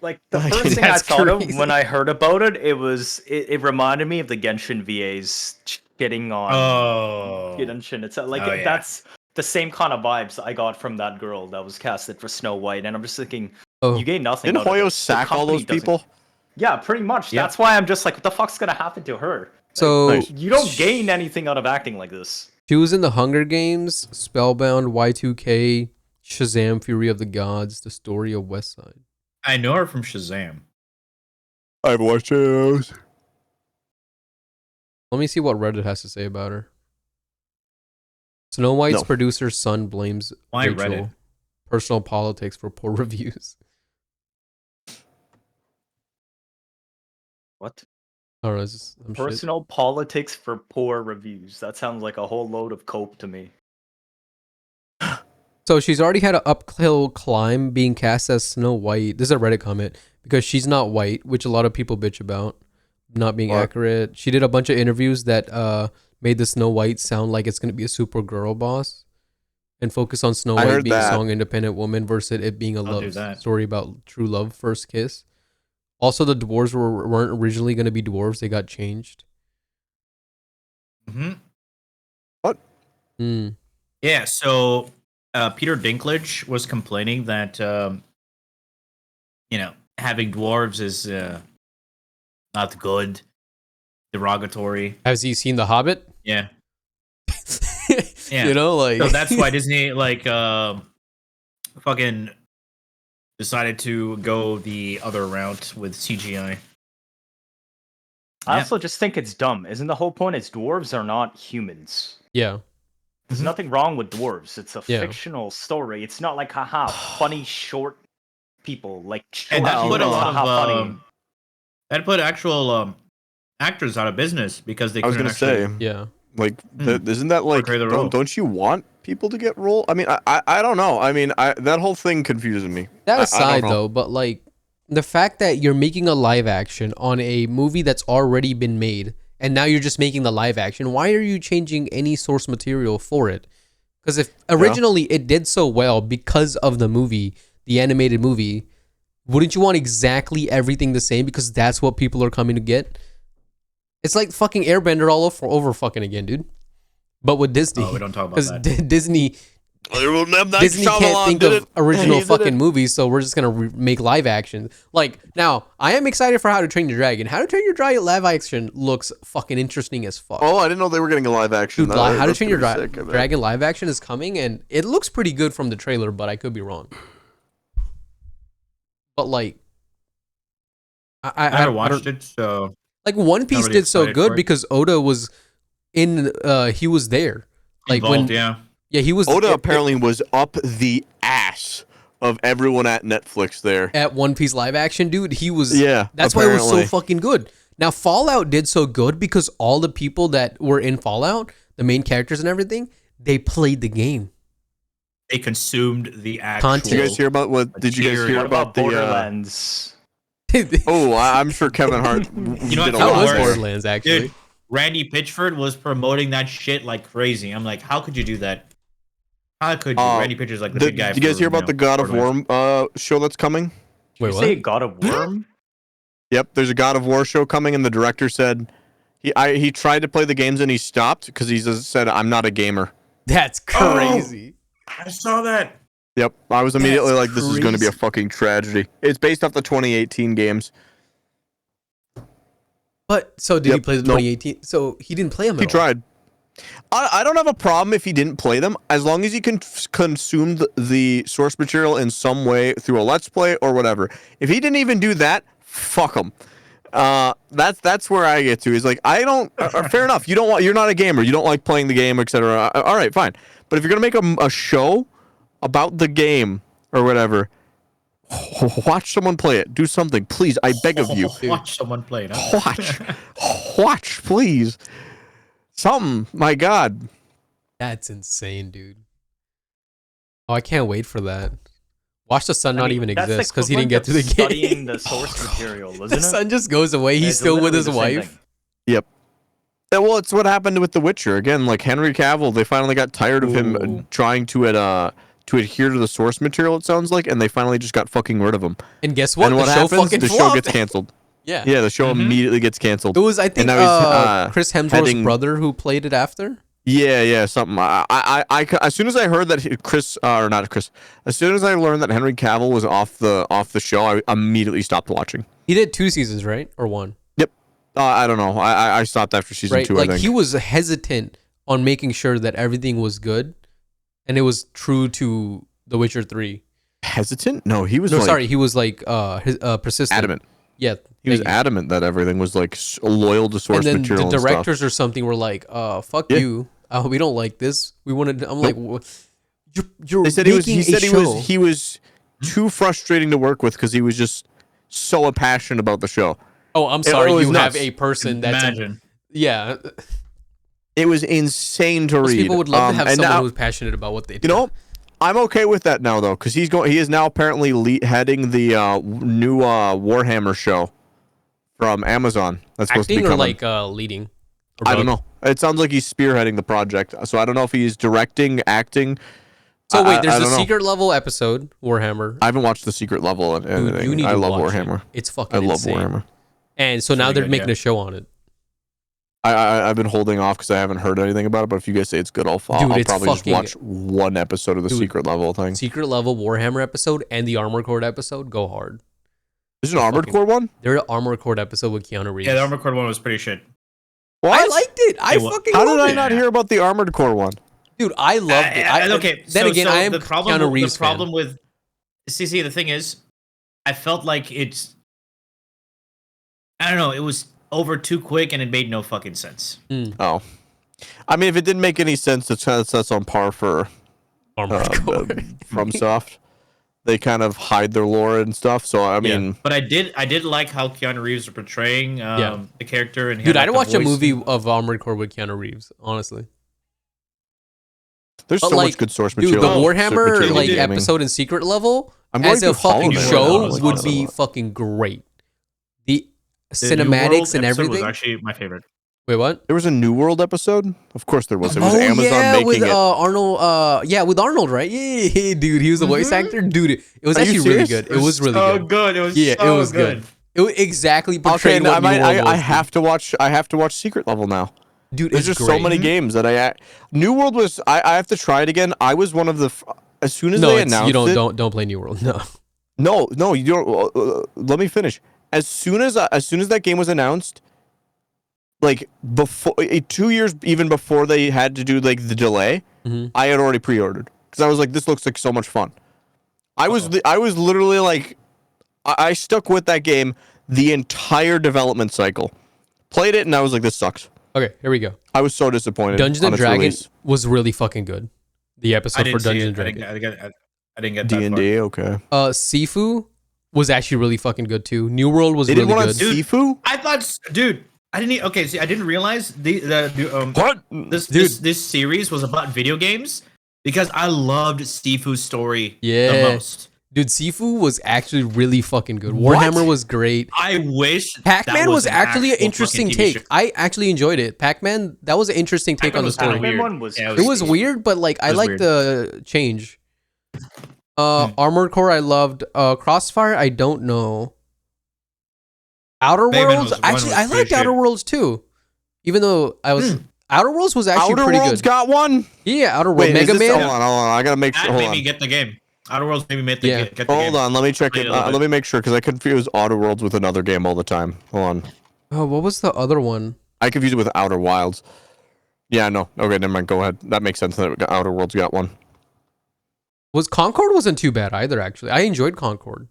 Like, the I first can- thing I That's thought of crazy. when I heard about it, it reminded me of the Genshin VAs shitting on oh, Genshin. It's like, Oh, yeah. that's the same kind of vibes I got from that girl that was casted for Snow White, and I'm just thinking, Oh, you gain nothing. Didn't out of Hoyo this. The sack all company those doesn't- people? Yeah, pretty much. Yeah. That's why I'm just like, what the fuck's gonna happen to her? so Nice. You don't gain anything out of acting like this. she was in the Hunger Games, Spellbound, Y2K, Shazam, Fury of the Gods, The Story of West Side. I know her from Shazam. I've watched those. Let me see what Reddit has to say about her. Snow White's No. producer's son blames Why Rachel, Reddit? personal politics for poor reviews. What? I don't know, it's just some shit. Personal politics for poor reviews. That sounds like a whole load of cope to me. So she's already had an uphill climb being cast as Snow White. This is a Reddit comment because she's not white, which a lot of people bitch about not being What? accurate. She did a bunch of interviews that made the Snow White sound like it's going to be a super girl boss and focus on Snow I White heard being a that. strong, independent woman versus it being a I'll do love that. story about true love, first kiss. Also, the dwarves weren't originally going to be dwarves. They got changed. Mm-hmm. Hmm. Yeah, so Peter Dinklage was complaining that having dwarves is not good, derogatory. Has he seen The Hobbit? Yeah. Yeah. You know, like So that's why Disney fucking decided to go the other route with CGI. I Yeah. also just think it's dumb. Isn't the whole point is dwarves are not humans? yeah. There's nothing wrong with dwarves. It's a Yeah. fictional story. It's not like, haha, funny short people. Like, And that short put a humans, lot haha, funny. of that put actual actors out of business because they I was couldn't gonna actually. say, Yeah. like, isn't that like? Portray the role. Don't you want people to get role? I mean, I don't know. I mean, that whole thing confuses me. That I don't aside, know. though, but like the fact that you're making a live action on a movie that's already been made, and now you're just making the live action. Why are you changing any source material for it? Because if originally it did so well because of the movie, the animated movie, wouldn't you want exactly everything the same because that's what people are coming to get? It's like fucking Airbender all over fucking again, dude. But with Disney. Oh, we don't talk about Because that. Disney Disney can't think of original fucking movies, so we're just gonna make live action. Like now, I am excited for How to Train Your Dragon. How to Train Your Dragon live action looks fucking interesting as fuck. Oh, I didn't know they were getting a live action. Dude, How to Train Your Dragon live action is coming, and it looks pretty good from the trailer, but I could be wrong. But like, I never watched it, so like One Piece really did so excited good for it. because Oda was in. He was there. Like involved, when he was. Oda apparently was up the ass of everyone at Netflix there. At One Piece live action, dude. He was. Yeah, That's why it was so apparently. fucking good. Now Fallout did so good because all the people that were in Fallout, the main characters and everything, they played the game. they consumed the actual. Content. Did you guys hear about what? Did you guys What hear about the? Borderlands? Oh, I'm sure Kevin Hart. You know did what? a How lot was worse. there. Borderlands actually? Dude, Randy Pitchford was promoting that shit like crazy. I'm like, how could you do that? How could you? Randy Pitchford's like the big guy. Did you guys for, hear about the God of Borderlands. War show that's coming? Wait, You what? say God of Worm? Yep, there's a God of War show coming, and the director said he tried to play the games and he stopped because he just said, "I'm not a gamer." That's crazy. I saw that. Yep, I was immediately That's like, "This is going to be a crazy. fucking tragedy." It's based off the 2018 games. But so did he Yep, play the nope. 2018? So he didn't play them. He at all. tried. I don't have a problem if he didn't play them, as long as he consumed the source material in some way through a let's play or whatever. If he didn't even do that, fuck him. That's where I get to. Is like, I don't. Fair enough. You're not a gamer. You don't like playing the game, etc. All right, fine. But if you're gonna make a show about the game or whatever, watch someone play it. Do something, please. I beg of you. Watch someone play it. Huh? Watch, please. Something. My God. That's insane, dude. Oh, I can't wait for that. Watch the sun not even exist because he didn't get through the game. Studying the source material, isn't The it? sun just goes away. He's It's still with literally his the same wife. thing. Yep. Yeah, well, it's what happened with The Witcher. Again, like Henry Cavill, they finally got tired of him Ooh. trying to adhere to the source material, it sounds like, and they finally just got fucking rid of him. And guess what? And what the show happens? fucking The show flopped. gets canceled. Yeah. Yeah, the show immediately gets canceled. It was, I think, now he's, Chris Hemsworth's heading- brother who played it after. Yeah, something. As soon as I heard that as soon as I learned that Henry Cavill was off the show, I immediately stopped watching. He did 2 seasons, right? Or 1? Yep. I don't know. I stopped after season Right. 2. Like I think he was hesitant on making sure that everything was good, and it was true to The Witcher 3. hesitant. No, he was. No, like, sorry, he was like persistent. adamant. Yeah. He was thank you. adamant that everything was like loyal to source And then material. the and stuff. directors or something were like, "Fuck Yeah. you. We don't like this. We wanted." I'm like, "You're They said making he said a he show." was he was too frustrating to work with because he was just so passionate about the show. Oh, I'm sorry. was You have nuts. a person that's Imagine. yeah. It was insane to Most read. people would love to have and someone now, who's passionate about what they do. you know, I'm okay with that now though, because he is now apparently heading the new Warhammer show from Amazon. That's supposed to be acting or coming. like leading. Or I don't both? know. It sounds like he's spearheading the project. So I don't know if he's directing, acting. So wait, there's I a don't know. secret level episode Warhammer. I haven't watched the secret level. And Dude, anything. you need I to love watch Warhammer. It. It's I fucking love insane. Warhammer. And so now really they're good, making yeah. a show on it. I've been holding off because I haven't heard anything about it. But if you guys say it's good, I'll it's probably just fucking- watch one episode of the Dude, secret level thing. Secret level Warhammer episode and the Armor Core episode go hard. There's an Armored fucking- Core one. Their Armor Core episode with Keanu Reeves. Yeah, the Armored Core one was pretty shit. What? I liked it. I Hey, fucking How did loved I it. not hear about the Armored Core one? Dude, I loved it. Okay. Then again, I am the problem. Keanu Reeves The problem with CC. The thing is, I felt like it's. I don't know. It was over too quick, and it made no fucking sense. Oh, I mean, if it didn't make any sense, that's on par for Armored Core. FromSoft. They kind of hide their lore and stuff. So I mean, But I did like how Keanu Reeves was portraying the character. And he Dude, had, I'd like, watch the a voice. movie of Armored Core with Keanu Reeves, honestly. there's But so like, much good source Dude, material. the Warhammer material like in gaming. episode in Secret Level I'm going as a through Hollow fucking Knight show right now. would Like, be that's fucking great. The The New World cinematics and episode everything. was actually my favorite. Wait, what? There was a New World episode. Of course there was. It was Oh Amazon yeah, making with it. Arnold. Yeah, with Arnold, right? Yeah, dude, he was a voice actor. Dude, it was Are you actually really serious? good. It was really so good. It was Yeah, so it was good. It was exactly Okay, portraying now what New World was. I have to watch. I have to watch Secret Level now. Dude, There's it's just great. so many games that New World was. I have to try it again. I was one of the. As soon as No, they it's, announced you don't it, don't play New World. No. No, you don't. Let me finish. As soon as that game was announced, like before 2 years even before they had to do like the delay, I had already pre-ordered because I was like, this looks like so much fun. I was literally like, I stuck with that game the entire development cycle, played it, and I was like, this sucks. Okay, here we go. I was so disappointed. Dungeons on and its Dragons release. was really fucking good. The I episode for didn't see Dungeons it. and Dragons. I didn't get that far. D&D, okay. Sifu was actually really fucking good too. New World was They really didn't want good. to Sifu. I thought, dude, I didn't. Okay, see, I didn't realize What? this series was about video games because I loved Sifu's story Yeah. the most. Dude, Sifu was actually really fucking good. What? Warhammer was great. I wish Pac-Man that was an actually an actual interesting fucking TV take. show. I actually enjoyed it. Pac-Man, that was an interesting take Pac-Man on the was kinda story. weird. Pac-Man one was. Yeah, It was weird, but like I was liked weird. the change. Armored Core, I loved. Crossfire, I don't know. Outer Bayman Worlds, was- one actually, was I pretty liked Outer shit. Worlds too. Even though I was Outer Worlds was actually Outer pretty Worlds good. got one. Yeah, Outer Worlds, Wait, Mega is this, Man. hold on. I gotta make sure. That Hold made me on. get the game. Outer Worlds made me get Yeah. get the game. Hold on. Let me check Played it. a little Let bit. me make sure because I confuse Outer Worlds with another game all the time. Hold on. Oh, what was the other one? I confuse it with Outer Wilds. Yeah, no. Okay, never mind. Go ahead. That makes sense. That Outer Worlds got one. Was Concord wasn't too bad either. Actually, I enjoyed Concord.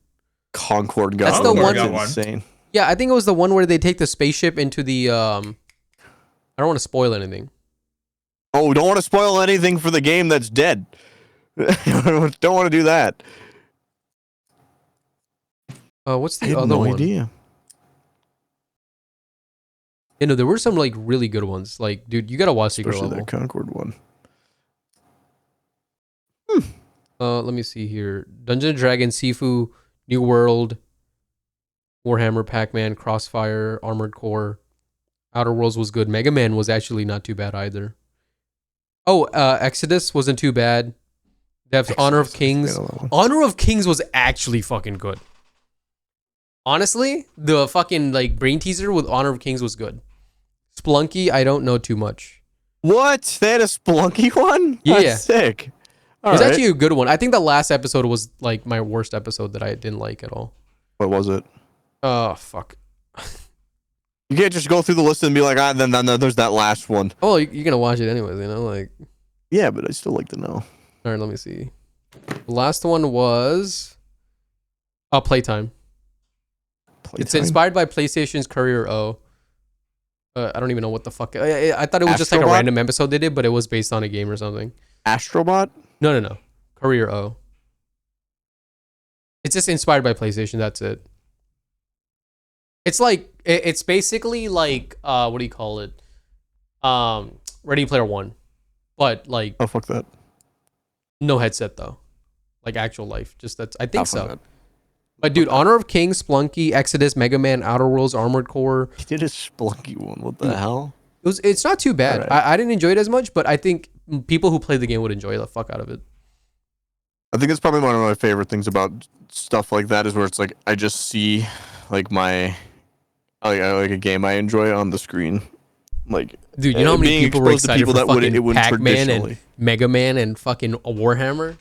Concord got That's one. the one- That's insane. Yeah, I think it was the one where they take the spaceship into the. I don't want to spoil anything. Oh, don't want to spoil anything for the game that's dead. Don't want to do that. What's I the had other no one? idea. You know, there were some like really good ones. Like, dude, you gotta watch Secret Especially Level. that Concord one. Let me see here. Dungeons and Dragons, Sifu, New World, Warhammer, Pac-Man, Crossfire, Armored Core, Outer Worlds was good. Mega Man was actually not too bad either. Oh, Exodus wasn't too bad. Devs, Honor of Kings. Honor of Kings was actually fucking good. Honestly, the fucking like brain teaser with Honor of Kings was good. Splunky, I don't know too much. What? They had a Spelunky one? Yeah. That's sick. It was actually a good one. I think the last episode was like my worst episode that I didn't like at all. What was it? Oh fuck. You can't just go through the list and be like, then there's that last one. Oh, you're gonna watch it anyways, you know? Like, Yeah, but I still like to know. all right, let me see. The last one was Playtime. It's inspired by PlayStation's Courier O. I don't even know what the fuck. I thought it was just like a Astrobot? random episode they did, but it was based on a game or something. Astrobot? No. Courier O. It's just inspired by PlayStation. That's it. It's like it's basically like what do you call it? Ready Player One, but like Oh, fuck that. no headset though, like actual life. Just that's I think Oh, fuck so. that. But dude, Honor of Kings, Splunky, Exodus, Mega Man, Outer Worlds, Armored Core. He did a Spelunky one. What the hell? It's not too bad. Alright. I didn't enjoy it as much, but I think people who play the game would enjoy the fuck out of it. I think it's probably one of my favorite things about stuff like that is where it's like I just see like my like a game I enjoy on the screen. Like, Dude, you know how many being people were exposed to excited people for that wouldn't- fucking it wouldn't Pac-Man and traditionally. Mega Man and fucking Warhammer?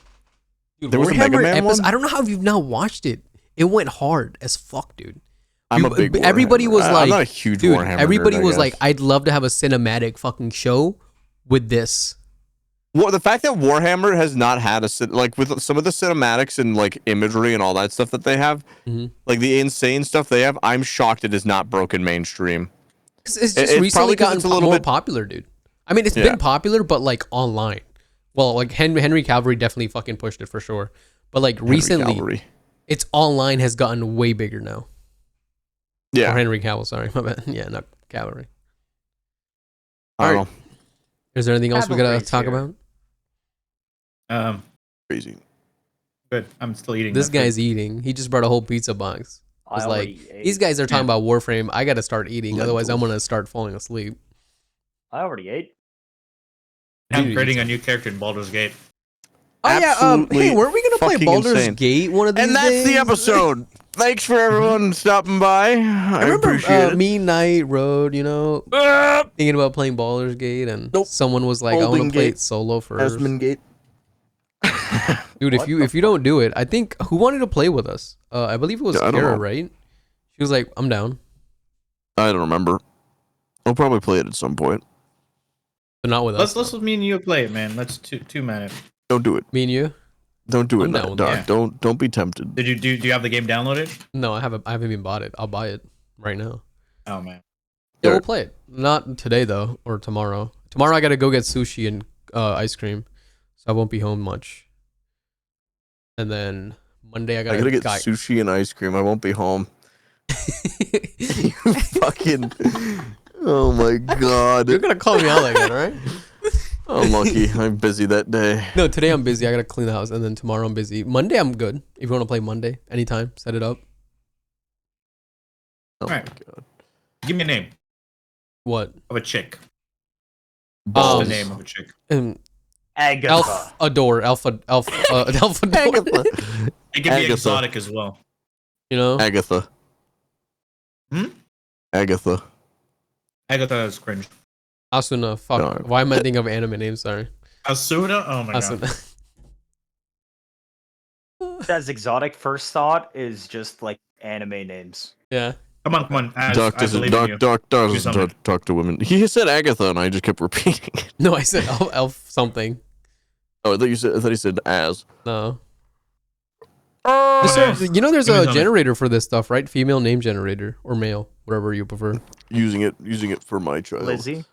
Dude, There was a Mega Man one? I don't know how you've not watched it. It went hard as fuck, dude. I'm a big Everybody Warhammer. was like, I'm not a huge dude, Warhammer everybody nerd, I was like, guess. I'd love to have a cinematic fucking show with this. Well, the fact that Warhammer has not had like with some of the cinematics and like imagery and all that stuff that they have, like the insane stuff they have, I'm shocked it is not broken mainstream. 'Cause it's just It's probably recently 'cause gotten it's a little more bit- popular, dude. I mean, it's Yeah. been popular, but like online. Well, like Henry Cavill definitely fucking pushed it for sure. But like recently, Cavalry. it's online has gotten way bigger now. Or Yeah, Henry Cavill, sorry, my bad. Yeah, not Cavalry. I don't Alright. know. Is there anything else we gotta Cavalry's talk here. about? Crazy. Good. I'm still eating. This that food. guy's eating. He just brought a whole pizza box. I It's like, already ate. these guys are talking Yeah. about Warframe. I gotta start eating, otherwise I'm Lentils. gonna start falling asleep. I already ate. I'm Dude, creating a new character in Baldur's Gate. Oh yeah, Absolutely hey, weren't we gonna play fucking Baldur's insane. Gate one of these And that's days? the episode. thanks for everyone stopping by. I remember appreciate it. me, Knight, Road, you know, thinking about playing Baldur's Gate, and Nope. someone was like, I want Holding to play Gate. it solo first. Gate. Dude, if you don't do it, I think who wanted to play with us? I believe it was Yeah, I don't Kara, know. right? She was like, I'm down. I don't remember. I'll probably play it at some point. But not with us. Let's let me and you play it, man. Let's two man it. Don't do it. Me and you? Don't do it, I'm down with Doc. that. Don't be tempted. Did you do you have the game downloaded? No, I haven't even bought it. I'll buy it right now. Oh man. Yeah, Sure. we'll play it. Not today though, or tomorrow. Tomorrow I gotta go get sushi and ice cream, so I won't be home much. And then Monday I I gotta get sushi and ice cream. I won't be home. You fucking. Oh my god. You're gonna call me out like that, right? I'm lucky. I'm busy that day. No, today I'm busy. I gotta clean the house, and then tomorrow I'm busy. Monday I'm good. If you want to play Monday, anytime, set it up. Oh Alright. my god. Give me a name What? of a chick. Balls. What's the name of a chick? Agatha. Alpha Adore. Alpha Adore. Agatha. It can be Agatha. exotic as well. You know? Agatha. Hmm? Agatha. Agatha is cringe. Asuna. Fuck. No. Why am I thinking of anime names? Sorry. Asuna? Oh my god. Asuna. As exotic first thought is just like anime names. Yeah. Come on. Doc I doesn't. believe in you. Doc Do doesn't something. talk to women. He said Agatha, and I just kept repeating it. No, I said elf something. Oh, I thought he said as. No. Oh, You know, there's Give me a something. generator for this stuff, right? Female name generator or male, whatever you prefer. Using it for my child. Lizzie.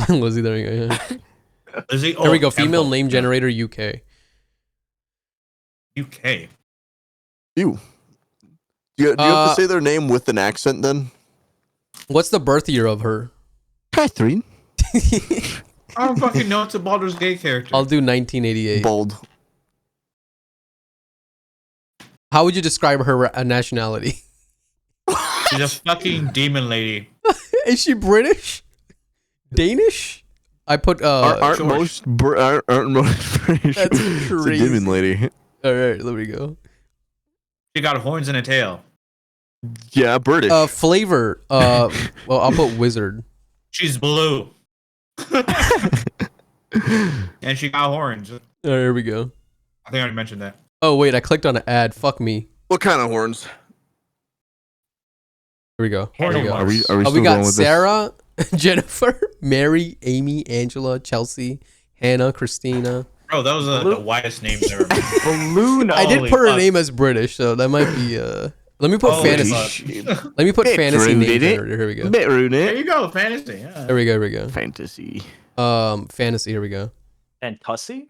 Lizzie, there you go. Yeah. Lizzie? There we go. Oh, Female Temple. name Yeah. generator UK. UK. You. Do you have to Uh, say their name with an accent then? What's the birth year of her? Catherine. I don't fucking know. It's a Baldur's Gate character. I'll do 1988. Bald. How would you describe her nationality? She's a fucking demon lady. Is she British? Danish? I put Aren't George. most British? That's It's a crazy. demon lady. All right, there we go. She got horns and a tail. Yeah, British. Flavor. Well, I'll put wizard. She's blue. And she got horns. Oh, there we go. I think I already mentioned that. Oh wait, I clicked on an ad. Fuck me. What kind of horns? Here we go. Handle Here we go. Are we marks. are we Oh, still we got going with Sarah, Jennifer, Mary, Amy, Angela, Chelsea, Hannah, Christina. Bro, that was the whitest names ever. Balloon. I did Holy put her fuck. name as British, so that might be Let me put Holy fantasy. fuck. Let me put Bit fantasy rude, name did it? generator. Here we go. Bit rude, There eh? you go, fantasy. Yeah. Here we go. Here we go. Fantasy. Fantasy. Here we go. And Tussie?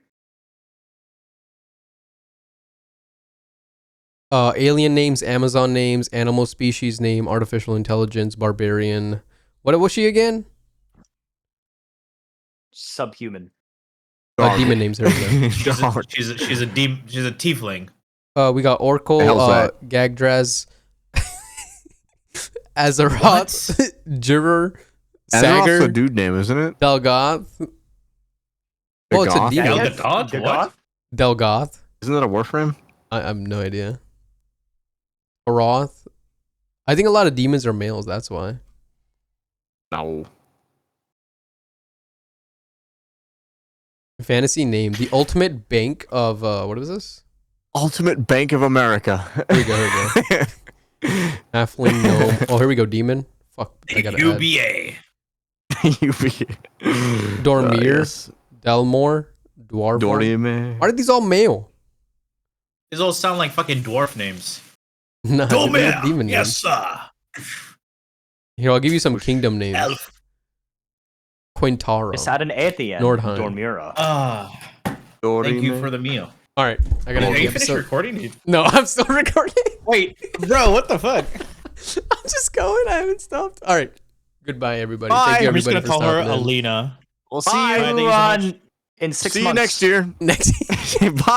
Alien names, Amazon names, animal species name, artificial intelligence, barbarian. What was she again? Subhuman. Demon names. Here we go. She's a tiefling. We got Oracle, The hell's that? Gagdraz, Azeroth, Juror, Azeroth's a Sagar, dude name, isn't it? Delgoth. Oh, it's a Dagoth? demon. Yeah. Delgoth? What? Delgoth. Isn't that a Warframe? I have no idea. Aroth. I think a lot of demons are males. That's why. No. Fantasy name. The ultimate bank of what is this? Ultimate Bank of America. Here we go. Here we go. Halfling gnome. Oh, here we go. Demon. Fuck. I gotta add. UBA. Dormir. Yes. Delmore. Dwarf. Dormir. Why are these all male? These all sound like fucking dwarf names. Nah, they're not demon Yes, sir. names. Here, I'll give you some kingdom names. Elf. Quintaro. Just had an A at the end. Nordheim. Dormira. Ah, thank you for the meal. All right, I gotta Are end the you finished episode. recording? No, I'm still recording. Wait, bro, what the fuck? I'm just going. I haven't stopped. All right. Goodbye, everybody. Bye. Thank you, I'm just everybody, gonna for call her stopping in. Alina. We'll see Bye. you Thank you so much. in 6 See months. you next year. Next. Bye.